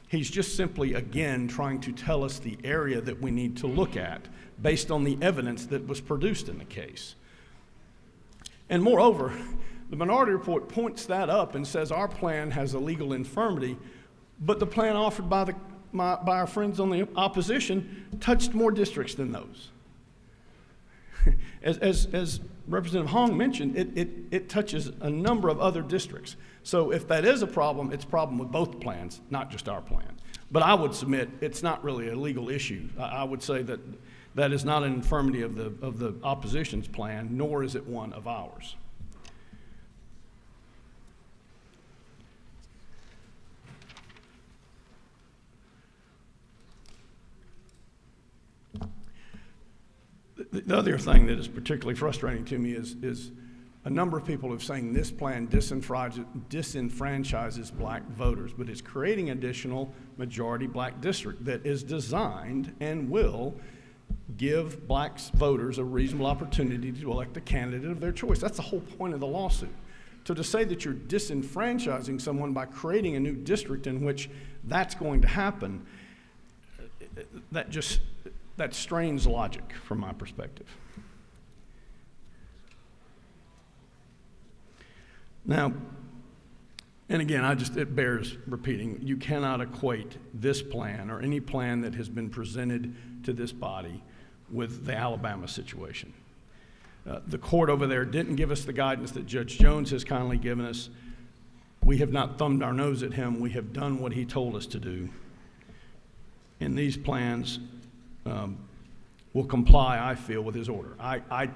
He's just simply, again, trying to tell us the area that we need to look at based on the evidence that was produced in the case. And moreover, the minority report points that up and says our plan has a legal infirmity, but the plan offered by our friends on the opposition touched more districts than those. As Representative Hong mentioned, it touches a number of other districts. So if that is a problem, it's a problem with both plans, not just our plan. But I would submit it's not really a legal issue. I would say that that is not an infirmity of the opposition's plan, nor is it one of ours. The other thing that is particularly frustrating to me is a number of people have saying this plan disenfranchises black voters, but it's creating additional majority black district that is designed and will give black voters a reasonable opportunity to elect a candidate of their choice. That's the whole point of the lawsuit. So to say that you're disenfranchising someone by creating a new district in which that's going to happen, that strains logic from my perspective. Now, and again, it bears repeating, you cannot equate this plan or any plan that has been presented to this body with the Alabama situation. The court over there didn't give us the guidance that Judge Jones has kindly given us. We have not thumbed our nose at him. We have done what he told us to do. And these plans will comply, I feel, with his order. I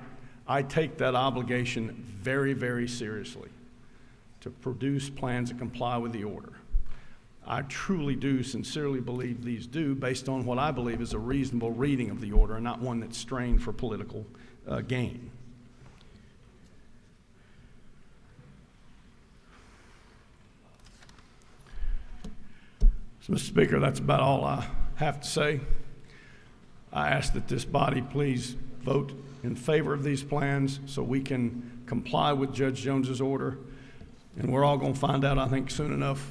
take that obligation very, very seriously, to produce plans that comply with the order. I truly do sincerely believe these do, based on what I believe is a reasonable reading of the order and not one that's strained for political gain. So, Mr. Speaker, that's about all I have to say. I ask that this body please vote in favor of these plans so we can comply with Judge Jones's order. And we're all going to find out, I think, soon enough.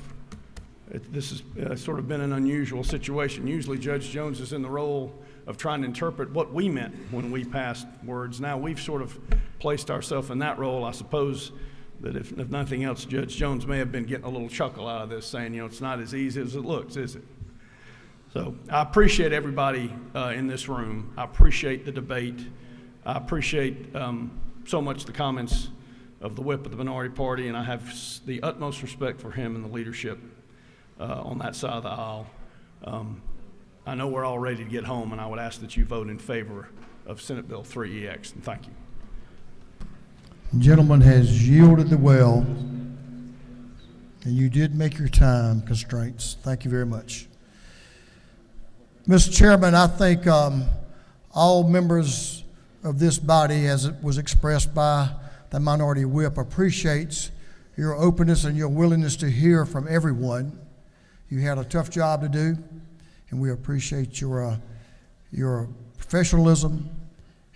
This has sort of been an unusual situation. Usually Judge Jones is in the role of trying to interpret what we meant when we passed words. Now we've sort of placed ourselves in that role. I suppose that if nothing else, Judge Jones may have been getting a little chuckle out of this, saying, you know, it's not as easy as it looks, is it? So I appreciate everybody in this room. I appreciate the debate. I appreciate so much the comments of the whip of the minority party, and I have the utmost respect for him and the leadership on that side of the aisle. I know we're all ready to get home, and I would ask that you vote in favor of Senate Bill 3EX, and thank you. Gentleman has yielded the well, and you did make your time constraints. Thank you very much. Mr. Chairman, I think all members of this body, as it was expressed by the minority whip, appreciates your openness and your willingness to hear from everyone. You had a tough job to do, and we appreciate your professionalism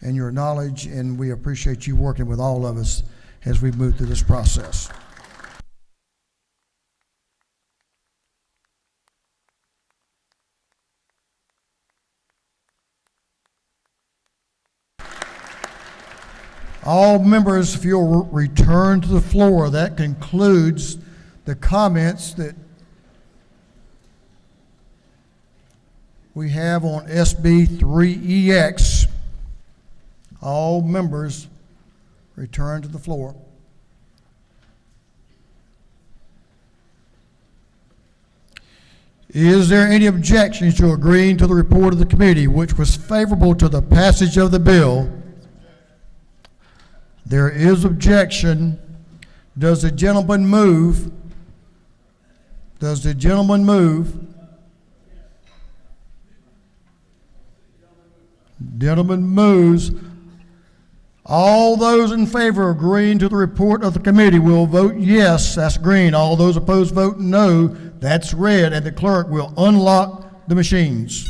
and your knowledge, and we appreciate you working with all of us as we move through this process. All members, if you'll return to the floor, that concludes the comments that we have on SB 3EX. All members return to the floor. Is there any objection to agreeing to the report of the committee, which was favorable to the passage of the bill? There is objection. Does the gentleman move? Does the gentleman move? Gentleman moves. All those in favor of agreeing to the report of the committee will vote yes, that's green. All those opposed vote no, that's red, and the clerk will unlock the machines.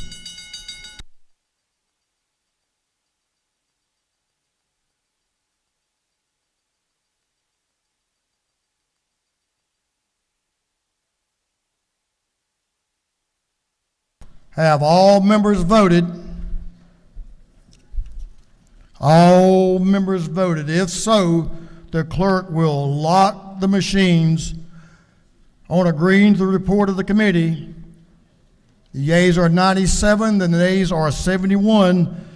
Have all members voted? All members voted. If so, the clerk will lock the machines on agreeing to the report of the committee. The yeas are 97, the nays are 71,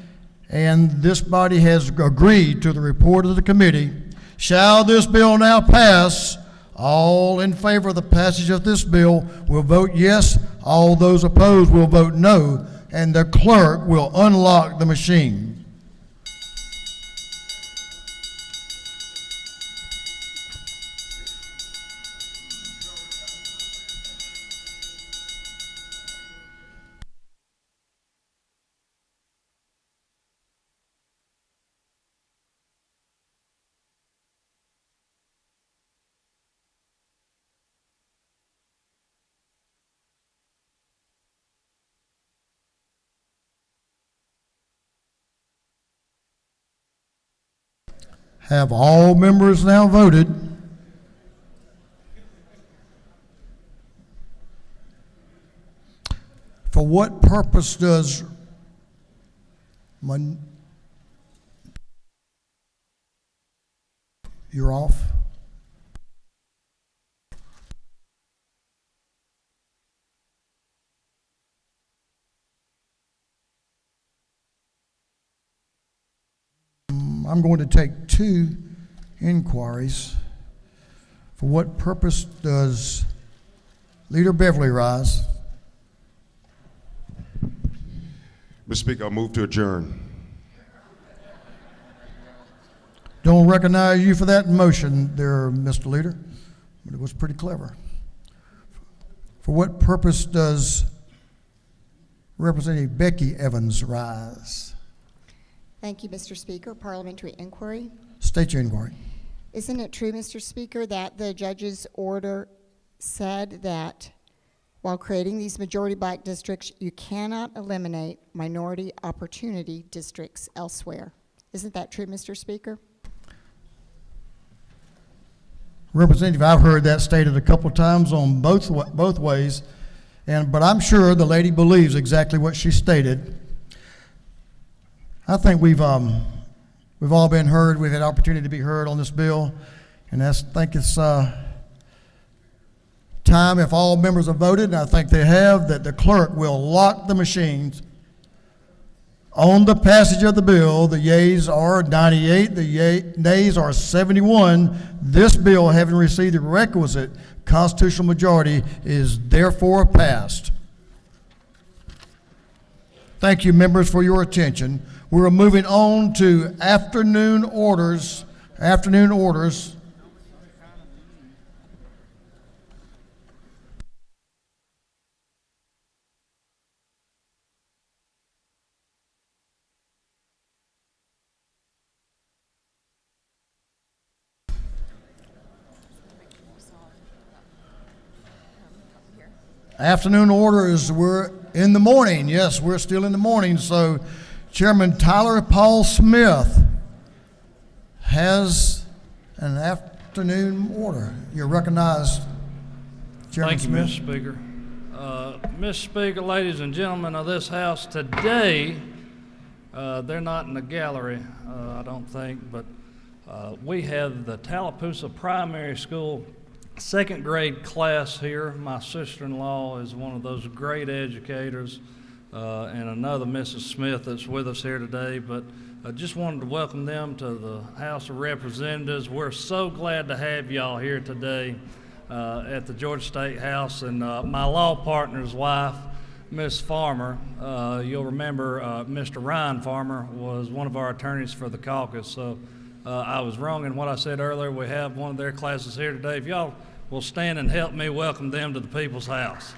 and this body has agreed to the report of the committee. Shall this bill now pass? All in favor of the passage of this bill will vote yes. All those opposed will vote no, and the clerk will unlock the machine. Have all members now voted? For what purpose does you're off? I'm going to take two inquiries. For what purpose does Leader Beverly rise? Mr. Speaker, I move to adjourn. Don't recognize you for that motion there, Mr. Leader, but it was pretty clever. For what purpose does Representative Becky Evans rise? Thank you, Mr. Speaker. Parliamentary inquiry. State your inquiry. Isn't it true, Mr. Speaker, that the judge's order said that while creating these majority black districts, you cannot eliminate minority opportunity districts elsewhere? Isn't that true, Mr. Speaker? Representative, I've heard that stated a couple of times on both ways, but I'm sure the lady believes exactly what she stated. I think we've all been heard. We've had opportunity to be heard on this bill, and I think it's time, if all members have voted, and I think they have, that the clerk will lock the machines on the passage of the bill. The yeas are 98, the nays are 71. This bill, having received the requisite constitutional majority, is therefore passed. Thank you, members, for your attention. We're moving on to afternoon orders. Afternoon orders. Afternoon orders, we're in the morning. Yes, we're still in the morning. So Chairman Tyler Paul Smith has an afternoon order. You're recognized, Chairman Thank you, Smith. Mr. Speaker. Mr. Speaker, ladies and gentlemen of this House, today, they're not in the gallery, I don't think, but we have the Tallapoosa Primary School second grade class here. My sister-in-law is one of those great educators, and another Mrs. Smith that's with us here today, but I just wanted to welcome them to the House of Representatives. We're so glad to have y'all here today at the Georgia State House, and my law partner's wife, Miss Farmer. You'll remember Mr. Ryan Farmer was one of our attorneys for the caucus, so I was wrong in what I said earlier. We have one of their classes here today. If y'all will stand and help me welcome them to the People's House.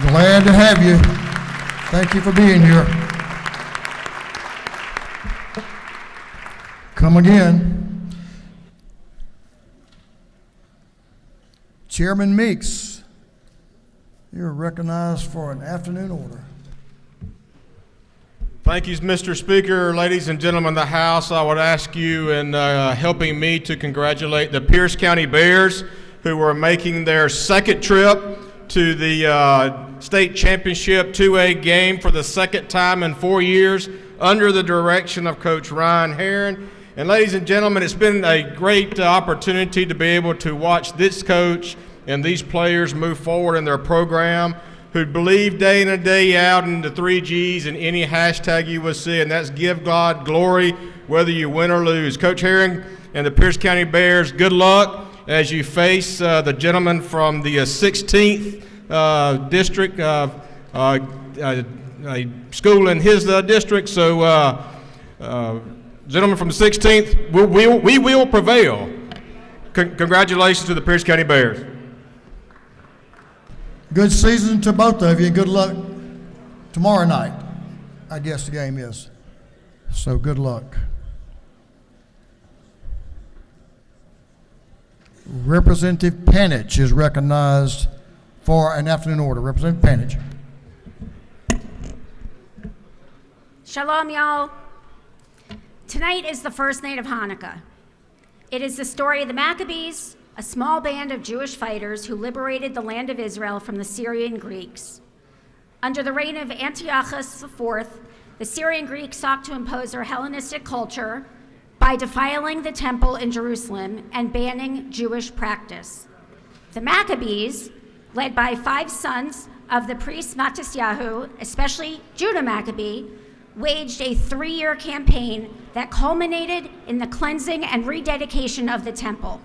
Glad to have you. Thank you for being here. Come again. Chairman Meeks, you're recognized for an afternoon order. Thank you, Mr. Speaker. Ladies and gentlemen of the House, I would ask you in helping me to congratulate the Pierce County Bears, who are making their second trip to the state championship 2A game for the second time in 4 years under the direction of Coach Ryan Herron. And ladies and gentlemen, it's been a great opportunity to be able to watch this coach and these players move forward in their program, who believe day in and day out in the 3 Gs and any hashtag you will see, and that's give God glory whether you win or lose. Coach Herring and the Pierce County Bears, good luck as you face the gentleman from the 16th district, a school in his district. So gentlemen from the 16th, we will prevail. Congratulations to the Pierce County Bears. Good season to both of you. Good luck tomorrow night. I guess the game is. So good luck. Representative Panich is recognized for an afternoon order. Representative Panich. Shalom, y'all. Tonight is the first night of Hanukkah. It is the story of the Maccabees, a small band of Jewish fighters who liberated the land of Israel from the Syrian Greeks. Under the reign of Antiochus IV, the Syrian Greeks sought to impose their Hellenistic culture by defiling the temple in Jerusalem and banning Jewish practice. The Maccabees, led by 5 sons of the priest Mattisyahu, especially Judah Maccabee, waged a 3-year campaign that culminated in the cleansing and rededication of the temple.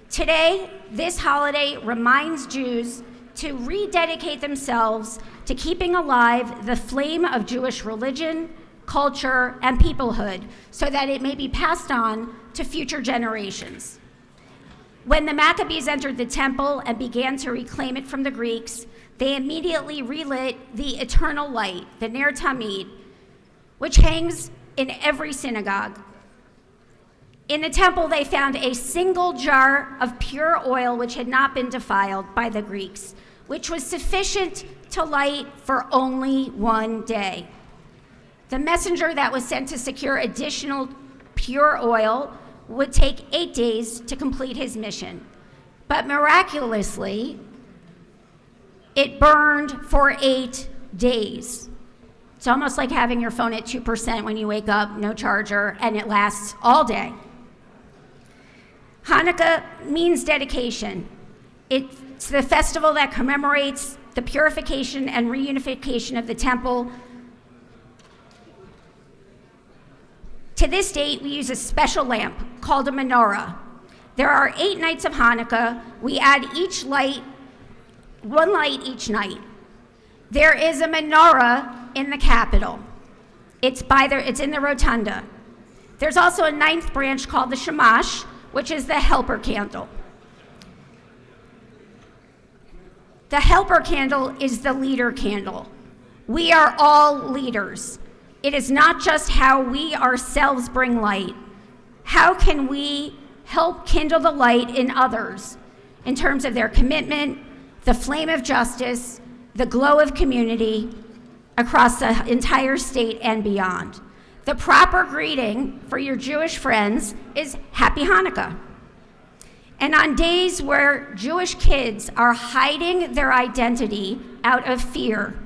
Today, this holiday reminds Jews to rededicate themselves to keeping alive the flame of Jewish religion, culture, and peoplehood so that it may be passed on to future generations. When the Maccabees entered the temple and began to reclaim it from the Greeks, they immediately relit the eternal light, the Ner Tamid, which hangs in every synagogue. In the temple, they found a single jar of pure oil which had not been defiled by the Greeks, which was sufficient to light for only 1 day. The messenger that was sent to secure additional pure oil would take 8 days to complete his mission. But miraculously, it burned for 8 days. It's almost like having your phone at 2% when you wake up, no charger, and it lasts all day. Hanukkah means dedication. It's the festival that commemorates the purification and reunification of the temple. To this date, we use a special lamp called a menorah. There are 8 nights of Hanukkah. We add each light, 1 light each night. There is a menorah in the Capitol. It's in the rotunda. There's also a 9th branch called the Shamash, which is the helper candle. The helper candle is the leader candle. We are all leaders. It is not just how we ourselves bring light. How can we help kindle the light in others in terms of their commitment, the flame of justice, the glow of community across the entire state and beyond? The proper greeting for your Jewish friends is Happy Hanukkah. And on days where Jewish kids are hiding their identity out of fear,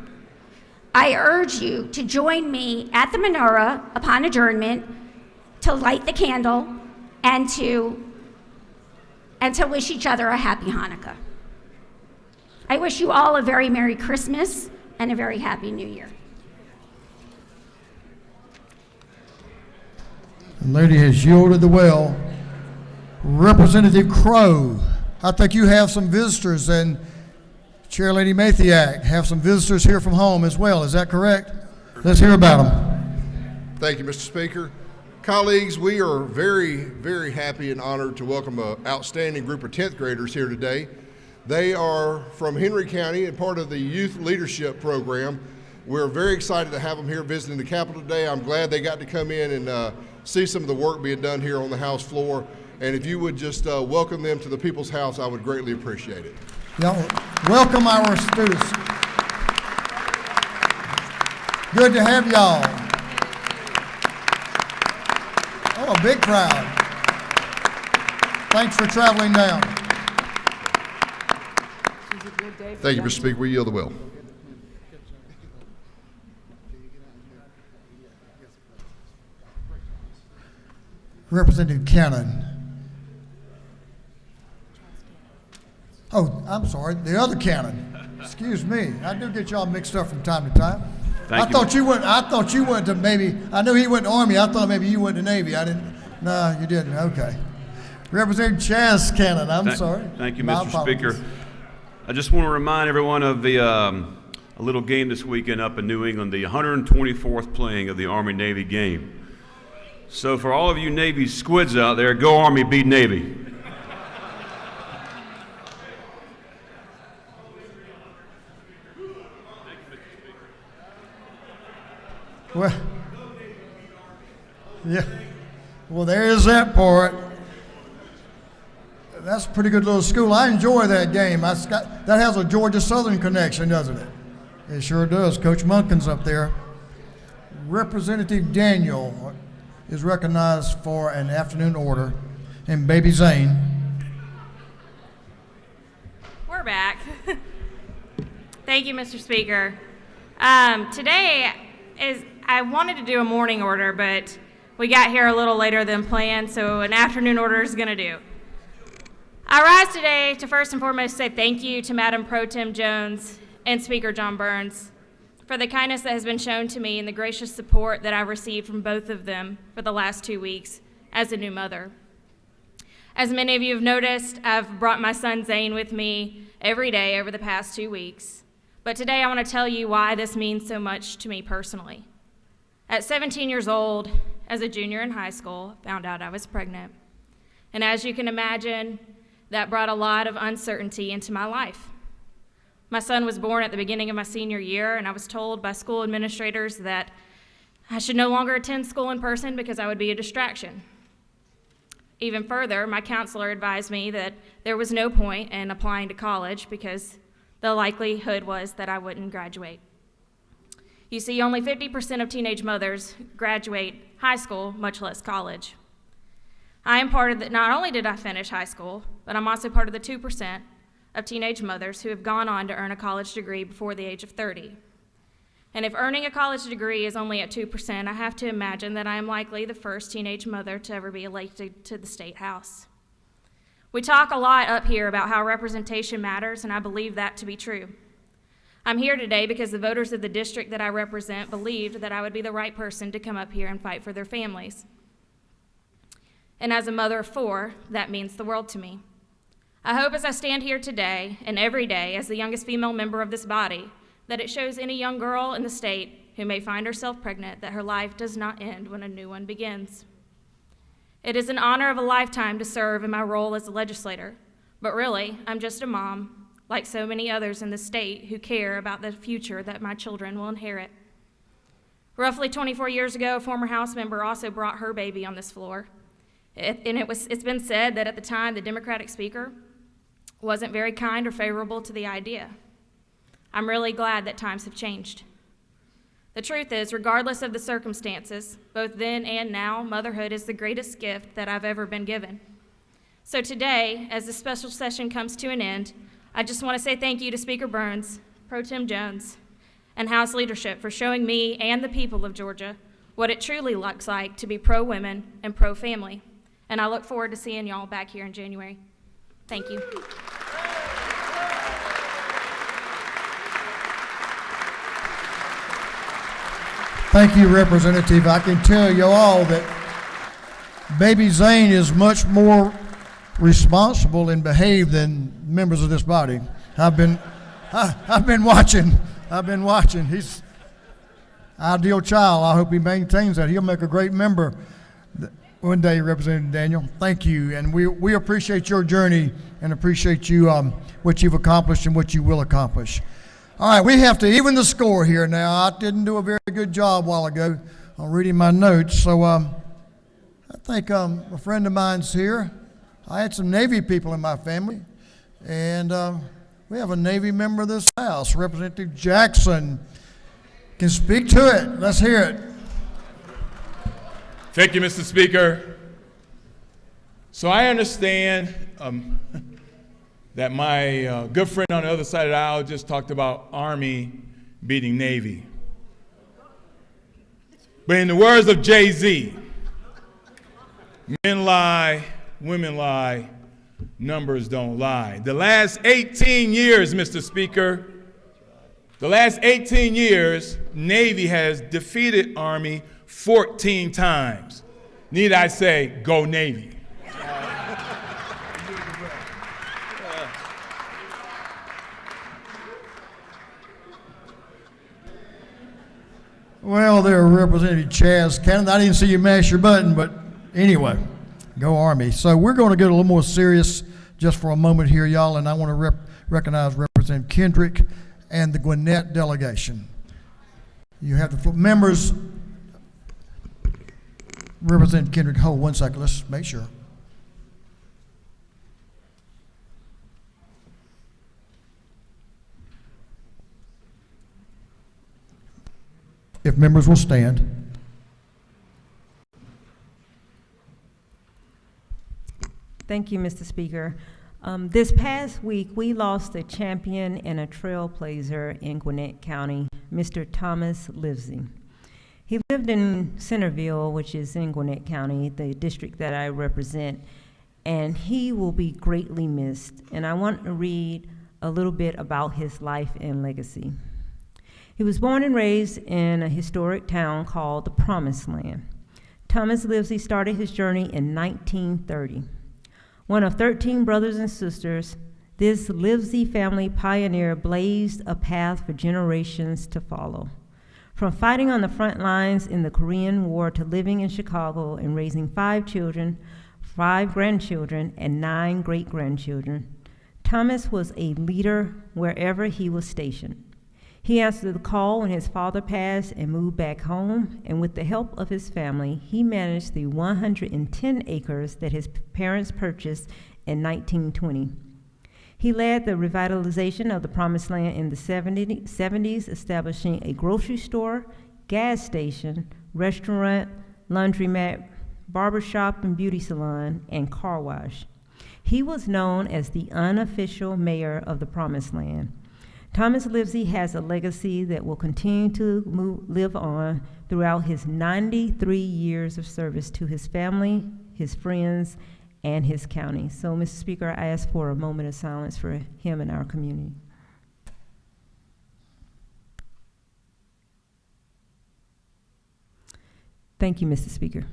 I urge you to join me at the menorah upon adjournment to light the candle and to wish each other a happy Hanukkah. I wish you all a very Merry Christmas and a very Happy New Year. The lady has yielded the well. Representative Crow, I think you have some visitors, and Chair Lady Mathiak have some visitors here from home as well. Is that correct? Let's hear about them. Thank you, Mr. Speaker. Colleagues, we are very, very happy and honored to welcome an outstanding group of 10th graders here today. They are from Henry County and part of the Youth Leadership Program. We're very excited to have them here visiting the Capitol today. I'm glad they got to come in and see some of the work being done here on the House floor. And if you would just welcome them to the People's House, I would greatly appreciate it. Y'all welcome our students. Good to have y'all. Oh, a big crowd. Thanks for traveling down. Thank you, Mr. Speaker. We yield the will. Representative Cannon. Oh, I'm sorry, the other Cannon. Excuse me. I do get y'all mixed up from time to time. I thought you went to maybe, I knew he went to Army. I thought maybe you went to Navy. I didn't. No, you didn't. Okay. Representative Chaz Cannon, I'm sorry. Thank you, Mr. Speaker. I just want to remind everyone of the a little game this weekend up in New England, the 124th playing of the Army-Navy game. So for all of you Navy squids out there, go Army, beat Navy. Well, yeah. Well, there is that part. That's a pretty good little school. I enjoy that game. That has a Georgia Southern connection, doesn't it? It sure does. Coach Munkin's up there. Representative Daniel. is recognized for an afternoon order, and Baby Zane. We're back. Thank you, Mr. Speaker. Today I wanted to do a morning order, but we got here a little later than planned, so an afternoon order is going to do. I rise today to first and foremost say thank you to Madam Pro Tem Jones and Speaker John Burns for the kindness that has been shown to me and the gracious support that I've received from both of them for the last 2 weeks as a new mother. As many of you have noticed, I've brought my son Zane with me every day over the past 2 weeks. But today I want to tell you why this means so much to me personally. At 17 years old, as a junior in high school, I found out I was pregnant. And as you can imagine, that brought a lot of uncertainty into my life. My son was born at the beginning of my senior year, and I was told by school administrators that I should no longer attend school in person because I would be a distraction. Even further, my counselor advised me that there was no point in applying to college because the likelihood was that I wouldn't graduate. You see, only 50% of teenage mothers graduate high school, much less college. I am part of the, not only did I finish high school, but I'm also part of the 2% of teenage mothers who have gone on to earn a college degree before the age of 30. And if earning a college degree is only at 2%, I have to imagine that I am likely the first teenage mother to ever be elected to the state house. We talk a lot up here about how representation matters, and I believe that to be true. I'm here today because the voters of the district that I represent believed that I would be the right person to come up here and fight for their families. And as a mother of 4, that means the world to me. I hope as I stand here today and every day as the youngest female member of this body, that it shows any young girl in the state who may find herself pregnant that her life does not end when a new one begins. It is an honor of a lifetime to serve in my role as a legislator, but really, I'm just a mom, like so many others in the state who care about the future that my children will inherit. Roughly 24 years ago, a former House member also brought her baby on this floor. It's been said that at the time, the Democratic Speaker wasn't very kind or favorable to the idea. I'm really glad that times have changed. The truth is, regardless of the circumstances, both then and now, motherhood is the greatest gift that I've ever been given. So today, as the special session comes to an end, I just want to say thank you to Speaker Burns, Pro Tem Jones, and House leadership for showing me and the people of Georgia what it truly looks like to be pro-women and pro-family. And I look forward to seeing y'all back here in January. Thank you. Thank you, Representative. I can tell you all that Baby Zane is much more responsible and behaved than members of this body. I've been watching. He's ideal child. I hope he maintains that. He'll make a great member one day, Representative Daniel. Thank you, and we appreciate your journey and appreciate you what you've accomplished and what you will accomplish. All right, we have to even the score here now. I didn't do a very good job a while ago on reading my notes, so I think a friend of mine's here. I had some Navy people in my family, and we have a Navy member of this House, Representative Jackson, can speak to it. Let's hear it. Thank you, Mr. Speaker. So I understand that my good friend on the other side of the aisle just talked about Army beating Navy. But in the words of Jay-Z, men lie, women lie, numbers don't lie. The last 18 years, Mr. Speaker, the last 18 years, Navy has defeated Army 14 times. Need I say, go Navy. Well, there, Representative Chaz Cannon. I didn't see you mash your button, but anyway, go Army. So we're going to get a little more serious just for a moment here, y'all, and I want to recognize Representative Kendrick and the Gwinnett delegation. You have the floor. Members, Representative Kendrick, hold 1 second. Let's make sure. If members will stand. Thank you, Mr. Speaker. This past week, we lost a champion and a trailblazer in Gwinnett County, Mr. Thomas Livesey. He lived in Centerville, which is in Gwinnett County, the district that I represent, and he will be greatly missed. And I want to read a little bit about his life and legacy. He was born and raised in a historic town called the Promised Land. Thomas Livesey started his journey in 1930. One of 13 brothers and sisters, this Livesey family pioneer blazed a path for generations to follow. From fighting on the front lines in the Korean War to living in Chicago and raising 5 children, 5 grandchildren, and 9 great-grandchildren, Thomas was a leader wherever he was stationed. He answered the call when his father passed and moved back home, and with the help of his family, he managed the 110 acres that his parents purchased in 1920. He led the revitalization of the Promised Land in the 70s, establishing a grocery store, gas station, restaurant, laundromat, barbershop and beauty salon, and car wash. He was known as the unofficial mayor of the Promised Land. Thomas Livesey has a legacy that will continue to live on throughout his 93 years of service to his family, his friends, and his county. So, Mr. Speaker, I ask for a moment of silence for him and our community. Thank you, Mr. Speaker.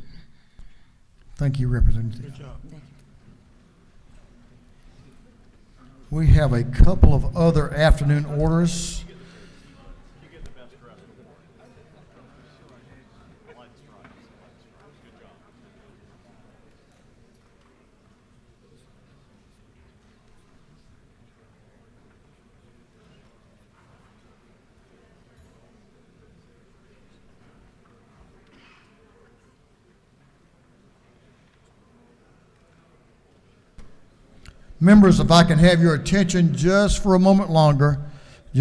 Thank you, Representative. Good job. Thank you. We have a couple of other afternoon orders. Members, if I can have your attention just for a moment longer, we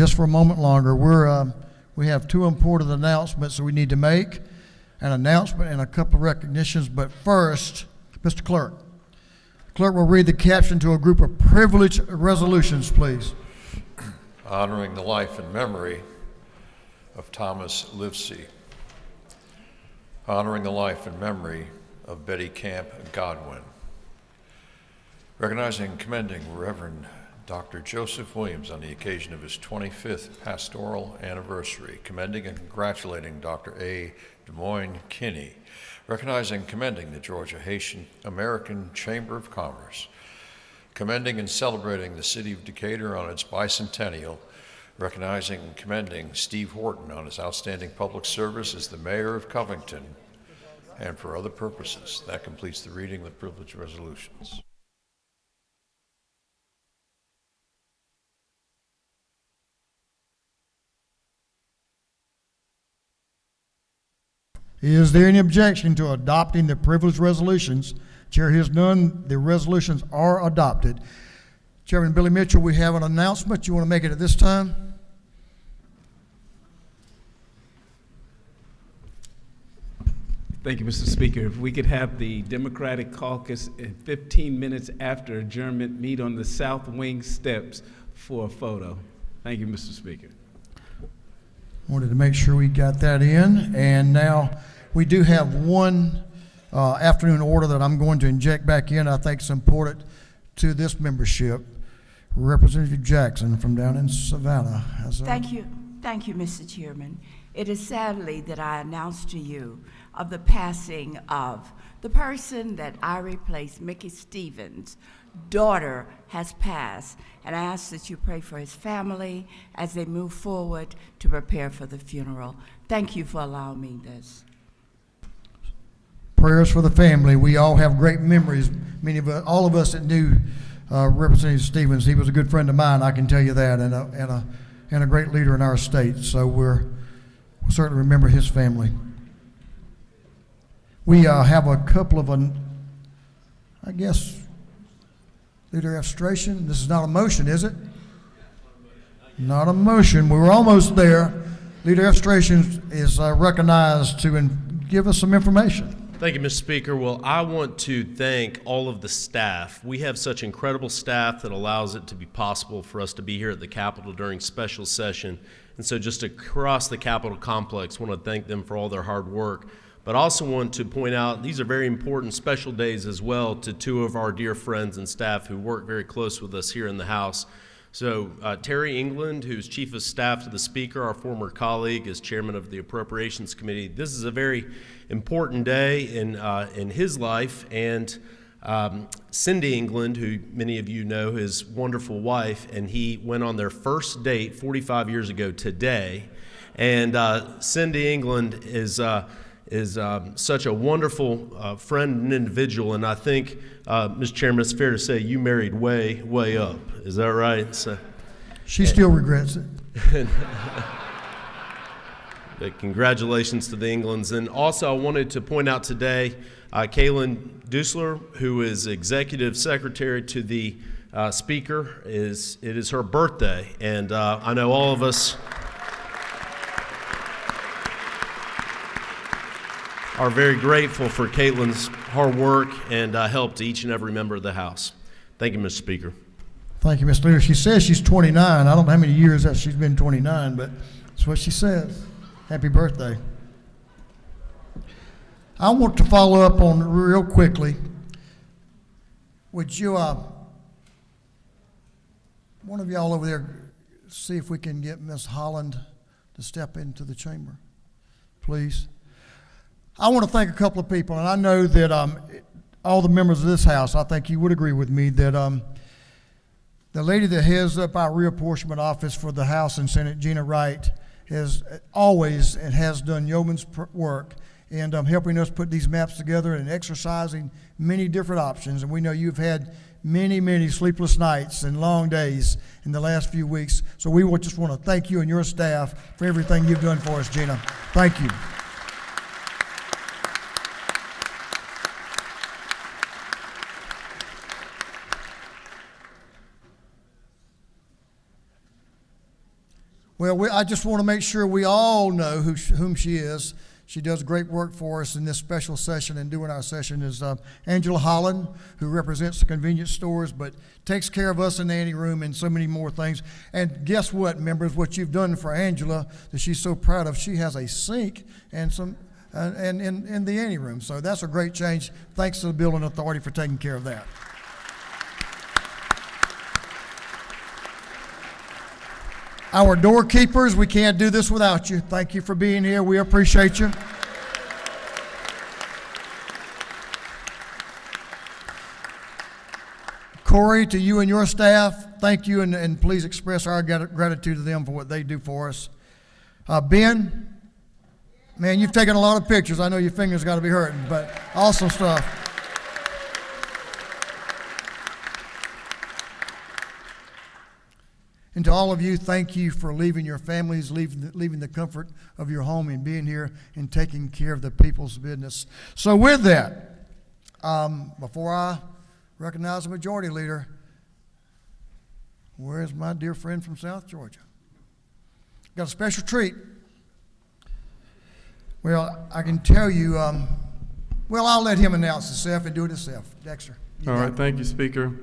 have 2 important announcements that we need to make, an announcement and a couple of recognitions. But first, Mr. Clerk, the clerk will read the caption to a group of privileged resolutions, please. Honoring the life and memory of Thomas Livesey. Honoring the life and memory of Betty Camp Godwin. Recognizing and commending Reverend Dr. Joseph Williams on the occasion of his 25th pastoral anniversary. Commending and congratulating Dr. A. Des Moines Kinney. Recognizing and commending the Georgia Haitian American Chamber of Commerce. Commending and celebrating the city of Decatur on its bicentennial. Recognizing and commending Steve Horton on his outstanding public service as the mayor of Covington, and for other purposes. That completes the reading of the privileged resolutions. Is there any objection to adopting the privileged resolutions? Chair hears none. The resolutions are adopted. Chairman Billy Mitchell, we have an announcement. You want to make it at this time? Thank you, Mr. Speaker. If we could have the Democratic caucus 15 minutes after adjournment meet on the South Wing steps for a photo. Thank you, Mr. Speaker. Wanted to make sure we got that in. And now we do have one afternoon order that I'm going to inject back in. I think it's important to this membership. Representative Jackson from down in Savannah. Thank you, Mr. Chairman. It is sadly that I announce to you of the passing of the person that I replaced, Mickey Stevens' daughter has passed, and I ask that you pray for his family as they move forward to prepare for the funeral. Thank you for allowing me this. Prayers for the family. We all have great memories. All of us that knew Representative Stevens, he was a good friend of mine, I can tell you that, and a great leader in our state. So we'll certainly remember his family. We have a couple of, I guess, leader illustration. This is not a motion, is it? Not a motion. We were almost there. Leader illustration is recognized to give us some information. Thank you, Mr. Speaker. Well, I want to thank all of the staff. We have such incredible staff that allows it to be possible for us to be here at the Capitol during special session. And so just across the Capitol complex, I want to thank them for all their hard work. But I also want to point out these are very important special days as well to two of our dear friends and staff who work very close with us here in the House. So Terry England, who's Chief of Staff to the Speaker, our former colleague, is Chairman of the Appropriations Committee. This is a very important day in his life, and Cindy England, who many of you know, his wonderful wife, and he went on their first date 45 years ago today. And Cindy England is such a wonderful friend and individual, and I think, Mr. Chairman, it's fair to say you married way, way up. Is that right? So, she still regrets it. Congratulations to the Englands. And also I wanted to point out today, Kaylin Dusler, who is Executive Secretary to the Speaker, it is her birthday, and I know all of us are very grateful for Caitlin's hard work and help to each and every member of the House. Thank you, Mr. Speaker. Thank you, Mr. Leader. She says she's 29. I don't know how many years that she's been 29, but that's what she says. Happy birthday. I want to follow up on real quickly. Would you, one of y'all over there, see if we can get Ms. Holland to step into the chamber, please? I want to thank a couple of people, and I know that all the members of this House, I think you would agree with me that the lady that heads up our reapportionment office for the House and Senate, Gina Wright, has always and has done yeoman's work in helping us put these maps together and exercising many different options. And we know you've had many, many sleepless nights and long days in the last few weeks. So we just want to thank you and your staff for everything you've done for us, Gina. Thank you. Well, I just want to make sure we all know whom she is. She does great work for us in this special session, and doing our session is Angela Holland, who represents the convenience stores, but takes care of us in the ante room and so many more things. And guess what, members, what you've done for Angela that she's so proud of, she has a sink and some in the ante room. So that's a great change. Thanks to the Building Authority for taking care of that. Our doorkeepers, we can't do this without you. Thank you for being here. We appreciate you. Corey, to you and your staff, thank you, and please express our gratitude to them for what they do for us. Ben, man, you've taken a lot of pictures. I know your fingers got to be hurting, but awesome stuff. And to all of you, thank you for leaving your families, leaving the comfort of your home and being here and taking care of the people's business. So with that, before I recognize the majority leader, where's my dear friend from South Georgia? Got a special treat. Well, I can tell you, well, I'll let him announce himself and do it himself. Dexter. All right, thank you, Speaker.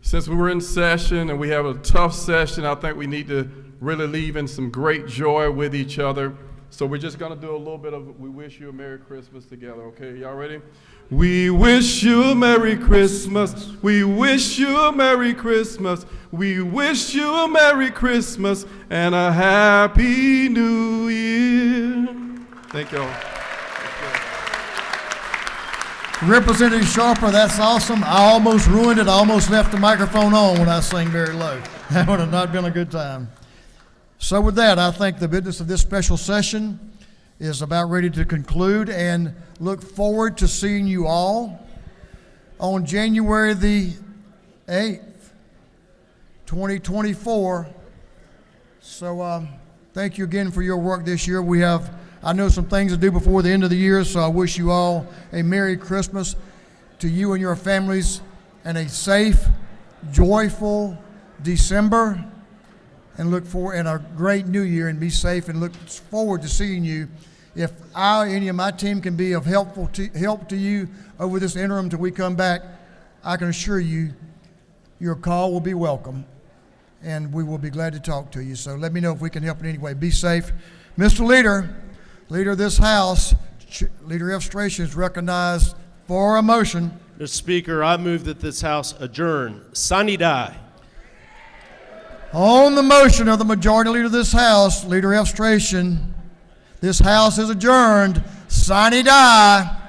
Since we were in session and we have a tough session, I think we need to really leave in some great joy with each other. So we're just going to do a little bit of We Wish You a Merry Christmas together, okay? Y'all ready? We wish you a Merry Christmas. We wish you a Merry Christmas. We wish you a Merry Christmas and a Happy New Year. Thank y'all. Representative Sharper, that's awesome. I almost ruined it. I almost left the microphone on when I sang very low. That would have not been a good time. So with that, I think the business of this special session is about ready to conclude, and look forward to seeing you all on January the 8th, 2024. So thank you again for your work this year. We have, I know, some things to do before the end of the year, so I wish you all a Merry Christmas to you and your families, and a safe, joyful December, and look forward, and a great New Year, and be safe, and look forward to seeing you If any of my team can be of help to you over this interim till we come back, I can assure you your call will be welcome, and we will be glad to talk to you. So let me know if we can help in any way. Be safe. Mr. Leader of this House, Leader F. Stration is recognized for a motion. Mr. Speaker, I move that this House adjourn. Sine die. On the motion of the Majority Leader of this House, Leader F. Stration, this House is adjourned. Sine die.